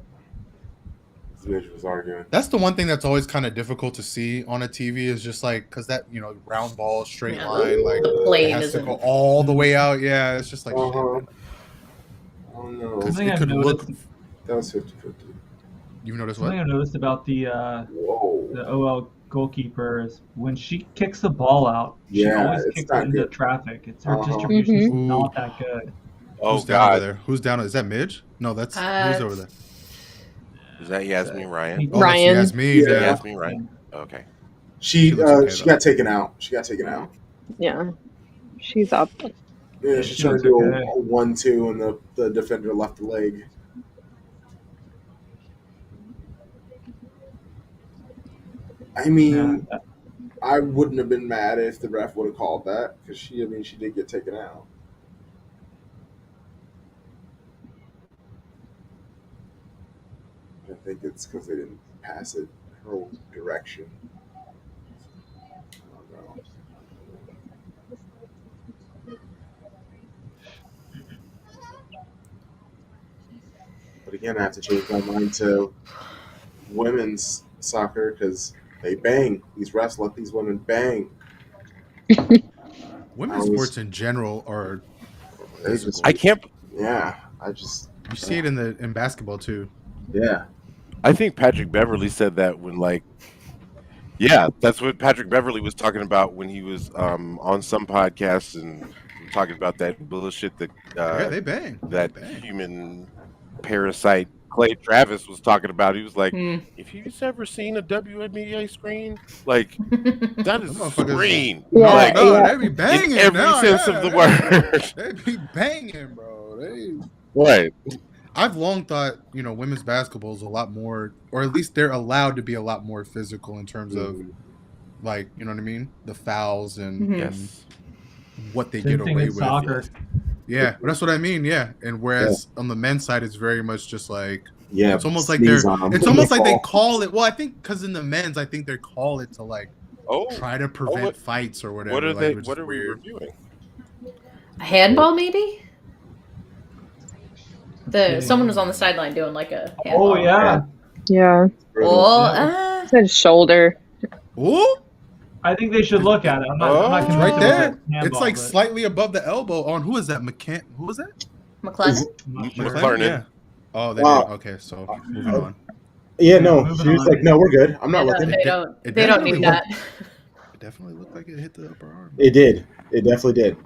This bitch was arguing. That's the one thing that's always kind of difficult to see on a TV is just like, because that, you know, round ball, straight line, like, The it plane has to isn't. go all the way out. Yeah, it's just like, shit, man. Oh no. Because Something it I've could look. noticed- That was 50-50. You've noticed Something what? I noticed about the Whoa. OL goalkeeper is when she kicks the ball out, she Yeah, always it's kicks not it into good. traffic. It's her Uh-huh. distribution's Mhm. not that good. Oh Who's down over God, there? Who's down? Is that Midge? No, that's who's over there. is that Yasmin Ryan? Oh, Ryan. That's Yasmin. Yeah. Yeah. Yasmin Ryan. Okay. She She looks okay, she though. got taken out. She got taken out. Yeah. She's up. Yeah, she's She trying looks to do okay. a 1-2, and the defender left the leg. I mean, Yeah. I wouldn't have been mad if the ref would have called that because she did get taken out. I think it's because they didn't pass it her direction. I don't know. But again, I have to change my mind to women's soccer because They bang. These refs let these women bang. Women's sports in general are physical. I can't. Yeah, you see it in basketball too. Yeah. I think Patrick Beverly said that when yeah, that's what Patrick Beverly was talking about when he was on some podcasts and talking about that bullshit that they bang. that human parasite Clay Travis was talking about. He was like, if you've ever seen a WNBA screen, like that is a screen. Like, they be banging in every sense of the word. They be banging, bro. Right. I've long thought, women's basketball is a lot more, or at least they're allowed to be a lot more physical in terms of, like, you know what I mean? The fouls and what they get away with. Soccer. Yeah, that's what I mean. Yeah, and whereas on the men's side, it's very much just like it's almost like they call it. Well, I think because in the men's, I think they call it to like try to prevent fights or whatever. What are we reviewing? A handball, maybe. Someone was on the sideline doing like a handball. Oh yeah. Yeah. Oh, said shoulder. Ooh. I think they should look at it. I'm not convinced right there. Handball, it's like slightly above the elbow on who is that? Who was that? McClellan. Yeah. Oh, they did. Okay, so moving on. Yeah, no. She was like, "No, we're good. I'm not looking." They don't need that. It definitely looked like it hit the upper arm. It did. It definitely did.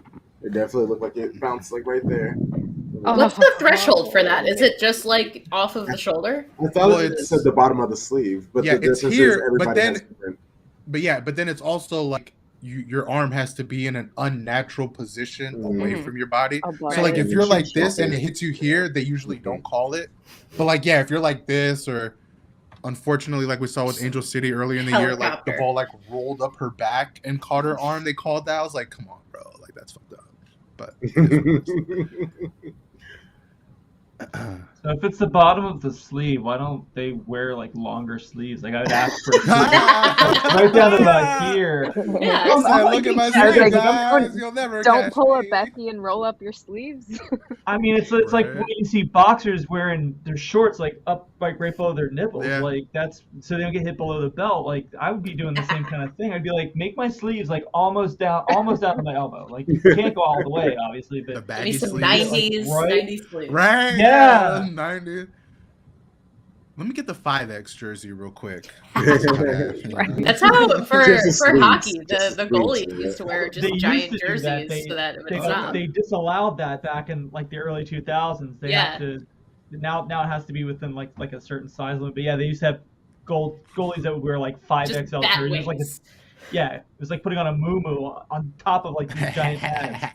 It definitely looked like it bounced like right there. What's the threshold for that? Is it just like off of the shoulder? I thought it said the bottom of the sleeve, but yeah, the it's here. But then different. It's also like your arm has to be in an unnatural position away from your body. So like if you're like this and it hits you here, they usually don't call it. But like if you're like this, or unfortunately like we saw with Angel City earlier in the year, like the ball like rolled up her back and caught her arm, they called that. I was like, come on, bro, like that's fucked up. But so if it's the bottom of the sleeve, why don't they wear like longer sleeves? Like I would ask for right down about here. Yeah, look at my sleeve, guys. You'll never don't pull a Becky and roll up your sleeves. I mean, it's like when you see boxers wearing their shorts like up like right below their nipples, like that's so they don't get hit below the belt. Like I would be doing the same kind of thing. I'd be like, make my sleeves like almost down to my elbow. Like you can't go all the way, obviously, but maybe some 90s sleeves. Right? Yeah. 90s. Let me get the 5X jersey real quick. That's how for hockey, the goalie used to wear just giant jerseys so that it would stop. They disallowed that back in like the early 2000s. They have to now it has to be within like a certain size limit. But yeah, they used to have goalies that would wear like 5XL jerseys. Like it was like putting on a muumuu on top of like these giant pads.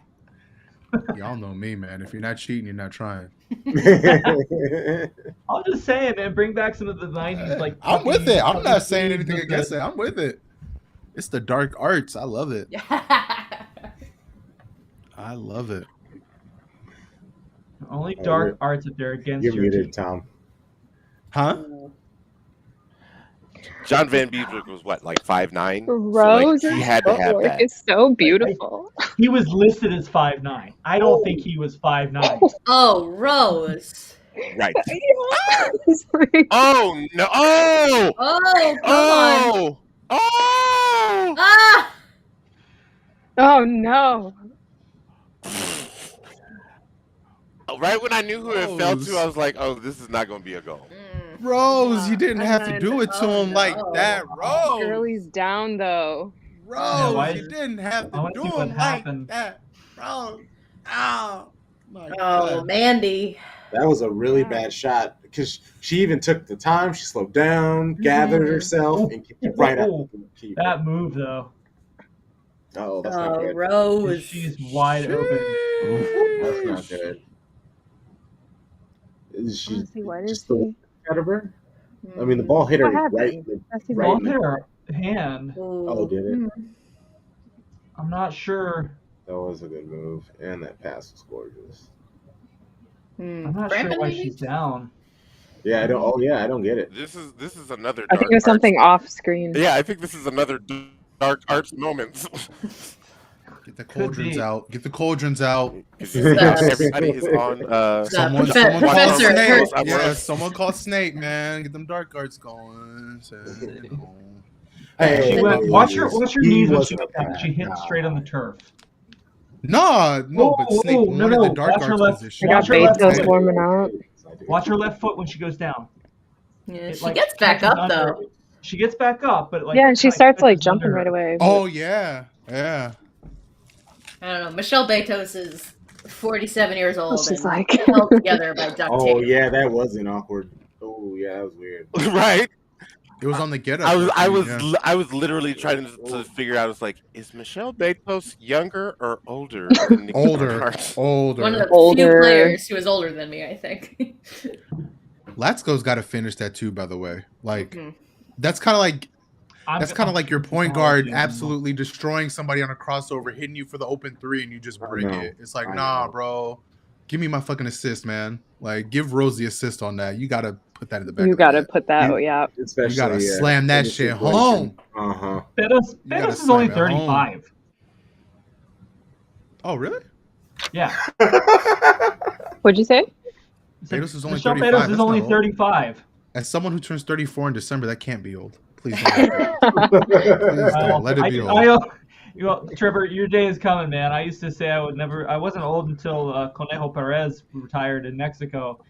Y'all know me, man. If you're not cheating, you're not trying. I'm just saying, man, bring back some of the 90s. Like I'm with it. I'm not saying anything against it. I'm with it. It's the dark arts. I love it. I love it. Only dark arts if they're against you're your muted, team. Tom. Huh? John Van Beeswick was what, like 5'9"? Rose, so, like, he had to have that. It's so beautiful. He was listed as 5'9". I don't think he was 5'9". Oh, Rose. Right. Oh no! Oh! Oh, come on! Oh! Ah! Oh no! Right when I knew who it fell to, I was like, "Oh, this is not going to be a goal." Rose, you didn't have to do it to him like that, Rose. Girlie's down though. Rose, you didn't have to do him like that, Rose. Oh, my God. Mandy. That was a really bad shot because she even took the time. She slowed down, gathered herself, and kicked it right out. That move, though. Oh, that's not good. Rose. She's wide open. That's not good. Is she just the out of her? I mean, the ball hit her right. Ball hit her hand. Oh, did it? I'm not sure. That was a good move, and that pass was gorgeous. I'm not sure why she's down. Yeah, I don't. Oh, yeah, I don't get it. This is another. I think there's something off screen. Yeah, I think this is another dark arts moment. Get the cauldrons out. Get the cauldrons out. Everybody is on. Someone called Snake. Yeah, someone called Snake, man. Get them dark arts going. Hey, She went. Watch your he knees when she wasn't goes a down. She hit bad straight on the turf. No, but Snake wanted the dark Watch her guard's left. position. I got Watch her left Bezos foot. warming up. Watch her left foot when she goes down. Yeah, she gets back up though. She gets back up, but like Yeah, and she starts like jumping right away. Oh yeah. I don't know. Michelle Betos is 47 years old She's and like held together by duct tape. Oh yeah, that wasn't awkward. Oh yeah, that was weird. Right. It was on the get up. I was literally trying to figure out. It's like, is Michelle Betos younger or older than Nikki older? Barnhart? One of the few players who is older than me, I think. Latsko's got to finish that too. By the way, like that's kind of like your point guard absolutely destroying somebody on a crossover, hitting you for the open three, and you just bring it. It's like, nah, bro, give me my fucking assist, man. Like, give Rose the assist on that. You got to put that in the back. You got to put that. Yeah. You got to slam that shit home. Betos is only 35. Oh, really? Yeah. What'd you say? Betos is only Michelle 35. Betos is only 35. As someone who turns 34 in December, that can't be old. Please don't. Please don't. Let it be old. Trevor, your day is coming, man. I used to say I wasn't old until Conejo Perez retired in Mexico.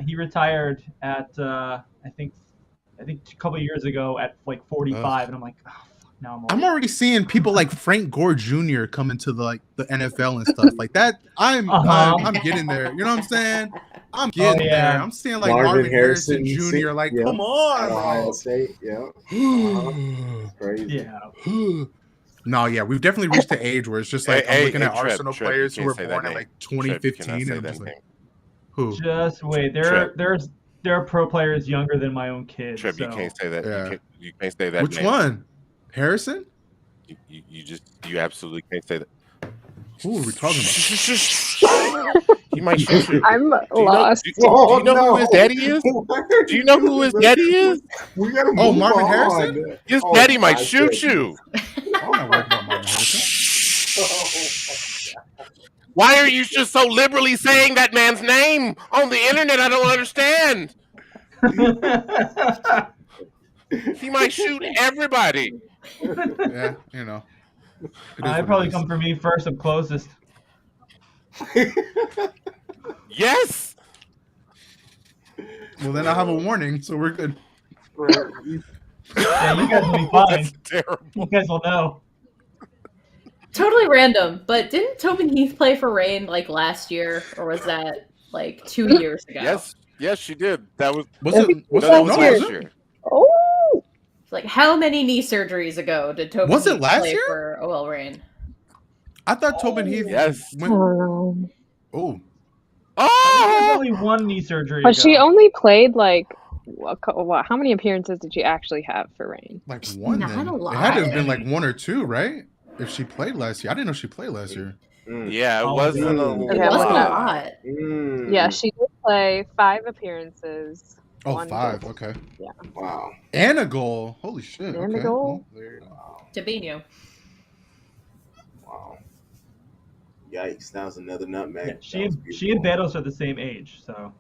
He retired at I think a couple of years ago at like 45, and I'm like, oh, fuck, now I'm old. I'm already seeing people like Frank Gore Jr. come into the NFL and stuff like that. I'm getting there. You know what I'm saying? I'm getting there. I'm seeing like Marvin Harrison Jr. Like, come on, Ohio State, crazy. Yeah. No, yeah, we've definitely reached the age where it's just like I'm looking at Arsenal players who were born in like 2015, and I'm just like, who? Just wait. There are pro players younger than my own kids. Trip, you can't say that. Yeah. You can't say that. Which one? Harrison? You absolutely can't say that. Who are we talking about? He might shoot you. I'm lost. Do you know who his daddy is? Do you know who his daddy is? Marvin Harrison? His daddy might shoot you. I'm not worried about Marvin Harrison. Why are you just so liberally saying that man's name on the internet? I don't understand. He might shoot everybody. Yeah, you know. I'd probably come for me first. I'm closest. Yes. Well, then I'll have a warning, so we're good. Yeah, you guys will be fine. That's terrible. You guys will know. Totally random, but didn't Tobin Heath play for Reign like last year, or was that like 2 years ago? Yes, she did. That was last year. Oh. Like, how many knee surgeries ago did Tobin Was it Heath last play year? for OL Reign? I thought Tobin Heath. Yes. Oh. Only one knee surgery. But she only played like how many appearances did she actually have for Reign? Like one. Not a lot. It had to have been like 1 or 2, right? If she played last year, I didn't know she played last year. Yeah, it wasn't a lot. Yeah, she did play 5 appearances. Oh, 5. Okay. Yeah. Wow. And a goal. Holy shit. And a goal. Tabino. Wow. Yikes! That was another nutmeg. Yeah, she and Betos are the same age, so.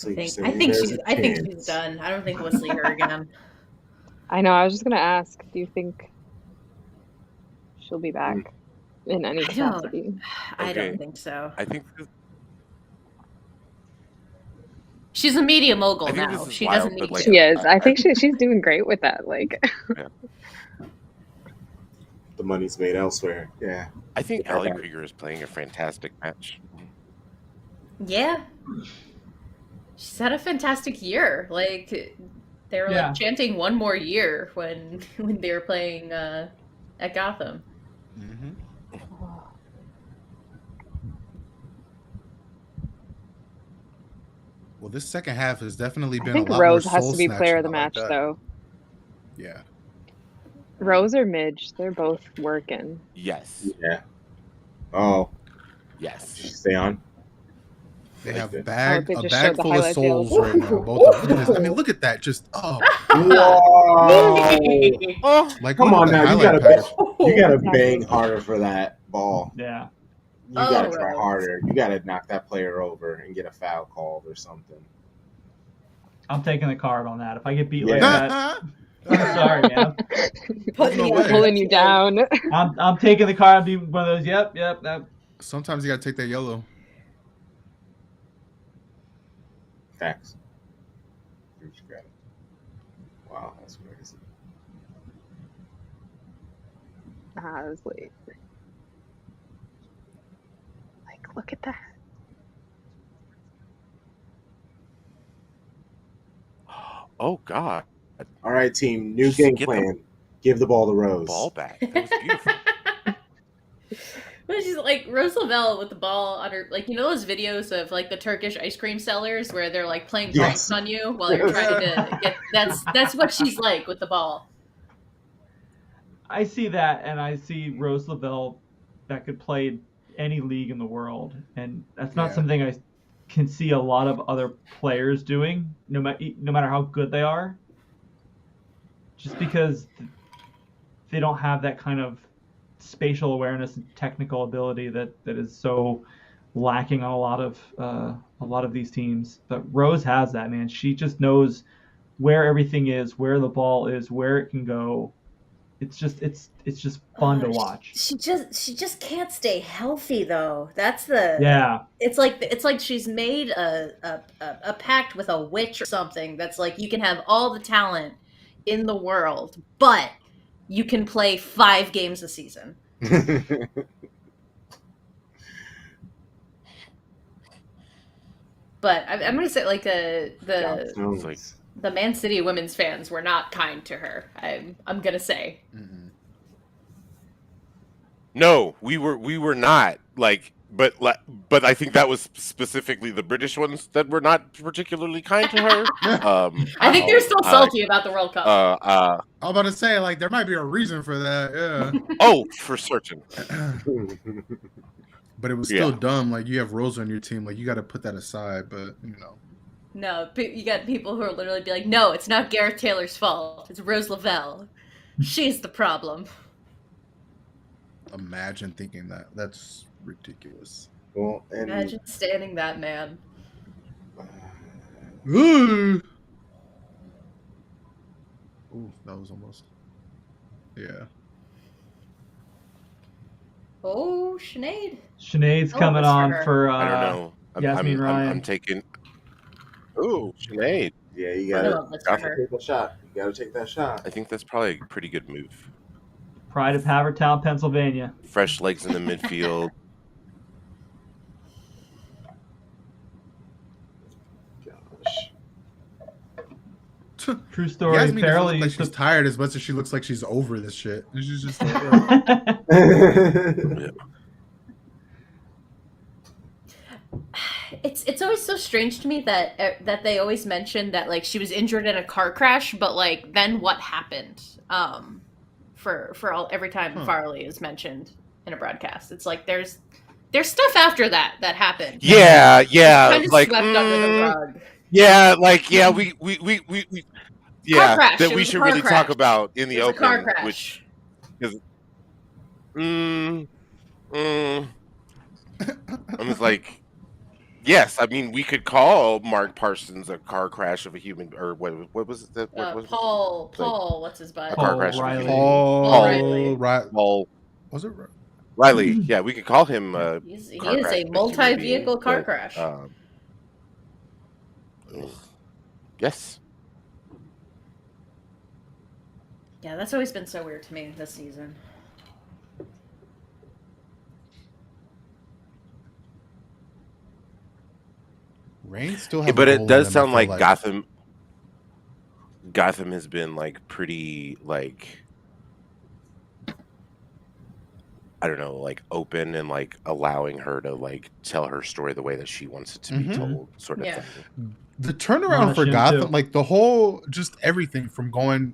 I think she's done. I don't think we'll see her again. I know. I was just gonna ask. Do you think she'll be back in any capacity? I don't think so. I think she's a media mogul now. She doesn't need to. She is. I think she's doing great with that. Like, the money's made elsewhere. Yeah. I think Ali Krieger is playing a fantastic match. Yeah. She's had a fantastic year. Like, they were like chanting one more year when they were playing at Gotham. Mm-hmm. Well, this second half has definitely been. I think a lot Rose more has to be player of the match, though. Yeah. Rose or Midge, they're both working. Yes. Yeah. Oh. Yes. Stay on. They have a bag full of souls deals. right now. Both of them. I mean, look at that. Just Whoa. Like, come on now, you gotta package. bang harder for that ball. Yeah. You gotta try harder. You gotta knock that player over and get a foul called or something. I'm taking the card on that. If I get beat like that, I'm sorry, man. Pulling you down. I'm taking the card. I'm doing one of those. Yep. Sometimes you gotta take that yellow. Facts. Wow, that's crazy. I was late. Like, look at that. Oh God! All right, team. New game plan. Give the ball to Rose. Ball back. That was beautiful. But she's like Rose Lavelle with the ball on her, like, you know those videos of like the Turkish ice cream sellers where they're like playing pranks on you while you're trying to get. That's what she's like with the ball. I see that, and I see Rose Lavelle that could play any league in the world, and that's not something I can see a lot of other players doing, no matter how good they are. Just because they don't have that kind of spatial awareness and technical ability that is so lacking on a lot of these teams. But Rose has that, man. She just knows where everything is, where the ball is, where it can go. It's just fun to watch. She just can't stay healthy though. That's the It's like she's made a pact with a witch or something. That's like, you can have all the talent in the world, but you can play 5 games a season. But I'm gonna say, like, the Man City women's fans were not kind to her. I'm gonna say. Mm-hmm. No, we were not, like, but I think that was specifically the British ones that were not particularly kind to her. I think they're still salty about the World Cup. I was about to say, like, there might be a reason for that. Yeah. Oh, for certain. But it was still dumb. Like, you have Rose on your team. Like, you got to put that aside. But you know. No, you got people who are literally be like, no, it's not Gareth Taylor's fault. It's Rose Lavelle. She's the problem. Imagine thinking that. That's ridiculous. Well, imagine standing that man. Ooh, that was almost. Yeah. Oh, Sinead. Sinead's coming on for I don't know. Yasmin Ryan. I'm taking. Ooh, Sinead. Yeah, you gotta take that shot. You gotta take that shot. I think that's probably a pretty good move. Pride of Havertown, Pennsylvania. Fresh legs in the midfield. True story. Yasmin doesn't look like she's tired as much as she looks like she's over this shit. She's just like, It's always so strange to me that they always mention that, like, she was injured in a car crash, but like, then what happened? For every time Farley is mentioned in a broadcast, it's like there's stuff after that happened. Yeah, kind of like swept under the rug. Yeah, like we crash. That we should really talk about in the open, car crash. Which is I was like, yes, I mean, we could call Mark Parsons a car crash of a human, or what was it? Paul, what's his butt? A car crash Riley. of a human. Paul. Was it Riley? Yeah, we could call him. He is a multi-vehicle car crash. Yes. Yeah, that's always been so weird to me this season. Rain still has but it does sound like Gotham has been like pretty, like, I don't know, like open and like allowing her to like tell her story the way that she wants it to be told, sort of thing. The turnaround for Gotham, like the whole, just everything from going,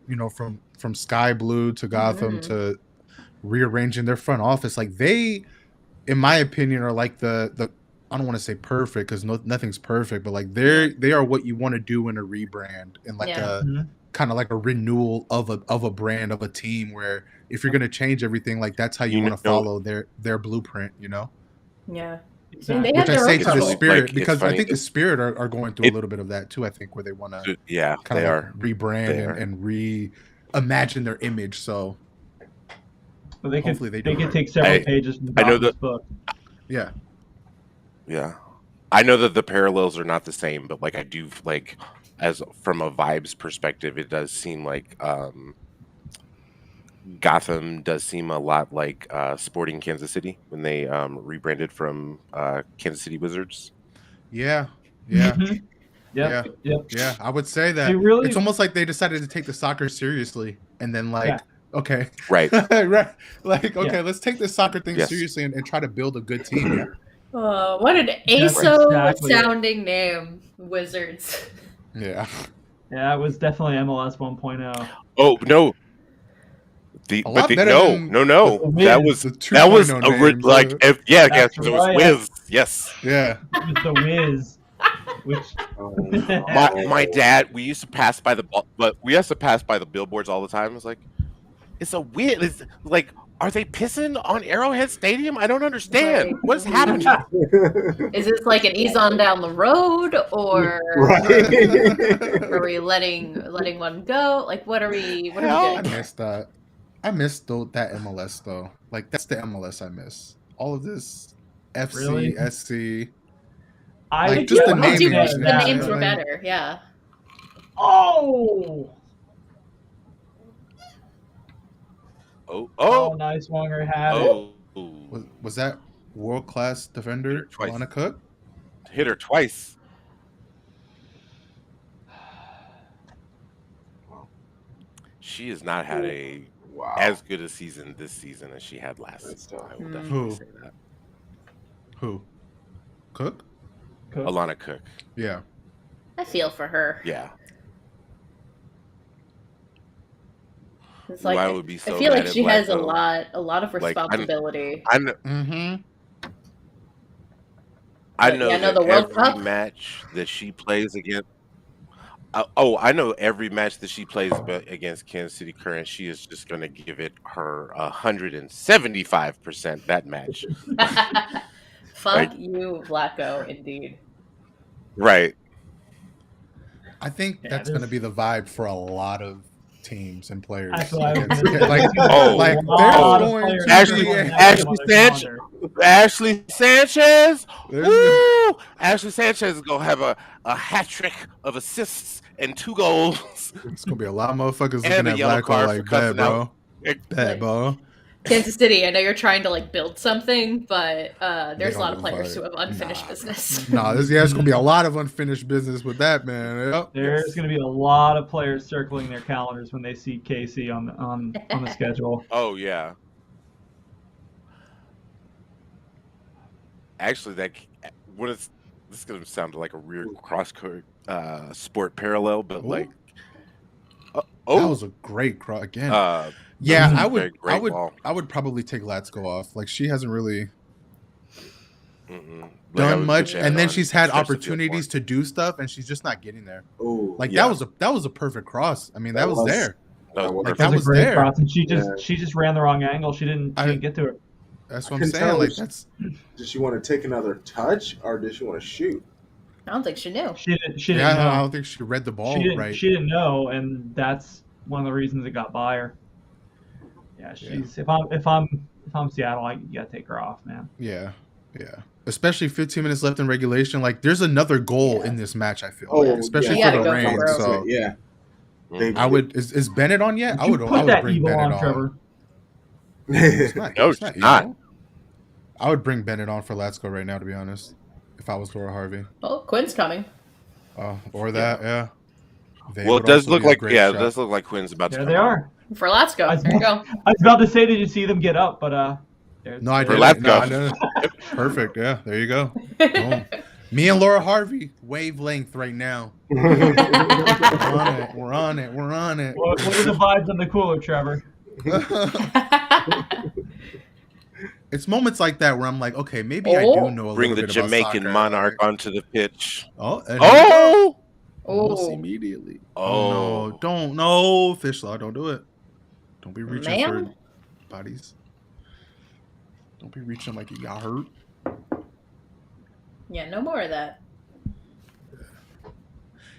from Sky Blue to Gotham to rearranging their front office, like they, in my opinion, are like the I don't want to say perfect because nothing's perfect, but like they are what you want to do in a rebrand and like a kind of like a renewal of a brand, of a team, where if you're going to change everything, like that's how you want to follow their blueprint, Yeah. Exactly. Which I say to the really, Spirit like, because I funny, think the Spirit are going through a little bit of that too. I think where they want to kind of like rebrand and reimagine their image. So Well, they hopefully could they do. take several pages from I know Gotham's book. Yeah. Yeah. I know that the parallels are not the same, but like I do like as from a vibes perspective, it does seem like Gotham does seem a lot like Sporting Kansas City when they rebranded from Kansas City Wizards. Yeah. Yeah. Mhm. Yep. Yeah. Yep. Yeah. I would say that They really, it's almost like they decided to take the soccer seriously and then like, okay. Right. Right. Like, okay, Yeah. let's take this soccer thing Yes. seriously and try to build a good team. Yeah. What an ASO exactly it. sounding name, Wizards. Yeah. Yeah, it was definitely MLS 1.0. Oh no. A lot better than No. the That was the that was 2.0 a names. like yeah, That's because it was right. Wiz. Yes. Yeah. It was the Wiz, which My dad, we used to pass by the billboards all the time. It was like, it's a weird. It's like, are they pissing on Arrowhead Stadium? I don't understand. Right. What's happening? Is this like an ease on down the road, or Right. are we letting one go? Like, what are we I doing? missed that. I missed that MLS though. Like that's the MLS I miss. All of this FC, Really? SC. I Like just the I do naming. wish the that, names were like, better. Yeah. Oh, nice Wonger had it. Was that world class defender Alana Cook? Hit her twice. She has not had a as good a season this season as she had last season. I will definitely say that. Who? Cook? Alana Cook. Yeah. I feel for her. Yeah. It's like, I would be so I feel mad like at she has a Blanco. lot of responsibility. I know that the World every Cup match that she plays against. I know every match that she plays against Kansas City Current, she is just going to give it her 175% that match. Fuck you, Vlaco, indeed. Right. I think that's going to be the vibe for a lot of teams and players. That's what I was Ashley Sanchez. Woo! Ashley Sanchez is gonna have a hat trick of assists and 2 goals. It's gonna be a lot of motherfuckers looking at Blacko like that, bro. That, bro. Kansas City, I know you're trying to like build something, but there's a lot of players who have unfinished business. There's gonna be a lot of unfinished business with that, man. Yep. There's gonna be a lot of players circling their calendars when they see Casey on the schedule. Oh yeah. Actually, this is gonna sound like a weird cross sport parallel, but like, that was a great cross again. I would probably take Latsko off. Like she hasn't really done much, and then she's had opportunities to do stuff, and she's just not getting there. That was a perfect cross. I mean, that was there. That was there. Cross, and she just ran the wrong angle. She didn't get to it. That's what I'm saying. Like that's. Did she want to take another touch, or did she want to shoot? I don't think she knew. She didn't know. I don't think she read the ball right. She didn't know, and that's one of the reasons it got by her. Yeah, if I'm Seattle, you gotta take her off, man. Yeah. Especially 15 minutes left in regulation. Like, there's another goal in this match. I feel, especially for the rain. So I would. Is Bennett on yet? I would bring Bennett on. Trevor. It's not, no, it's not. I would bring Bennett on for Latsko right now, to be honest. If I was Laura Harvey. Oh, Quinn's coming. Or that, yeah. Well, it does look like it does look like Quinn's about to come. There they are. For Latsko. There you go. I was about to say, did you see them get up? But no, I didn't. No, perfect. Yeah, there you go. Boom. Me and Laura Harvey, wavelength right now. We're on it. What are the vibes on the cooler, Trevor? It's moments like that where I'm like, okay, maybe I do know a bring little bit the Jamaican about monarch onto the pitch. Almost immediately. No, don't fish law, don't do it. Don't be reaching for bodies. Don't be reaching like you got hurt. Yeah, no more of that.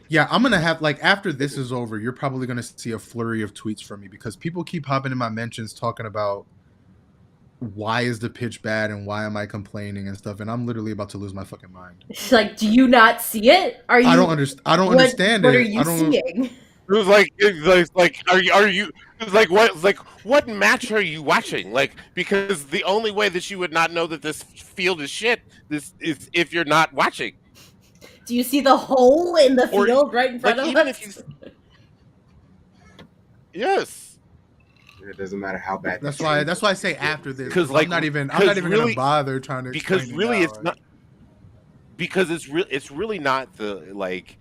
Yeah, I'm gonna have like after this is over, you're probably gonna see a flurry of tweets from me because people keep hopping in my mentions talking about why is the pitch bad and why am I complaining and stuff, and I'm literally about to lose my fucking mind. It's like, do you not see it? Are you? I don't understand What it. are you seeing? It was like, are you? It's like what match are you watching? Like, because the only way that you would not know that this field is shit, this is if you're not watching. Do you see the hole in the field right in front of even us? if you, yes, It doesn't matter how bad. That's why I say after this because I'm not even gonna bother trying to explain because really it now, it's not because it's really not the like.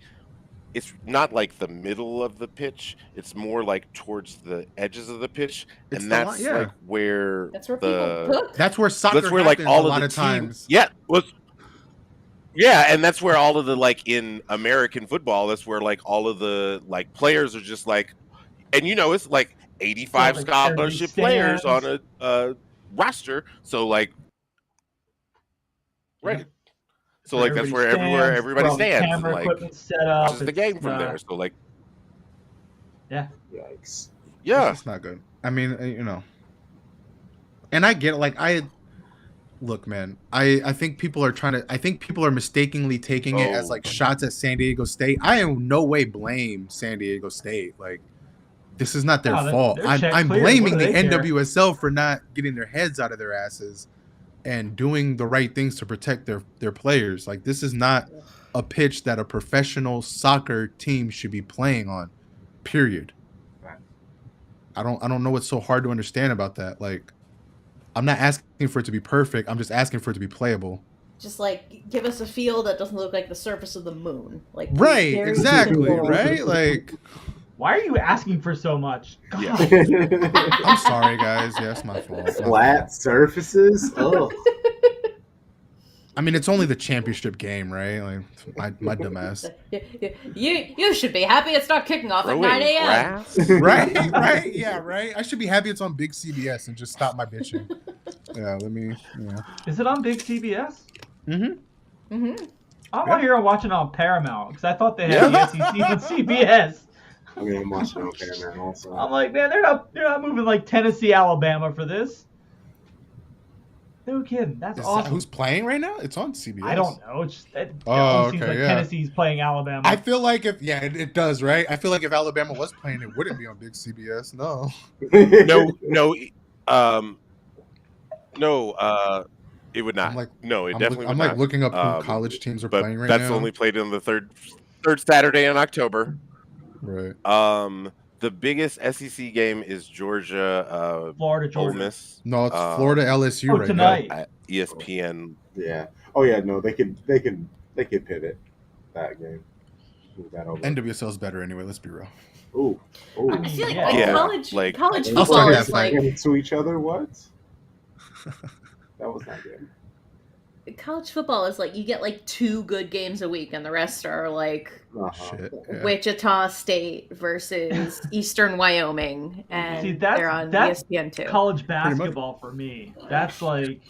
It's not like the middle of the pitch. It's more like towards the edges of the pitch, and that's like where people cook. That's where soccer. That's where like all of the times. Yeah, yeah, and that's where all of the like in American football. That's where like all of the like players are just like, and it's like 85 scholarship players on a roster. So like, right. Yeah. So like that's where everybody stands. Camera and, equipment set up. Watches the game from there. So like, yeah, yikes. Yeah, it's not good. I mean, and I get it. Like look, man. I think people are mistakenly taking it as like shots at San Diego State. I in no way blame San Diego State. Like this is not their fault. I'm blaming the NWSL for not getting their heads out of their asses and doing the right things to protect their players. Like this is not a pitch that a professional soccer team should be playing on. Period. I don't know what's so hard to understand about that. Like I'm not asking for it to be perfect. I'm just asking for it to be playable. Just like give us a field that doesn't look like the surface of the moon. Like right, exactly, simple. Right? Like why are you asking for so much? God. Yeah. I'm sorry, guys. Yeah, it's my fault. Flat surfaces? Oh. I mean, it's only the championship game, right? Like my dumb ass. You should be happy it's not kicking off at 9 a.m. Right? Yeah, right? I should be happy it's on Big CBS and just stop my bitching. Yeah, Is it on Big CBS? Mm-hmm. Mm-hmm. I'm on here watching it on Paramount because I thought they had the SEC and CBS. I mean, I'm watching on Paramount also. I'm like, man, they're not moving like Tennessee, Alabama for this. No kidding. That's awesome. Who's playing right now? It's on CBS. I don't know. It seems like Tennessee's playing Alabama. I feel like it does, right? I feel like if Alabama was playing, it wouldn't be on Big CBS. No. It would not. Definitely would not. I'm like looking up who college teams are playing right now. That's only played on the third Saturday in October. Right. The biggest SEC game is Georgia, Florida, Ole Miss. No, it's Florida LSU right tonight. now. At ESPN. Yeah. Oh yeah. No, they could pivot that game. Move that over. NWSL is better anyway. Let's be real. Ooh. I feel like college I'll football start is like to each other. What? That was not good. College football is like you get like 2 good games a week, and the rest are like Wichita State versus Eastern Wyoming, and they're on ESPN too. College basketball for me. That's like,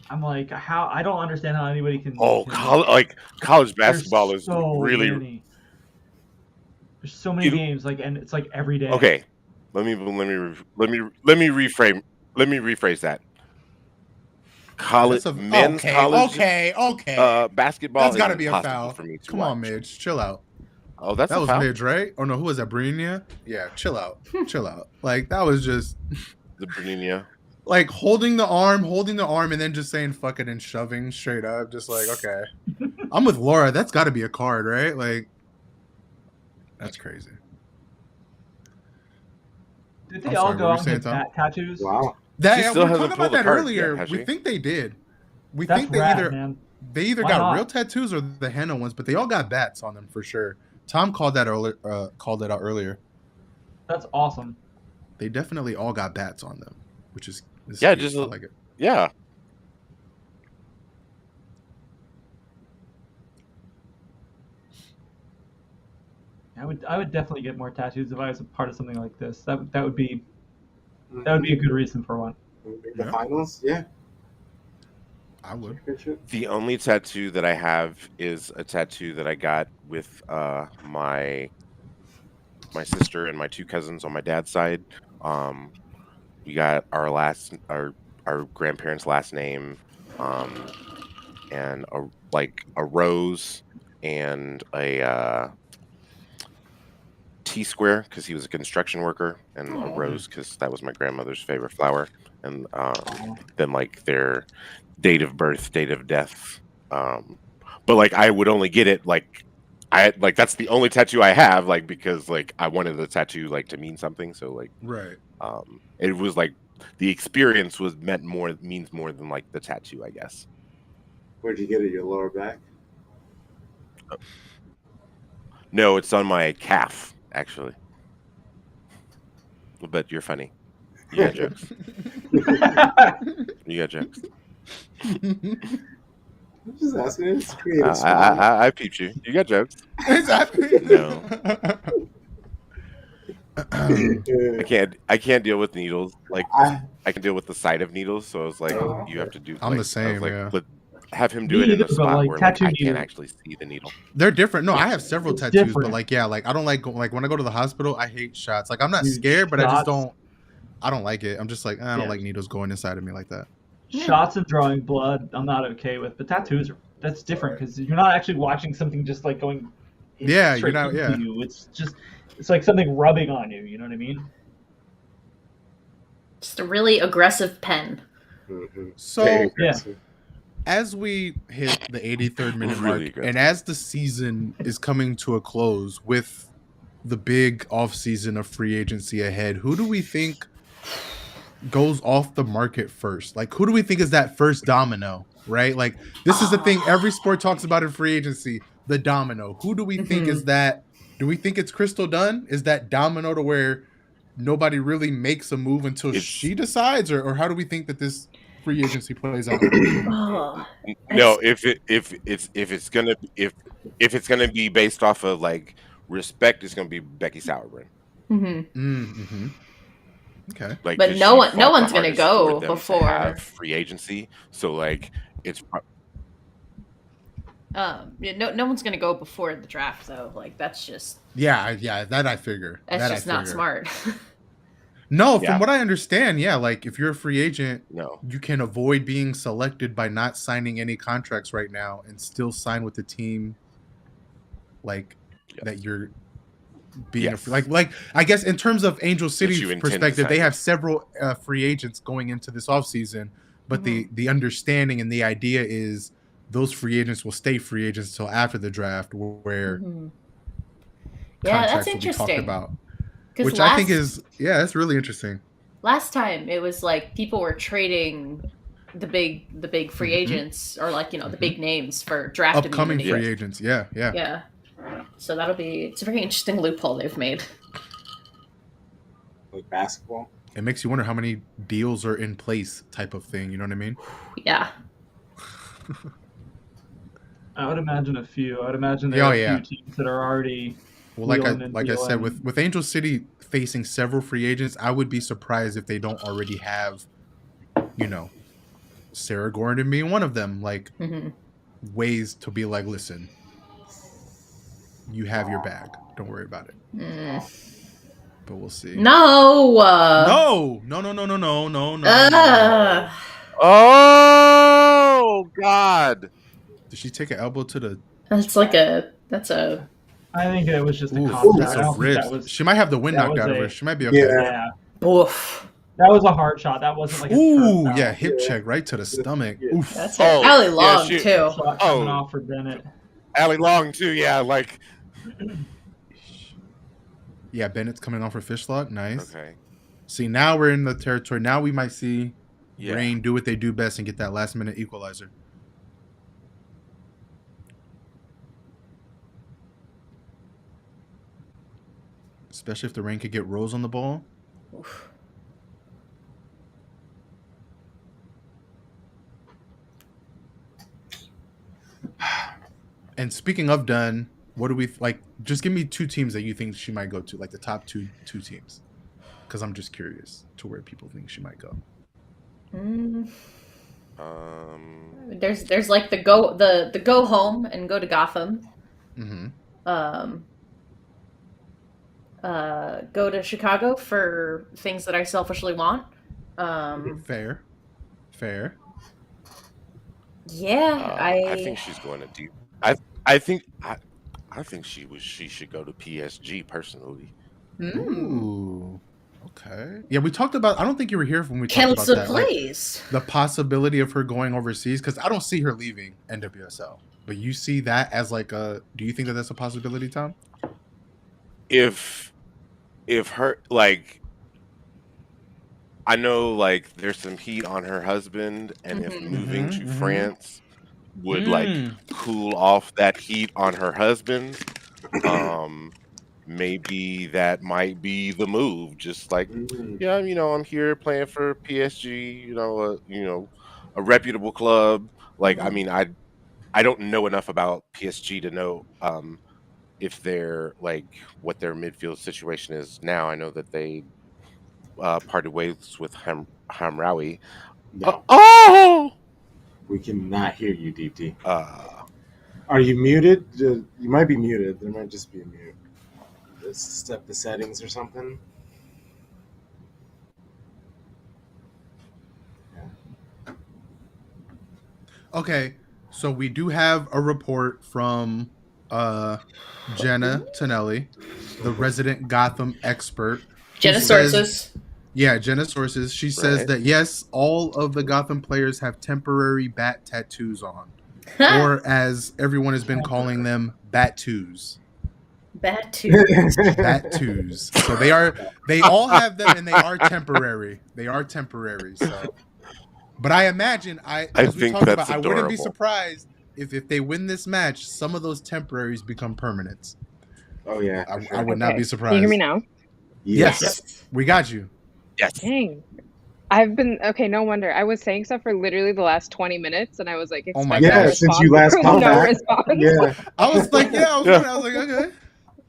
I'm like, how I don't understand how anybody can. College basketball is so really. Many. There's so many games, and it's like every day. Okay, let me rephrase that. Men's college basketball. That's got to be a foul for me. Come on, Midge, chill out. Oh, that was Midge, right? Oh no, who was that? Brinia? Yeah, chill out. Like that was just the Brinia. Like holding the arm, and then just saying "fuck it" and shoving straight up. Just like, okay, I'm with Laura. That's got to be a card, right? Like, that's crazy. Did they all go out and get tattoos? Wow. We were talking about that earlier. We think they did. We think they either got real tattoos or the henna ones, but they all got bats on them for sure. Tom called that out earlier. That's awesome. They definitely all got bats on them, which is just like it. Yeah. I would definitely get more tattoos if I was a part of something like this. That would be a good reason for one. The finals, yeah. I would. The only tattoo that I have is a tattoo that I got with my sister and my two cousins on my dad's side. Um, we got our grandparents' last name, and a rose and a T square because he was a construction worker, and a rose because that was my grandmother's favorite flower, and then like their date of birth, date of death. But like I would only get it like that's the only tattoo I have, like because like I wanted the tattoo like to mean something. So like Right. it was like the experience means more than like the tattoo, I guess. Where'd you get it? Your lower back? No, it's on my calf, actually. But you're funny. You got jokes. You got jokes. I'm just asking. It's creative. I peeped you. You got jokes. Exactly. No. I can't deal with needles. Like I can deal with the sight of needles, so it's like you have to do. I'm like, the same. like, Yeah. have him do it in a spot where like, I can't actually see the needle. They're different. No, I have several tattoos, different. but like yeah, like I don't like when I go to the hospital. I hate shots. Like I'm not scared, but I just don't. I don't like it. I'm just like I don't like needles going inside of me like that. Shots and drawing blood, I'm not okay with, but tattoos that's different because you're not actually watching something just like going. Yeah, you're not. Yeah, you. It's like something rubbing on you. You know what I mean? Just a really aggressive pen. Mm-hmm. So yeah. As we hit the 83rd minute Really mark, good. and as the season is coming to a close with the big offseason of free agency ahead, who do we think goes off the market first? Like, who do we think is that first domino, right? Like, this is the thing every sport talks about in free agency, the domino. Who do we think is that? Do we think it's Crystal Dunn? Is that domino to where nobody really makes a move until she decides? Or how do we think that this free agency plays out? No, if it's gonna be based off of like respect, it's gonna be Becky Sauerbrunn. Okay, like, but no one's gonna go before free agency. So like it's no one's gonna go before the draft though. Like that's just that I figure. That's just not smart. No, from what I understand, like if you're a free agent, no, you can avoid being selected by not signing any contracts right now and still sign with the team like that you're being like I guess in terms of Angel City's perspective, they have several free agents going into this offseason, but the understanding and the idea is those free agents will stay free agents until after the draft where that's will be talked about. Which I think is, that's really interesting. Last time it was like people were trading the big free agents or like, the big names for draft upcoming free agents. Yeah. So it's a very interesting loophole they've made. Like basketball. It makes you wonder how many deals are in place type of thing. You know what I mean? Yeah. I would imagine a few. I would imagine there are a few teams that are already. Well, like I said, with Angel City facing several free agents, I would be surprised if they don't already have, Sarah Gordon being one of them, like ways to be like, listen, you have your bag. Don't worry about it. But we'll see. No. Oh God! Did she take an elbow to the? That's a. I think it was just a contact. She might have the wind knocked out of her. She might be okay. Yeah. Oof. That was a hard shot. That wasn't like a ooh, hip check right to the stomach. Oof. That's it. Allie Long too. Coming off for Bennett. Allie Long too. Yeah, like. Yeah, Bennett's coming off her fish lock. Nice. Okay. See, now we're in the territory. Now we might see Reign do what they do best and get that last minute equalizer. Especially if the Reign could get Rose on the ball. Oof. And speaking of Dunn, what do we like? Just give me two teams that you think she might go to, like the top two teams, because I'm just curious to where people think she might go. There's like the go home and go to Gotham. Mm-hmm. Go to Chicago for things that I selfishly want. Fair. Yeah, I think she's going to deep. I think she should go to PSG personally. Ooh. Okay. Yeah, we talked about. I don't think you were here when we talked Kelsey about that. plays. Like, the possibility of her going overseas, because I don't see her leaving NWSL. But you see that as like a. Do you think that that's a possibility, Tom? If her like, I know like there's some heat on her husband, and if moving to France would like cool off that heat on her husband, maybe that might be the move. Just like, yeah, I'm here playing for PSG, a reputable club. Like, I mean, I don't know enough about PSG to know if they're like what their midfield situation is now. I know that they parted ways with Hamraoui. Yeah. Oh, We cannot hear you, DT. uh, Are you muted? You might be muted. There might just be a mute. Just step the settings or something. Okay, so we do have a report from Jenna Tonelli, the resident Gotham expert. Jenna sources. Yeah, Jenna sources. She says that yes, all of the Gotham players have temporary bat tattoos on, or as everyone has been calling them, bat-toos. Bat-toos. So they all have them, and they are temporary. So, but I imagine I think that's I wouldn't be adorable. surprised if they win this match, some of those temporaries become permanents. Oh yeah, I would not be surprised. Can you hear me now? Yes. We got you. Yes. Dang. I've been no wonder. I was saying stuff for literally the last 20 minutes, and I was like, oh my god, since you last called no response. Yeah, I was like, I was like, okay.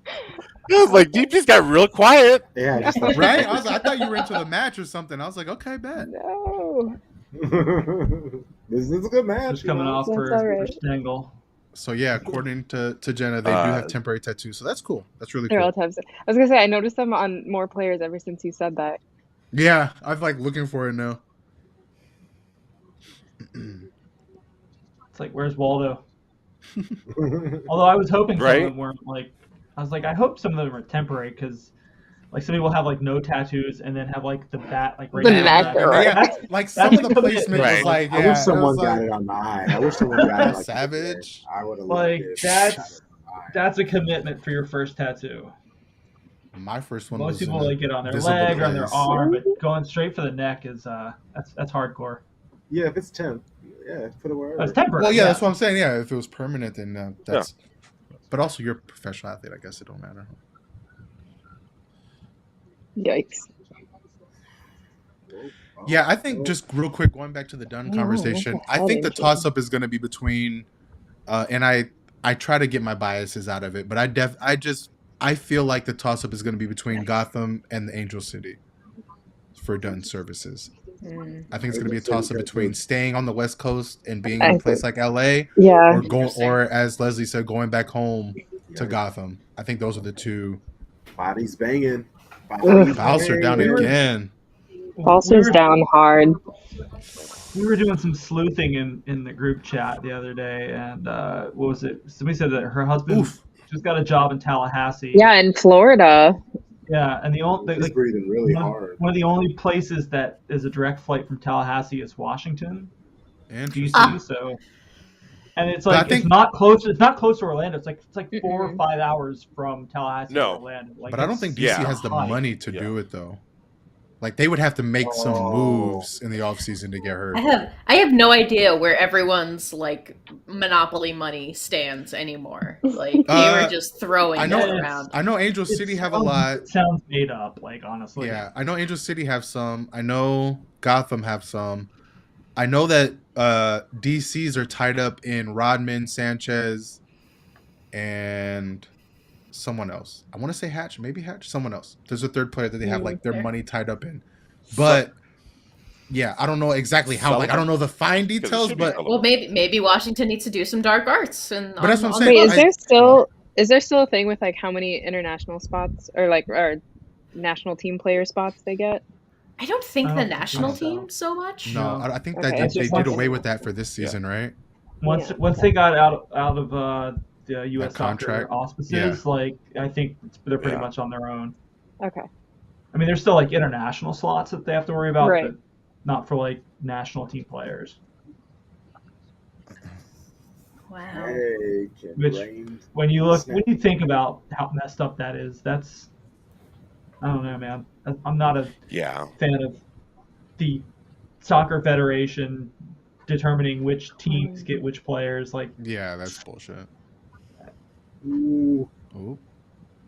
I was like, Deep just got real quiet. Yeah, just right. I thought you were into the match or something. I was like, okay, bet. No. This is a good match. Just coming off for Stengel. So yeah, according to Jenna, they do have temporary tattoos. So that's cool. That's really cool. I was gonna say I noticed them on more players ever since you said that. Yeah, I'm like looking for it now. It's like, where's Waldo? Although I was hoping some of them weren't like. I was like, I hope some of them are temporary because, like, some people have like no tattoos and then have like the bat like right there. Yeah, like some of the placement was like. I wish someone got it on the eye. I wish someone got it like savage. I would have like that's a commitment for your first tattoo. My first one. Most people like get on their leg or on their arm, but going straight for the neck is that's hardcore. Yeah, if it's temp, put it wherever. That's temporary. Well, yeah, that's what I'm saying. Yeah, if it was permanent, then that's. Yeah. But also, you're a professional athlete. I guess it don't matter. Yikes. Yeah, I think just real quick, going back to the Dunn conversation, I think the toss-up is going to be between, and I try to get my biases out of it, but I feel like the toss-up is going to be between Gotham and the Angel City for Dunn services. I think it's going to be a toss-up between staying on the West Coast and being in a place like LA, or as Leslie said, going back home to Gotham. I think those are the two. Bodies banging. Balser down again. Balser's down hard. We were doing some sleuthing in the group chat the other day, and what was it? Somebody said that her husband just got a job in Tallahassee. Yeah, in Florida. Yeah, and he's breathing really hard. One of the only places that is a direct flight from Tallahassee is Washington, DC. So, and it's like it's not close. It's not close to Orlando. It's like 4 or 5 hours from Tallahassee to Orlando. Like, but I don't think DC has the money to do it though. Like they would have to make some moves in the offseason to get her. I have no idea where everyone's like monopoly money stands anymore. Like they were just throwing it around. I know Angel City have a lot. It sounds made up, like honestly. Yeah, I know Angel City have some. I know Gotham have some. I know that DCs are tied up in Rodman, Sanchez, and someone else. I want to say Hatch, maybe Hatch, someone else. There's a third player that they have like their money tied up in. But Yeah, I don't know exactly how. Like, I don't know the fine details, but well, maybe Washington needs to do some dark arts. And but that's what I'm saying. Wait, is there still a thing with like how many international spots or national team player spots they get? I don't think I the don't national think so. team so much. No, I think Okay, that it's they just did once- away with that for this season, right? Once Yeah. once they got out of the U.S. That soccer contract? auspices, like I think they're pretty Yeah. much on their own. Okay. I mean, there's still like international slots that they have to worry about, Right. but not for like national team players. Wow. Hey, Which, when you think about how messed up that is, that's, I don't know, man. I'm not a fan of the soccer federation determining which teams get which players. Like, Yeah, that's bullshit. Ooh. Oh,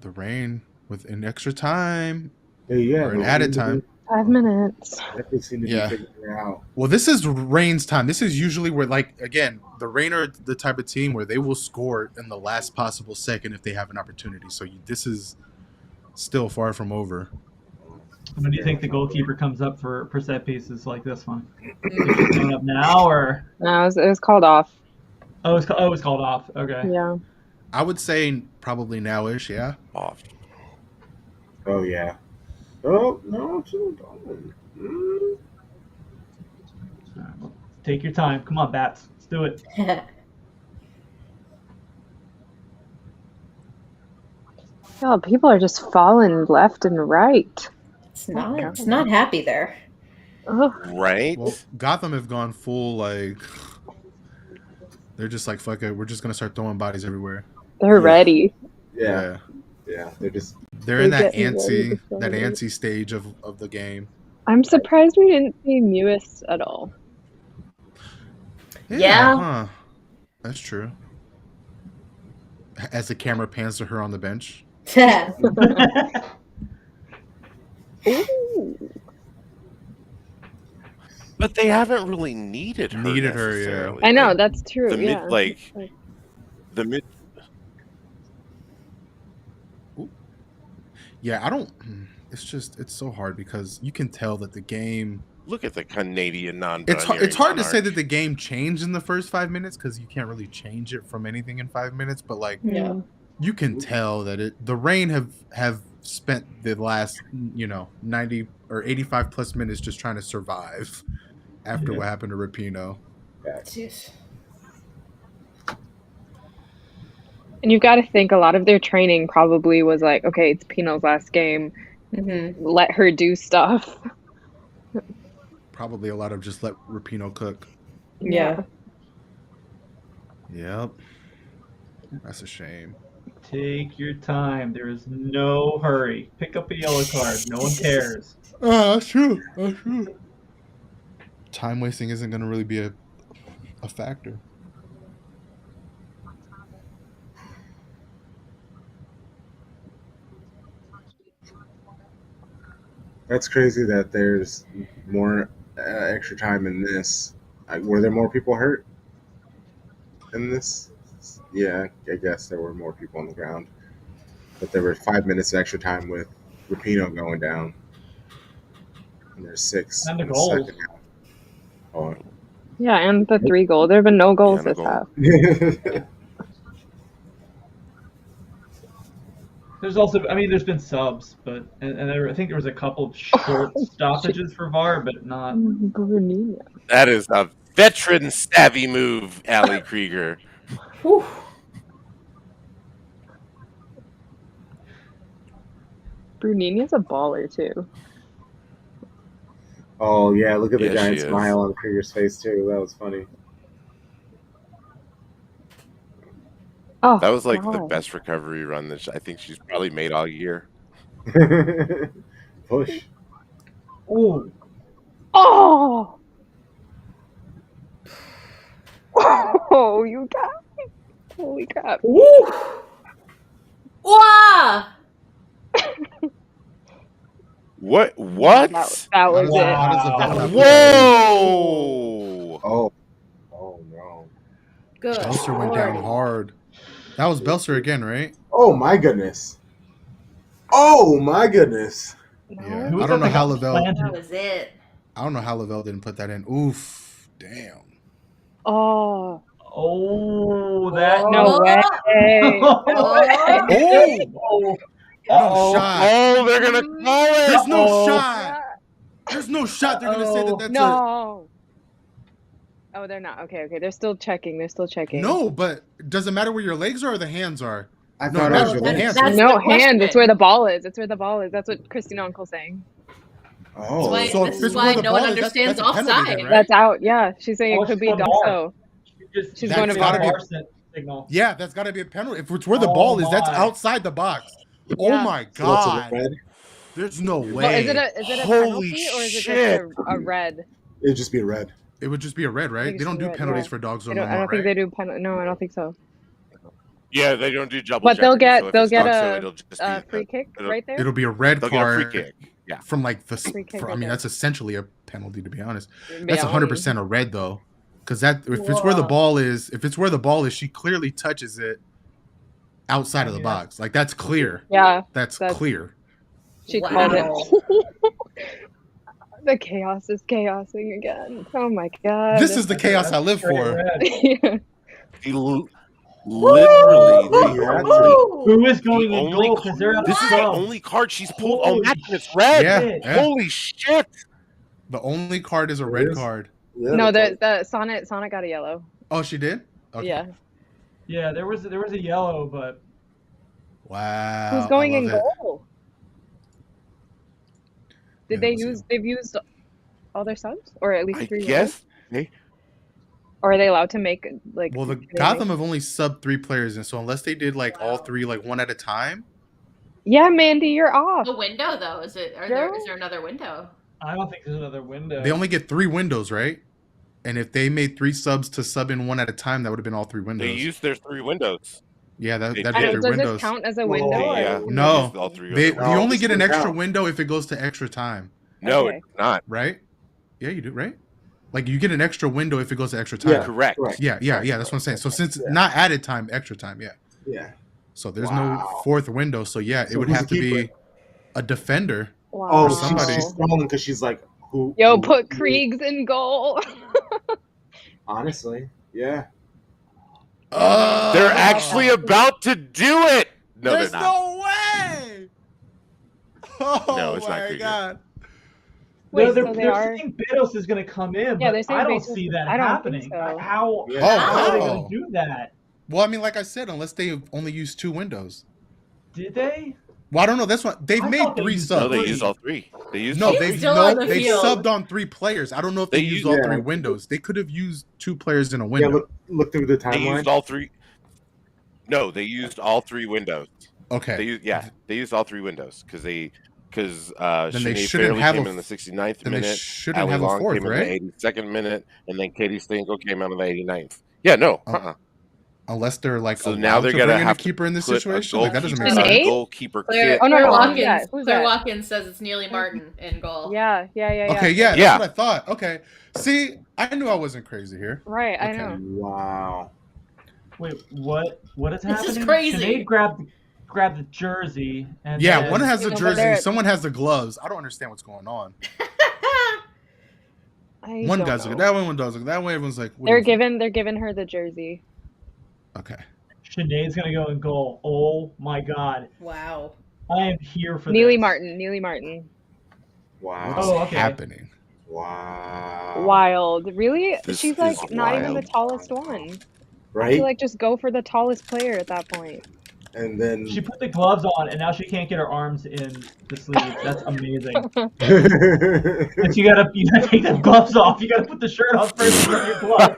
the rain with an extra time. Hey, yeah, Or an added time. 5 minutes. Definitely seem to Yeah. be figuring it out. Well, this is Rain's time. This is usually where, like, again, the Rain are the type of team where they will score in the last possible second if they have an opportunity. So this is still far from over. when do you think the goalkeeper comes up for set pieces like this one? Is she coming up now or? No, it was called off. Oh, it was called off. Okay. Yeah. I would say probably now-ish, yeah. Off. Oh, yeah. Oh, no, don't. Take your time. Come on, Bats. Let's do it. Oh, people are just falling left and right. It's not happy there. Ugh. Right? Well, Gotham have gone full, like, they're just like, fuck it, we're just going to start throwing bodies everywhere. They're ready. Yeah. They're in that getting ready to antsy stage of the game. I'm surprised we didn't see Mewis at all. Yeah. Huh. That's true. As the camera pans to her on the bench. Ooh. But they haven't really needed her. Yeah. I know, that's true. The yeah. the mid. Yeah, I don't. It's so hard because you can tell that the game. Look at the Canadian It's hard to say that the game changed in the first 5 minutes because you can't really change it from anything in 5 minutes. But like, Yeah. you can tell that the Reign have spent the last 90 or 85 plus minutes just trying to survive after what happened to Rapinoe. Jeez. And you've got to think a lot of their training probably was like, okay, it's Pino's last game. Mm-hmm. Let her do stuff. Probably a lot of just let Rapinoe cook. Yeah. Yep. That's a shame. Take your time. There is no hurry. Pick up a yellow card. No one cares. Oh, that's true. That's true. Time wasting isn't going to really be a factor. That's crazy that there's more extra time in this. Were there more people hurt in this? Yeah, I guess there were more people on the ground. But there were 5 minutes of extra time with Rapinoe going down. And there's 6 And the in the goals. second half. Oh. Yeah, and the 3 goals. There have been no goals this half. There's also, there's been subs, but I think there was a couple of short stoppages for VAR, but not. That is a veteran savvy move, Ali Krieger. Brunini's a baller too. Oh yeah, look at the Yeah, giant she is. smile on Krieger's face too. That was funny. Oh, That was like the God. best recovery run that I think she's probably made all year. Push. Oh, Oh! Oh, you got me. Holy crap. Woo! Wow! What? That was it. Whoa! Oh no. Good. Belser went down hard. That was Belser again, right? Oh my goodness. Oh my goodness. Yeah. Who I was don't know that how that got Lavelle. planted? That was it. I don't know how Lavelle didn't put that in. Oof. Damn. Oh. Oh, that No way. Oh. No shot. Oh, they're gonna call it. There's no shot. There's no shot. They're gonna say that that's no. Oh, they're not. Okay. They're still checking. No, but does it matter where your legs are or the hands are? I No, thought it it matters was where the your hands legs. are. That's No the question. hands. It's where the ball is. That's what Christina Uncle's saying. Oh, Why- So this if is it's why where the no one ball is, understands that's a penalty then, offside. right? That's out. Yeah, she's saying Oh, it could be she's going to Doxo. She's That's going to gotta be- VAR. signal. Yeah, that's got to be a penalty. If it's where the Oh ball is, that's my. outside the box. Oh Yeah. my so that's a god. red. There's no way. Well, is it a Holy penalty or is it shit. just a red? It'd just be a red. It would just be a red, I right? think They don't it's do red, penalties yeah. for dogs I no don't more, think right? they do penalty. No, I don't think so. Yeah, they don't do double. But they'll jeopardy, get so if it's Doxo, it'll just a be free kick it'll- right there. It'll be a red They'll get a card free kick. Yeah. from like the. Free kick I right mean, there. that's essentially a penalty, to be honest. Yeah. That's 100% a red though, because that if it's where the ball is, she clearly touches it outside of the box. Like that's clear. Yeah, That's That's- clear. she Wow. called it. The chaos is chaosing again. Oh my god. This is the chaos I live Straight for. red. Yeah. He literally, Who is going in only goal? Because they're out this of is the sub. only card she's pulled. Oh, Holy that's it's red. Yeah, yeah. Holy shit. The only card is a It red is. card. Yeah, No, that's the Sonnet got a yellow. Oh, she did? Okay. Yeah. Yeah, there was a yellow, but Wow. Who's going I in love it. goal? Yeah, let's see. They've used all their subs? Or at least I 3 guess. Or are they allowed to make like Well, the can they Gotham make- have only subbed 3 players, and so unless they did like all 3 like one at a time. Yeah, Mandy, you're off. The window though, is there another window? I don't think there's another window. They only get 3 windows, right? And if they made 3 subs to sub in one at a time, that would have been all 3 windows. They used their 3 windows. Yeah, that'd They be did. I don't, 3 does windows. this count as a Well, window? or- Yeah. No. Used all 3 They, windows. you No, only this get an doesn't extra count. window if it goes to extra time, No, Okay. it's not. right? Yeah, you do, right? Like you get an extra window if it goes to extra time. Yeah. Correct. Correct. Yeah, that's what I'm saying. So since not added time, extra time, yeah. Yeah. So there's Wow. no 4th window. So yeah, it So would who's have the to be keeper? a defender. Wow. Oh, somebody. she's stalling because she's like, who? Yo, who- put who- Kriegs in goal. Honestly, yeah. They're actually about to do it. No, There's they're not. no way. Oh No, it's not my Krieger. god. Wait, no, they're, so they they're are. saying Betos is going to come in, Yeah, but they're saying I don't Betos- see that I don't happening. think so. How, Yeah. how are they Oh. going to do that? Well, I mean, like I said, unless they only use 2 windows. Did they? Well, I don't know. That's what they've I made thought they 3 used No, subs. they used all 3. They used No, all they've three. still on the they've field. subbed on 3 players. I don't know if they They used used- all Yeah. 3 windows. They could have used 2 players in a Yeah, window. look through the They timeline. used all 3. No, they used all 3 windows. Okay. They used all 3 windows because Then they Sinead shouldn't Fairley have came a- in the 69th then they minute. shouldn't Ali have a Long 4th, came in right? the 82nd minute, and then Katie Stingle came out in the 89th. Yeah, no. Oh. Unless they're like So allowed now they're to gonna bring in a have to keeper in this put situation. a Like that doesn't make goalkeeper- sense. Sinead? goalkeeper Claire, kit. Oh, no, Claire no, Watkins. who's that? Who's Claire that? Watkins says it's Neely Martin in goal. Yeah. Okay, yeah, that's Yeah. what I thought. Okay. See, I knew I wasn't crazy here. Right, I Okay. know. Wow. Wait, what is This happening? is crazy. Sinead grabbed the jersey. And Yeah, then, one has the No, but jersey, they're- someone has the gloves. I don't understand what's going on. One don't guy's know. like that way, one does like that way. Everyone's like, what They're do you giving her the jersey. think? Okay. Sinead's going to go in goal. Oh, my God. Wow. I am here for Neely this. Martin. Wow. What's Oh, okay. happening? Wow. Oh. Wild. Really? This She's like is not even the wild. tallest one. I Right? feel like just go for the tallest player at that point. And then She put the gloves on, and now she can't get her arms in the sleeves. That's amazing. And you gotta take the gloves off. You gotta put the shirt on first and then your gloves.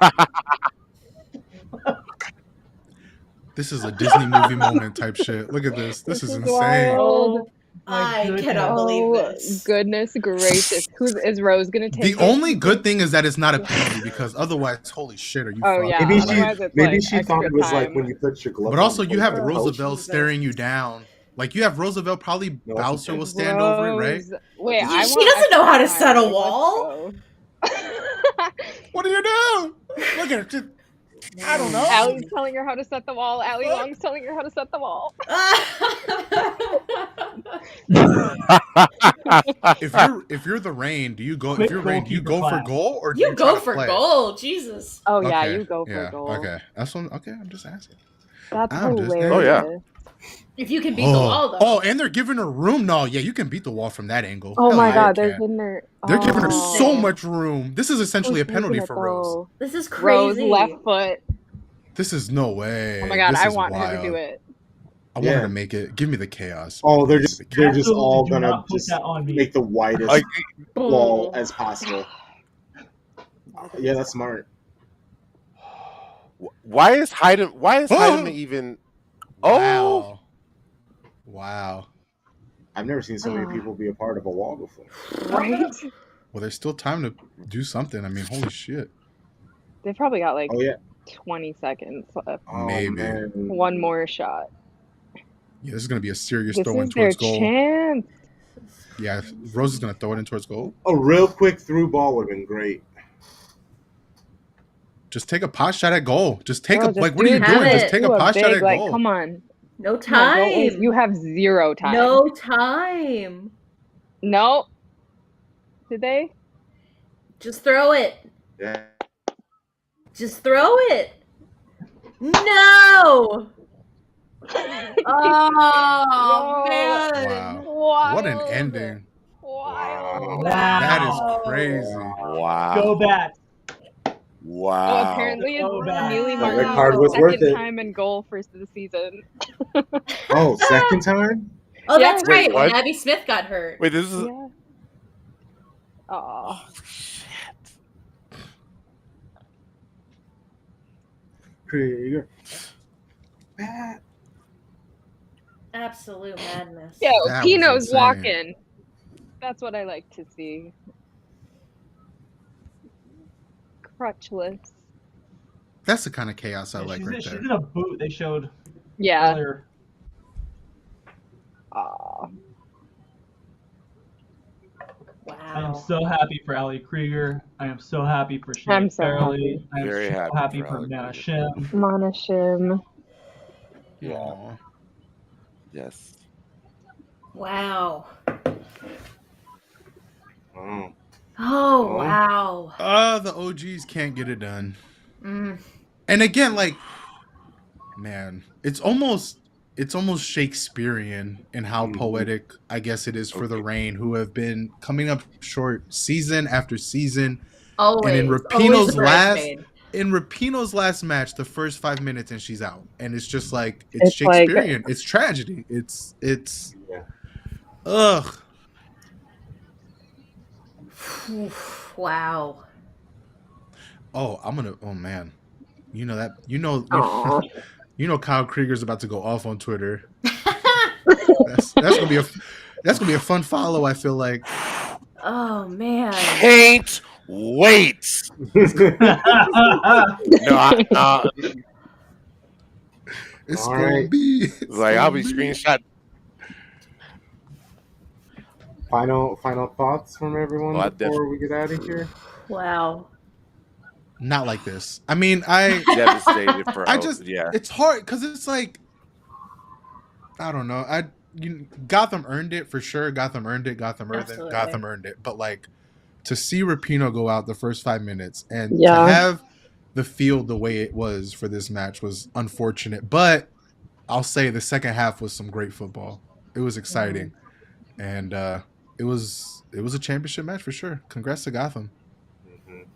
This is a Disney movie moment type shit. Look at this. This is insane. wild. I goodness. cannot believe Oh this. goodness gracious! Is Rose gonna take The it? only good thing is that it's not a penalty because otherwise, holy shit, are you? Oh, fucked? yeah. maybe otherwise it's, she like, she thought it extra was like time. when you put your glove But also, on you have for the Roosevelt coach. staring you down. Like you have Roosevelt, probably No, Bowser will Rose- stand over it, right? Rose- Wait, She I want doesn't know how to extra set a time. wall. Let's go. What do you do? Look at her. I don't know. Allie's telling her how to set the wall. Allie Long's telling her how to set the wall. If you're the Reign, do you go? Quick If you're Reign, do you goalkeeper go for class. goal or do You you try go to for play? goal, Jesus. Oh yeah, Okay, you go for yeah, goal. okay. That's one. Okay, I'm just asking. That's I'm just hilarious. asking. If you can beat the wall, though. Oh, and they're giving her room. No, yeah, you can beat the wall from that angle. Oh Hell my yeah, god, you they're can. giving her. They're giving her Oh. so much room. This is essentially Who's a penalty taking it, for Rose. though? This is Rose crazy. left foot. This is no way. Oh my god, This I is want wild. her to do it. I want her to make it. Give me the chaos. Oh, they're Give me just the chaos. they're just Absolutely all do gonna not put just that on me. make the widest Like, wall as possible. Yeah, that's smart. why is Heidemann even? Oh, Wow. I've never seen so many people be a part of a wall before. Right? Well, there's still time to do something. I mean, holy shit. They probably got like Oh yeah, 20 seconds left. oh, Maybe. man. One more shot. Yeah, this is gonna be a serious This throw in is their towards goal. chance. Yeah, Rose is gonna throw it in towards goal. A real quick through ball would have been great. Just take a pot shot at goal. Just take Bro, a just like. What are do you it. doing? Have Just it. take Do a pot shot big, at like, goal. come on. No Come on, don't waste- time. You have 0 time. No time. Nope. Did they? Just throw it. Yeah. Just throw it. No. Oh, man. Wow. What an Wild. ending. Wild. That is crazy. wow! Go back. Wow! Oh, apparently So bad. Neely That Martin's card was the worth second it. time in goal for the season. Oh, second time? Oh, that's Yeah. right. Wait, When what? Abby Smith got hurt. Wait, this is. Yeah. Oh. Shit! Krieger. Bad. Absolute madness. Yeah, That was Pino's insane. walking. That's what I like to see. Crutchless. That's the kind of chaos I like she's, right she's there. in a boot. They showed Yeah. earlier. Aw. I am Wow. so happy for Ali Krieger. I am so happy for Sinead I'm so Farrelly. happy. I am Very so happy happy for for Ali Nana Krieger. Shim. Mana Shim. Yeah. Aw. Yes. Wow. Oh. Oh, wow. The OGs can't get it done. Mm. And again, like, man, it's almost Shakespearean in how poetic I guess it is for the Reign, who have been coming up short season after season. Always. And in Always Rapinoe's the last match, the first 5 minutes, and she's out, and it's just like It's Shakespearean. It's tragedy. It's Yeah. ugh. Wow. Oh man, you know that Aw. you know Kyle Krieger's about to go off on Twitter. that's gonna be a fun follow. I feel like. Oh, man. Can't wait. No, It's All gonna right. be like I'll be screenshot. Final thoughts from everyone Well, I before we get out of here. Wow. not like this. I mean, I Devastated for. Yeah. It's hard because it's like I don't know. Gotham earned it for sure. Gotham earned it. Gotham earned it. But like to see Rapinoe go out the first 5 minutes and to have the field the way it was for this match was unfortunate. But I'll say the second half was some great football. It was exciting, and it was a championship match for sure. Congrats to Gotham.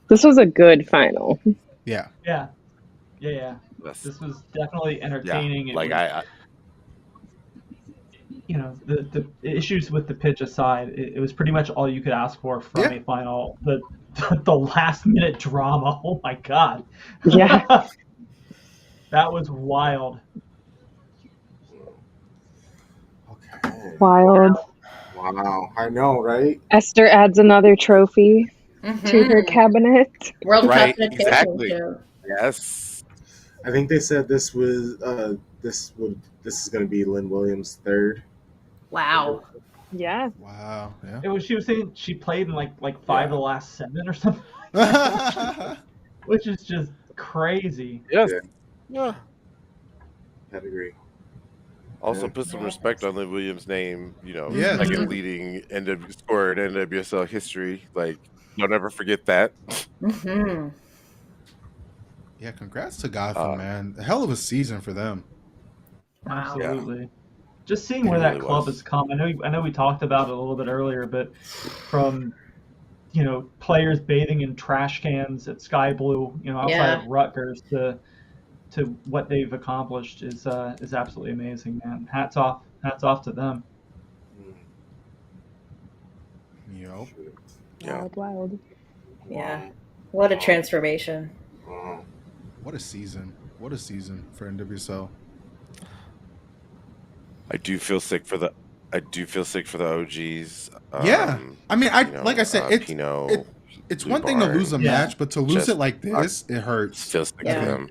This was a good final. Yeah. Yeah. Yes. This was definitely entertaining. Yeah. It Like was, you know, the issues with the pitch aside, it was pretty much all you could ask for from a final. The last minute drama. Oh my god. Yeah. That was wild. Okay. Wild. Wow. I know, right? Esther adds another trophy to her cabinet. World Right, Cup exactly. championship. Yes. I think they said this was this is going to be Lynn Williams' third. Wow. Yeah. Wow. Yeah. It was. She was saying she played in like 5 of the last 7 or something, which is just crazy. Yes. Yeah. Yeah. I'd agree. Also, put some respect on Liv Williams' name. You know, Yeah, second dude. leading scorer in NWSL history. Like, don't ever forget that. Mm-hmm. Yeah, congrats to Gotham, man. A hell of a season for them. Wow. Absolutely. Just seeing It where really that club was. has come. I know we talked about it a little bit earlier, but from players bathing in trash cans at Sky Blue, outside Yeah. of Rutgers to what they've accomplished is absolutely amazing, man. Hats off to them. Yup. Yeah. Wild. Yeah. What a transformation. What a season. What a season for NWSL. I do feel sick for the OGs. Yeah. I mean, like I said, Pino, it's Blue one thing to Barn, lose a Yeah. match, but to lose just- it like this, it hurts. Feel sick Yeah. for them.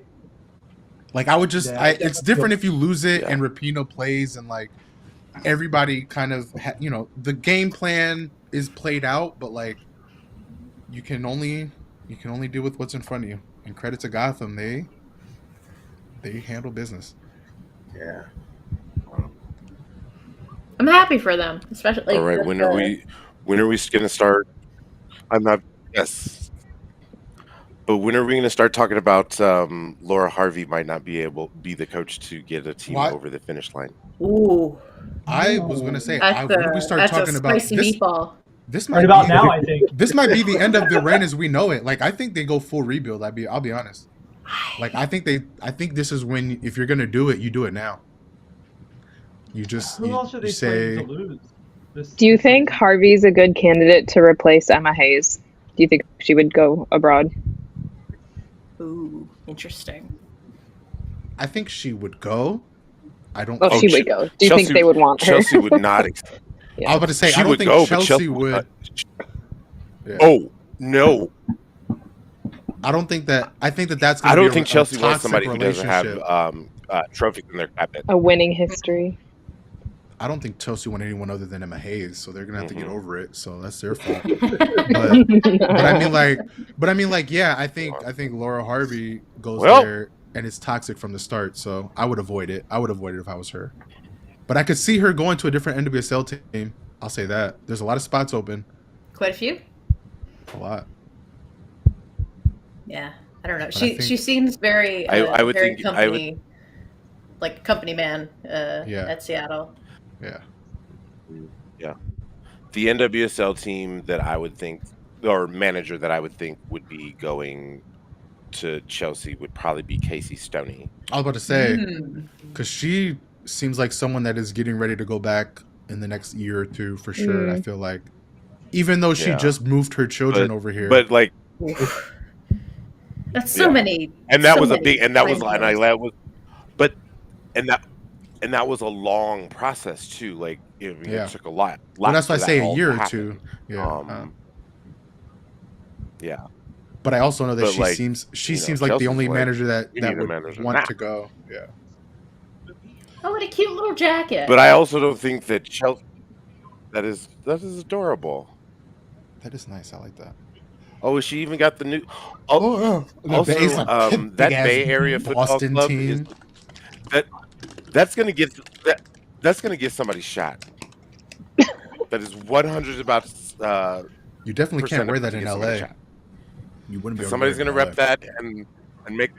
Like I would just, Yeah, it's different if you lose it Yeah. and Rapinoe plays and like everybody kind of, the game plan is played out, but like you can only deal with what's in front of you. And credit to Gotham, they handle business. Yeah. I'm happy for them, especially. All right, when are we going to start? I'm not. Yes. But when are we going to start talking about Laura Harvey might not be the coach to get a team over the finish line? Ooh. I was going to say, That's when we start talking about spicy this, meatball. this Right might about be, now, I think. this might be the end of the reign as we know it. Like I think they go full rebuild. I'll be honest. Like I think this is when, if you're gonna do it, you do it now. You just Who else are they say, slated to lose? Do you think Harvey's a good candidate to replace Emma Hayes? Do you think she would go abroad? Ooh, interesting. I think she would go. I don't. Oh, she would go. Do you Chelsea, think they would want her? Chelsea would not. Yeah. I was about to say She I don't would think go, but Chelsea Chelsea would. Yeah. Oh no! I don't think that. I think that's. I Gonna don't be think a Chelsea wants toxic somebody who doesn't have relationship. trophies in their cabinet. A winning history. I don't think Chelsea want anyone other than Emma Hayes, so they're gonna have to get over it. So that's their fault. but I mean, like, yeah, I think Laura Harvey goes there, and it's toxic from the start. So I would avoid it. I would avoid it if I was her. But I could see her going to a different NWSL team. I'll say that. There's a lot of spots open. Quite a few. A lot. Yeah, I don't know. But She seems very I would very think company, like company man Yeah. at Seattle. Yeah. Yeah. The NWSL team that I would think, or manager that I would think would be going to Chelsea would probably be Casey Stoney. I was about to say, because she seems like someone that is getting ready to go back in the next year or two for sure. I feel like, even though she just moved her children over here, but like, that's so many. And that so was a many big, and that was, flames. and I that was, but, and that was a long process too. Like, it took a lot. Well, that's why I say a year or happen. two. Yeah. Yeah. But I also know that But, she like, seems like the Chelsea's only like, manager that you need a would manager want now. to go. Yeah. Oh, what a cute little jacket. But I also don't think that Chelsea. That is adorable. That is nice. I like that. Oh, she even got the new. The Also, Bay's like that big-ass Bay Area football Boston club team. that's gonna get somebody shot. That is 100 about. You definitely can't wear that in get LA. somebody shot. You wouldn't be. Somebody's gonna rep that and make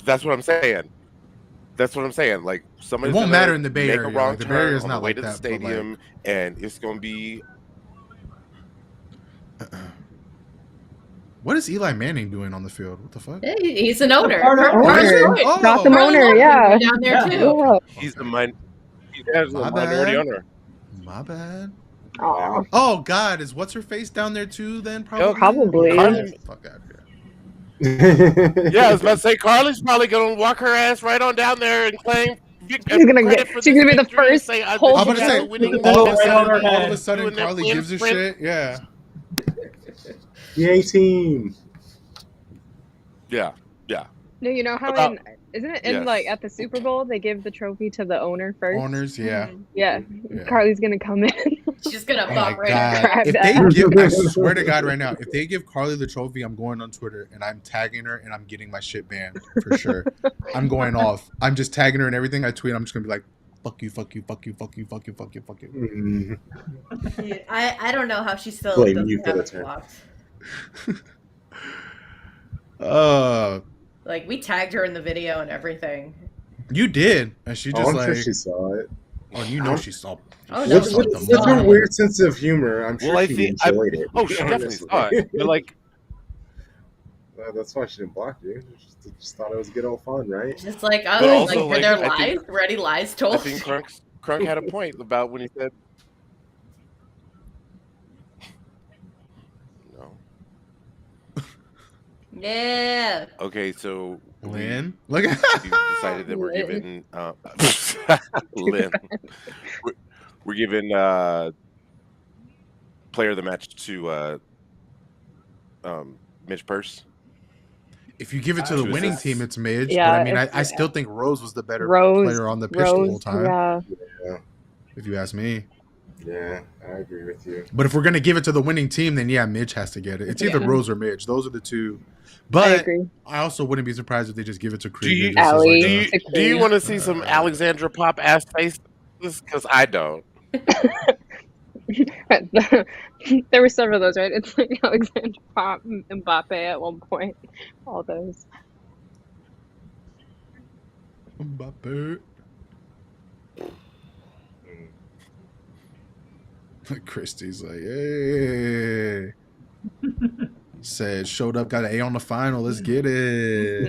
that's what I'm saying. That's what I'm saying. Like, somebody's It won't gonna matter in the Bay make Area. a wrong Like, the Bay Area turn is on not the way like to the that, but, stadium, and it's gonna be. What is Eli Manning doing on the field? What the fuck? Hey, he's an owner. Gotham owner, yeah. Down there too. Yeah. He's the minority owner. My bad. Aw. Oh God, is what's her face down there too? Then probably. Probably. Fuck out of here. Yeah, I was about to say Carly's probably gonna walk her ass right on down there and claim. She's gonna be the first whole. I'm gonna say all of a sudden doing their Carly gives a sprint. shit. Yeah. Yay team. Yeah. No, you know how isn't it in like at the Super Bowl they give the trophy to the owner first? Owners, yeah. Yeah. Carly's gonna come in. She's gonna Oh pop my right God. in. If they give, I swear to God right now, if they give Carly the trophy, I'm going on Twitter and I'm tagging her and I'm getting my shit banned for sure. I'm going off. I'm just tagging her and everything I tweet. I'm just gonna be like, fuck you, fuck you, fuck you, fuck you, fuck you, fuck you, fuck you. Mm. I don't know how she still Blame doesn't you for have the it term. blocked. Like, we tagged her in the video and everything. You did, and she just I'm like. sure she saw it. Oh, you know she saw. Oh, no, saw she the With her moment. weird sense of humor, I'm sure Well, she enjoyed it. Oh, she definitely saw it. But like, that's why she didn't block you. She just thought it was good old fun, right? Just like, But oh, also, like, are there like, I lies? think- Ready lies told? I think Crunk had a point about when he said, "No." Yeah. Okay, so Lynn, look. we decided that we're giving Lynn. We're giving player of the match to Mitch Purse. If you give it to the winning team, it's Midge. Yeah, but I mean, I still think Rose was the better player on the pitch the whole time. Yeah. If you ask me. Yeah, I agree with you. But if we're gonna give it to the winning team, then yeah, Midge has to get it. It's either Rose or Midge. Those are the two. But I agree. I also wouldn't be surprised if they just give it to Do Krieger. you want to see some Alexandra Pop ass faces? Because I don't. There were several of those, right? It's like Alexandra Pop, Mbappe at one point. All those. Mbappe. Christie's like, hey. Said, showed up, got an A on the final. Let's get it.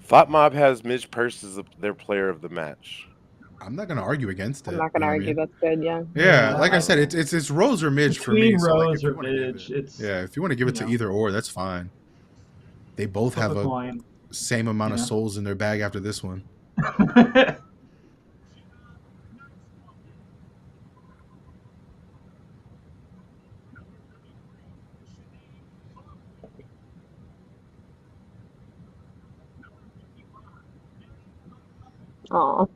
Thought Mob has Midge Purse as their player of the match. I'm not gonna argue against it. I'm not gonna argue. That's good. Yeah. Yeah, like I said, it's Rose or Midge for me. So Rose like, or Midge, if you want to give it to either or, that's fine. They both have a same amount of souls in their bag after this one. Aw.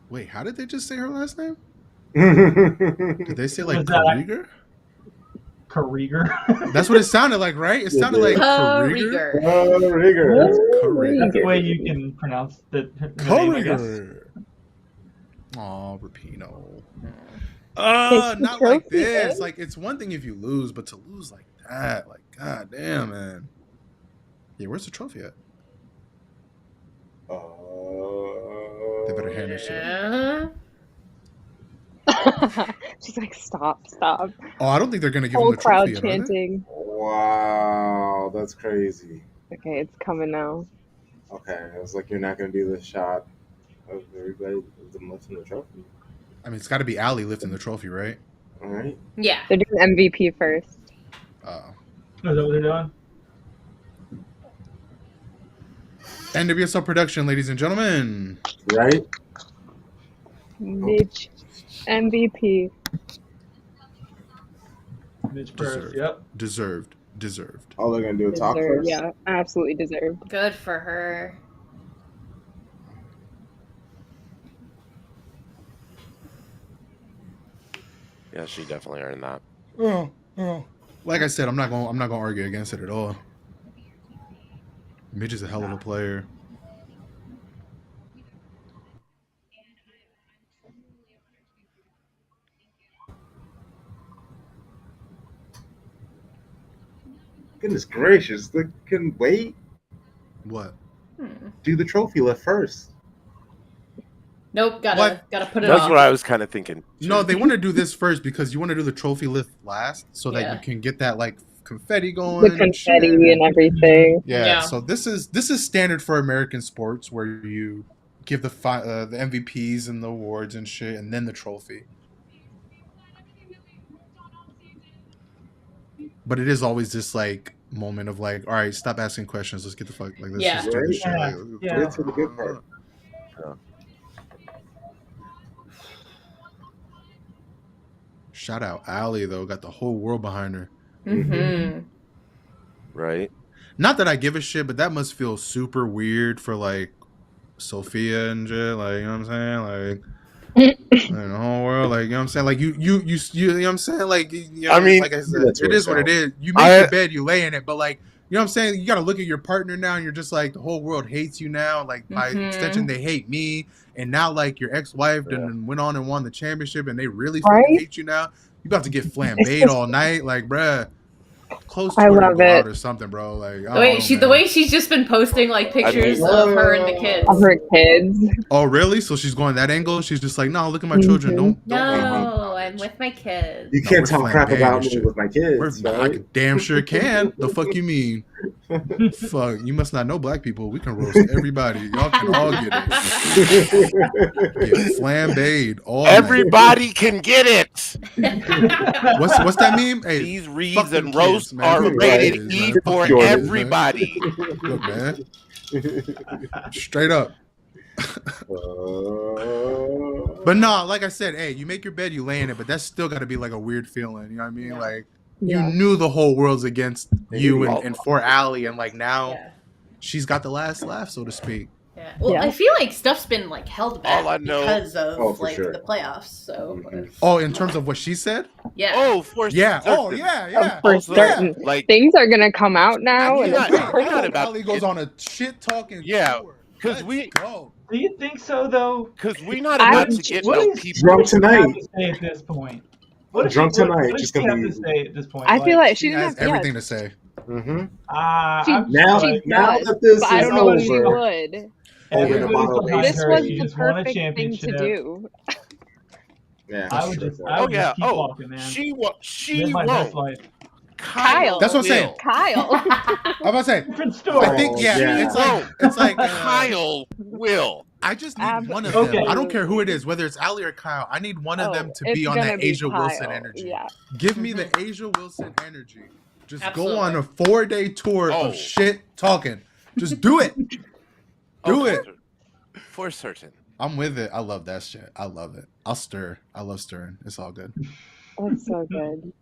Wait, how did they just say her last name? Did they say like Krieger? Krieger. That's what it sounded like, right? It sounded like Krieger. That's the way you can pronounce the name, I guess. Aw, Rapinoe. Not like this. Like, it's one thing if you lose, but to lose like that, like, god damn, man. Yeah, where's the trophy at? They better hand this shit. She's like, stop. Oh, I don't think they're gonna give him the trophy. Whole crowd chanting. Wow, that's crazy. Okay, it's coming now. Okay, I was like, you're not gonna do the shot of everybody of them lifting the trophy. I mean, it's got to be Allie lifting the trophy, right? All right. Yeah. They're doing MVP first. Oh, is that what they're doing? NWSL production, ladies and gentlemen. Right? Midge MVP. Midge Purse, yep. Deserved. Oh, they're gonna do a talk first? Yeah, absolutely deserved. Good for her. Yeah, she definitely earned that. Oh. Like I said, I'm not gonna argue against it at all. Midge is a hell of a player. Goodness gracious, they couldn't wait. What? Do the trophy lift first. Nope, gotta put it That's off. what I was kind of thinking. No, they want to do this first because you want to do the trophy lift last so that Yeah. you can get that like confetti going. The confetti and everything. Yeah. So this is standard for American sports where you give the MVPs and the awards and shit, and then the trophy. But it is always this like moment of like, all right, stop asking questions. Let's get the fuck like let's just do this shit. Yeah. Like, Get to the good part. Yeah. Shout out Allie though, got the whole world behind her. Mm-hmm. Right. Not that I give a shit, but that must feel super weird for like Sophia and shit. Like, you know what I'm saying? Like, in the whole world, like, you know what I'm saying? Like, you know what I'm saying? Like, you know, I mean, like I said, it is what it is. You make your bed, you lay in it, but like, you know what I'm saying? You got to look at your partner now, and you're just like, the whole world hates you now. Like, by extension, they hate me. And now, like, your ex-wife then went on and won the championship, and they really fucking hate you now. You about to get flambéed all night, like, bruh. Close Twitter and go out or something, bro. Like, the way she's just been posting like pictures of her and the kids. Of her kids. Oh, really? So she's going that angle? She's just like, no, look at my children. Don't hate me. No, I'm with my kids. You can't talk crap about me with my kids. I damn sure can. The fuck you mean? Fuck, you must not know black people. We can roast everybody. Y'all can all get it. Get flambéed all Everybody night. Can get it. What's that meme? Hey, these reads and roasts are rated E for everybody. Look, man. Straight up. But no, like I said, hey, you make your bed, you lay in it, but that's still got to be like a weird feeling. You know what I mean? Like, you knew the whole world's against you and for Allie, and like now she's got the last laugh, so to speak. Yeah. Well, I feel like stuff's been like held back because of the playoffs. So. Oh, in terms of what she said? Yeah. Oh, for yeah. certain. Oh, yeah. For certain. Like things are gonna come out now. Allie goes on a shit talking. Yeah. Because we. Do you think so though? Because we're not about to get no people drunk tonight. To say at this point. What drunk tonight. What does she have to say at this point? I feel like she has everything to say. Mm-hmm. Now that this I don't is know over, if she would. This was the perfect thing to do. Yeah, I would just keep walking, man. She my best life. Kyle. That's what I'm saying. Kyle. I'm about to say. Different story. I think it's like Kyle will. I just need one of them. I don't care who it is, whether it's Allie or Kyle. I need one of them to be on that Asia Wilson energy. Yeah. Give me the Asia Wilson energy. Just go on a 4-day tour of shit talking. Just do it. Do it. For certain. I'm with it. I love that shit. I love it. I'll stir. I love stirring. It's all good. It's so good.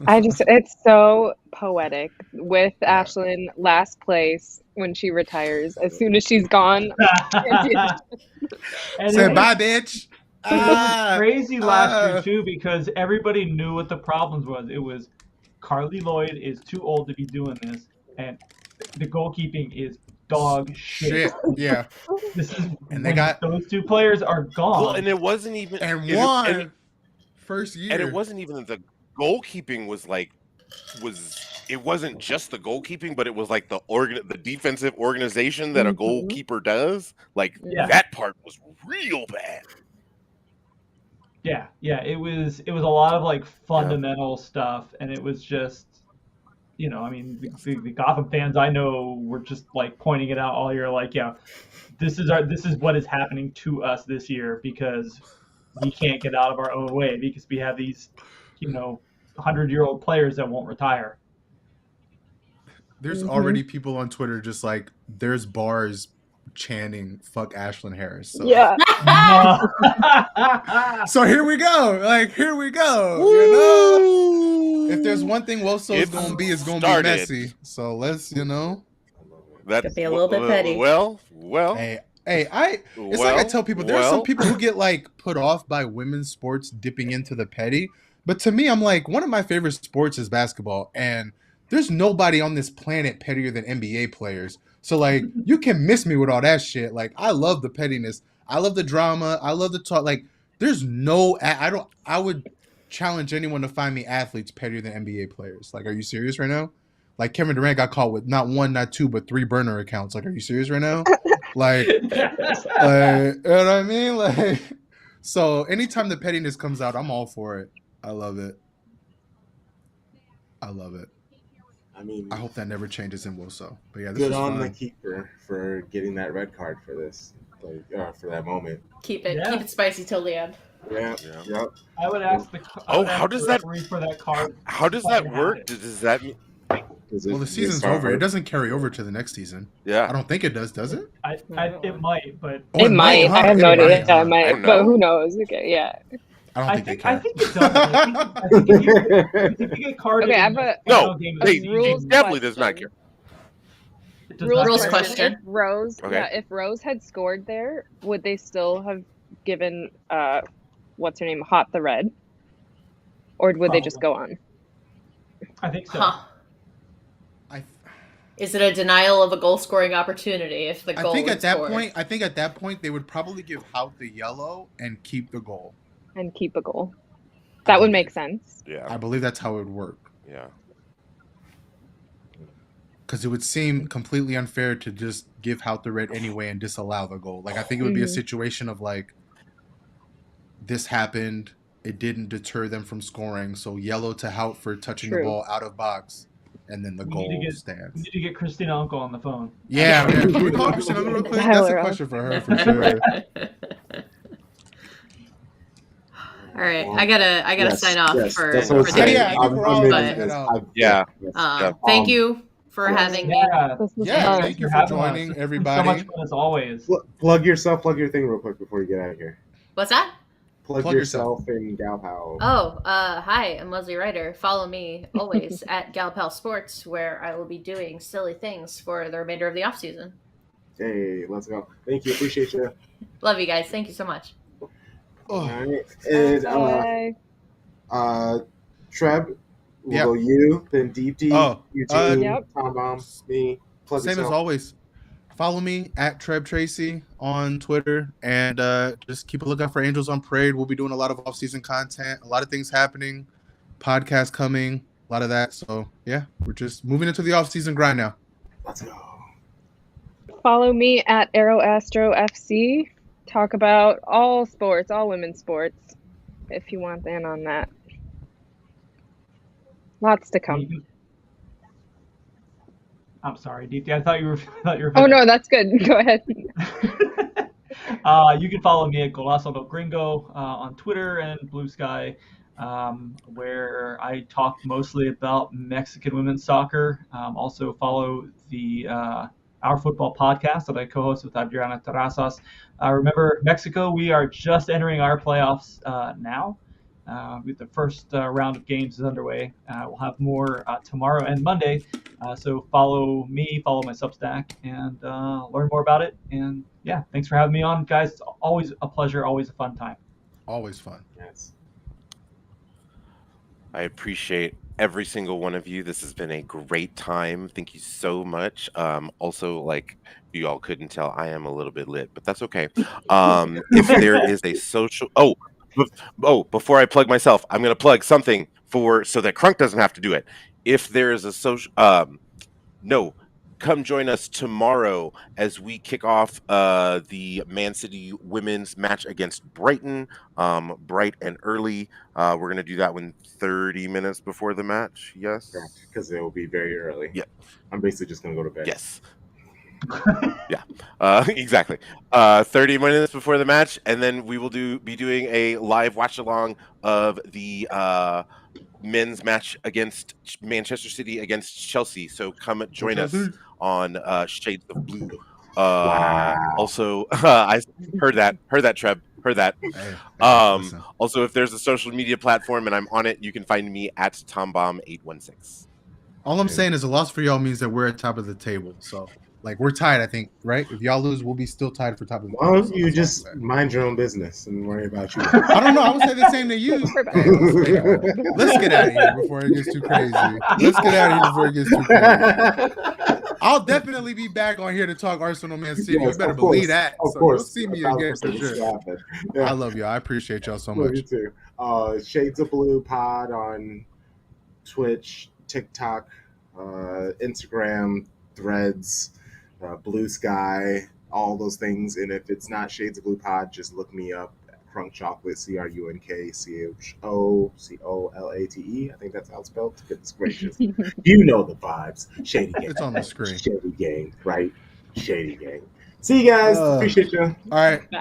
It's so poetic with Ashlyn last place when she retires. As soon as she's gone. Say bye, bitch. It was crazy last year too because everybody knew what the problems was. It was Carly Lloyd is too old to be doing this, and the goalkeeping is dog shit. Yeah. This is and they got those two players are gone. Well, and it wasn't even first year. And it wasn't even the goalkeeping it wasn't just the goalkeeping, but it was like the defensive organization that a goalkeeper does. Like that part was real bad. Yeah, it was a lot of like fundamental stuff, and it was just, I mean, the Gotham fans I know were just like pointing it out all year, like, this is what is happening to us this year because we can't get out of our own way because we have these, 100-year-old players that won't retire. There's already people on Twitter just like there's bars chanting "fuck Ashlyn Harris." So. Yeah. So here we go. Like here we go. You know, if there's one thing Woso's gonna be, it's gonna be messy. So let's that could be a little bit petty. Well. Hey, it's like I tell people, there's some people who get like put off by women's sports dipping into the petty. But to me, I'm like, one of my favorite sports is basketball, and there's nobody on this planet pettier than NBA players. So like, you can miss me with all that shit. Like, I love the pettiness. I love the drama. I love the talk. Like, there's I would challenge anyone to find me athletes pettier than NBA players. Like, are you serious right now? Like, Kevin Durant got caught with not one, not two, but 3 burner accounts. Like, are you serious right now? Like, you know what I mean? Like, so anytime the pettiness comes out, I'm all for it. I love it. I love it. I mean, I hope that never changes in Woso. But yeah, this good is on fun. the keeper for getting that red card for this, for that moment. Keep it spicy till the end. Yeah. I would ask the. How does that for that card? How does that work? Does that mean? Well, the season's over. It doesn't carry over to the next season. Yeah. I don't think it does it? It might, but it might. I have no idea. It might, but who knows? Okay, yeah. I don't think they care. I think it does. I think if you get carded. Okay, I have he definitely does not care. Rules question. If Rose, Okay. if Rose had scored there, would they still have given what's her name, Hot the red, or would they just go on? I think so. Huh. Is it a denial of a goal scoring opportunity if the goal? I think at that point they would probably give Hout the yellow and keep the goal. And keep a goal. That would make sense. Yeah. I believe that's how it would work. Yeah. Because it would seem completely unfair to just give Hout the red anyway and disallow the goal. Like, I think it would be a situation of like, this happened, it didn't deter them from scoring, so yellow to Hout for touching the ball out of box, and then the goal stands. We need to get Christina Uncle on the phone. Yeah, man. Can we call Christina Uncle real quick? That's a question for her, for sure. All right, I gotta sign off for that's the what day. Thank you for having me. Thank you for joining, everybody. So much fun as always. Plug your thing real quick before you get out of here. What's that? Plug yourself in Gal Pal. Oh, hi, I'm Leslie Ryder. Follow me always at Gal Pal Sports, where I will be doing silly things for the remainder of the off season. Hey, let's go. Thank you. Appreciate you. Love you guys. Thank you so much. All right. And Treb, we'll go you, then Deep, you two, Tom Bomb, me. Plug Same yourself. as always. Follow me at Treb Tracy on Twitter, and just keep a lookout for Angels on Parade. We'll be doing a lot of off-season content, a lot of things happening, podcasts coming, a lot of that. So, yeah, we're just moving into the off-season grind now. Let's go. Follow me at Aero Astro FC. Talk about all sports, all women's sports, if you want in on that. Lots to come. I'm sorry, DT. I thought you were. Oh no, that's good. Go ahead. You can follow me at Golazo del Gringo on Twitter and Blue Sky, where I talk mostly about Mexican women's soccer. Also follow the Our Football podcast that I co-host with Adriana Terrazas. Remember, Mexico, we are just entering our playoffs now. The first round of games is underway. We'll have more tomorrow and Monday. So follow me, follow my Substack, and learn more about it. And yeah, thanks for having me on, guys. It's always a pleasure, always a fun time. Always fun. Yes. I appreciate every single one of you. This has been a great time. Thank you so much. Also, like you all couldn't tell, I am a little bit lit, but that's okay. If there is a social, before I plug myself, I'm going to plug something so that Crunk doesn't have to do it. If there is a social, come join us tomorrow as we kick off the Man City women's match against Brighton, bright and early. We're going to do that 30 minutes before the match. Yes, because it will be very early. Yeah, I'm basically just going to go to bed. Yes. Yeah, exactly. 30 minutes before the match, and then we will be doing a live watch along of the men's match against Manchester City against Chelsea. So come join us on Shades of Blue. Also, I heard that, Treb. Heard that. Also, if there's a social media platform and I'm on it, you can find me at TomBomb816. All I'm saying is a loss for y'all means that we're at top of the table. So, like, we're tied, I think, right? If y'all lose, we'll be still tied for top of the table. Well, you just mind your own business and worry about you. I don't know. I would say the same to you. Let's get out of here before it gets too crazy. I'll definitely be back on here to talk Arsenal Man City. You better believe that. Of course. You'll see me again for sure. Yeah. I love y'all. I appreciate y'all so much. You too. Shades of Blue Pod on Twitch, TikTok, Instagram, Threads, Blue Sky, all those things. And if it's not Shades of Blue Pod, just look me up. Crunk Chocolate, CRUNKCHOCOLATE. I think that's how it's spelled. Goodness gracious. You know the vibes. Shady Gang. It's on the screen. Shady Gang, right? Shady Gang. See you guys. Appreciate you. All right.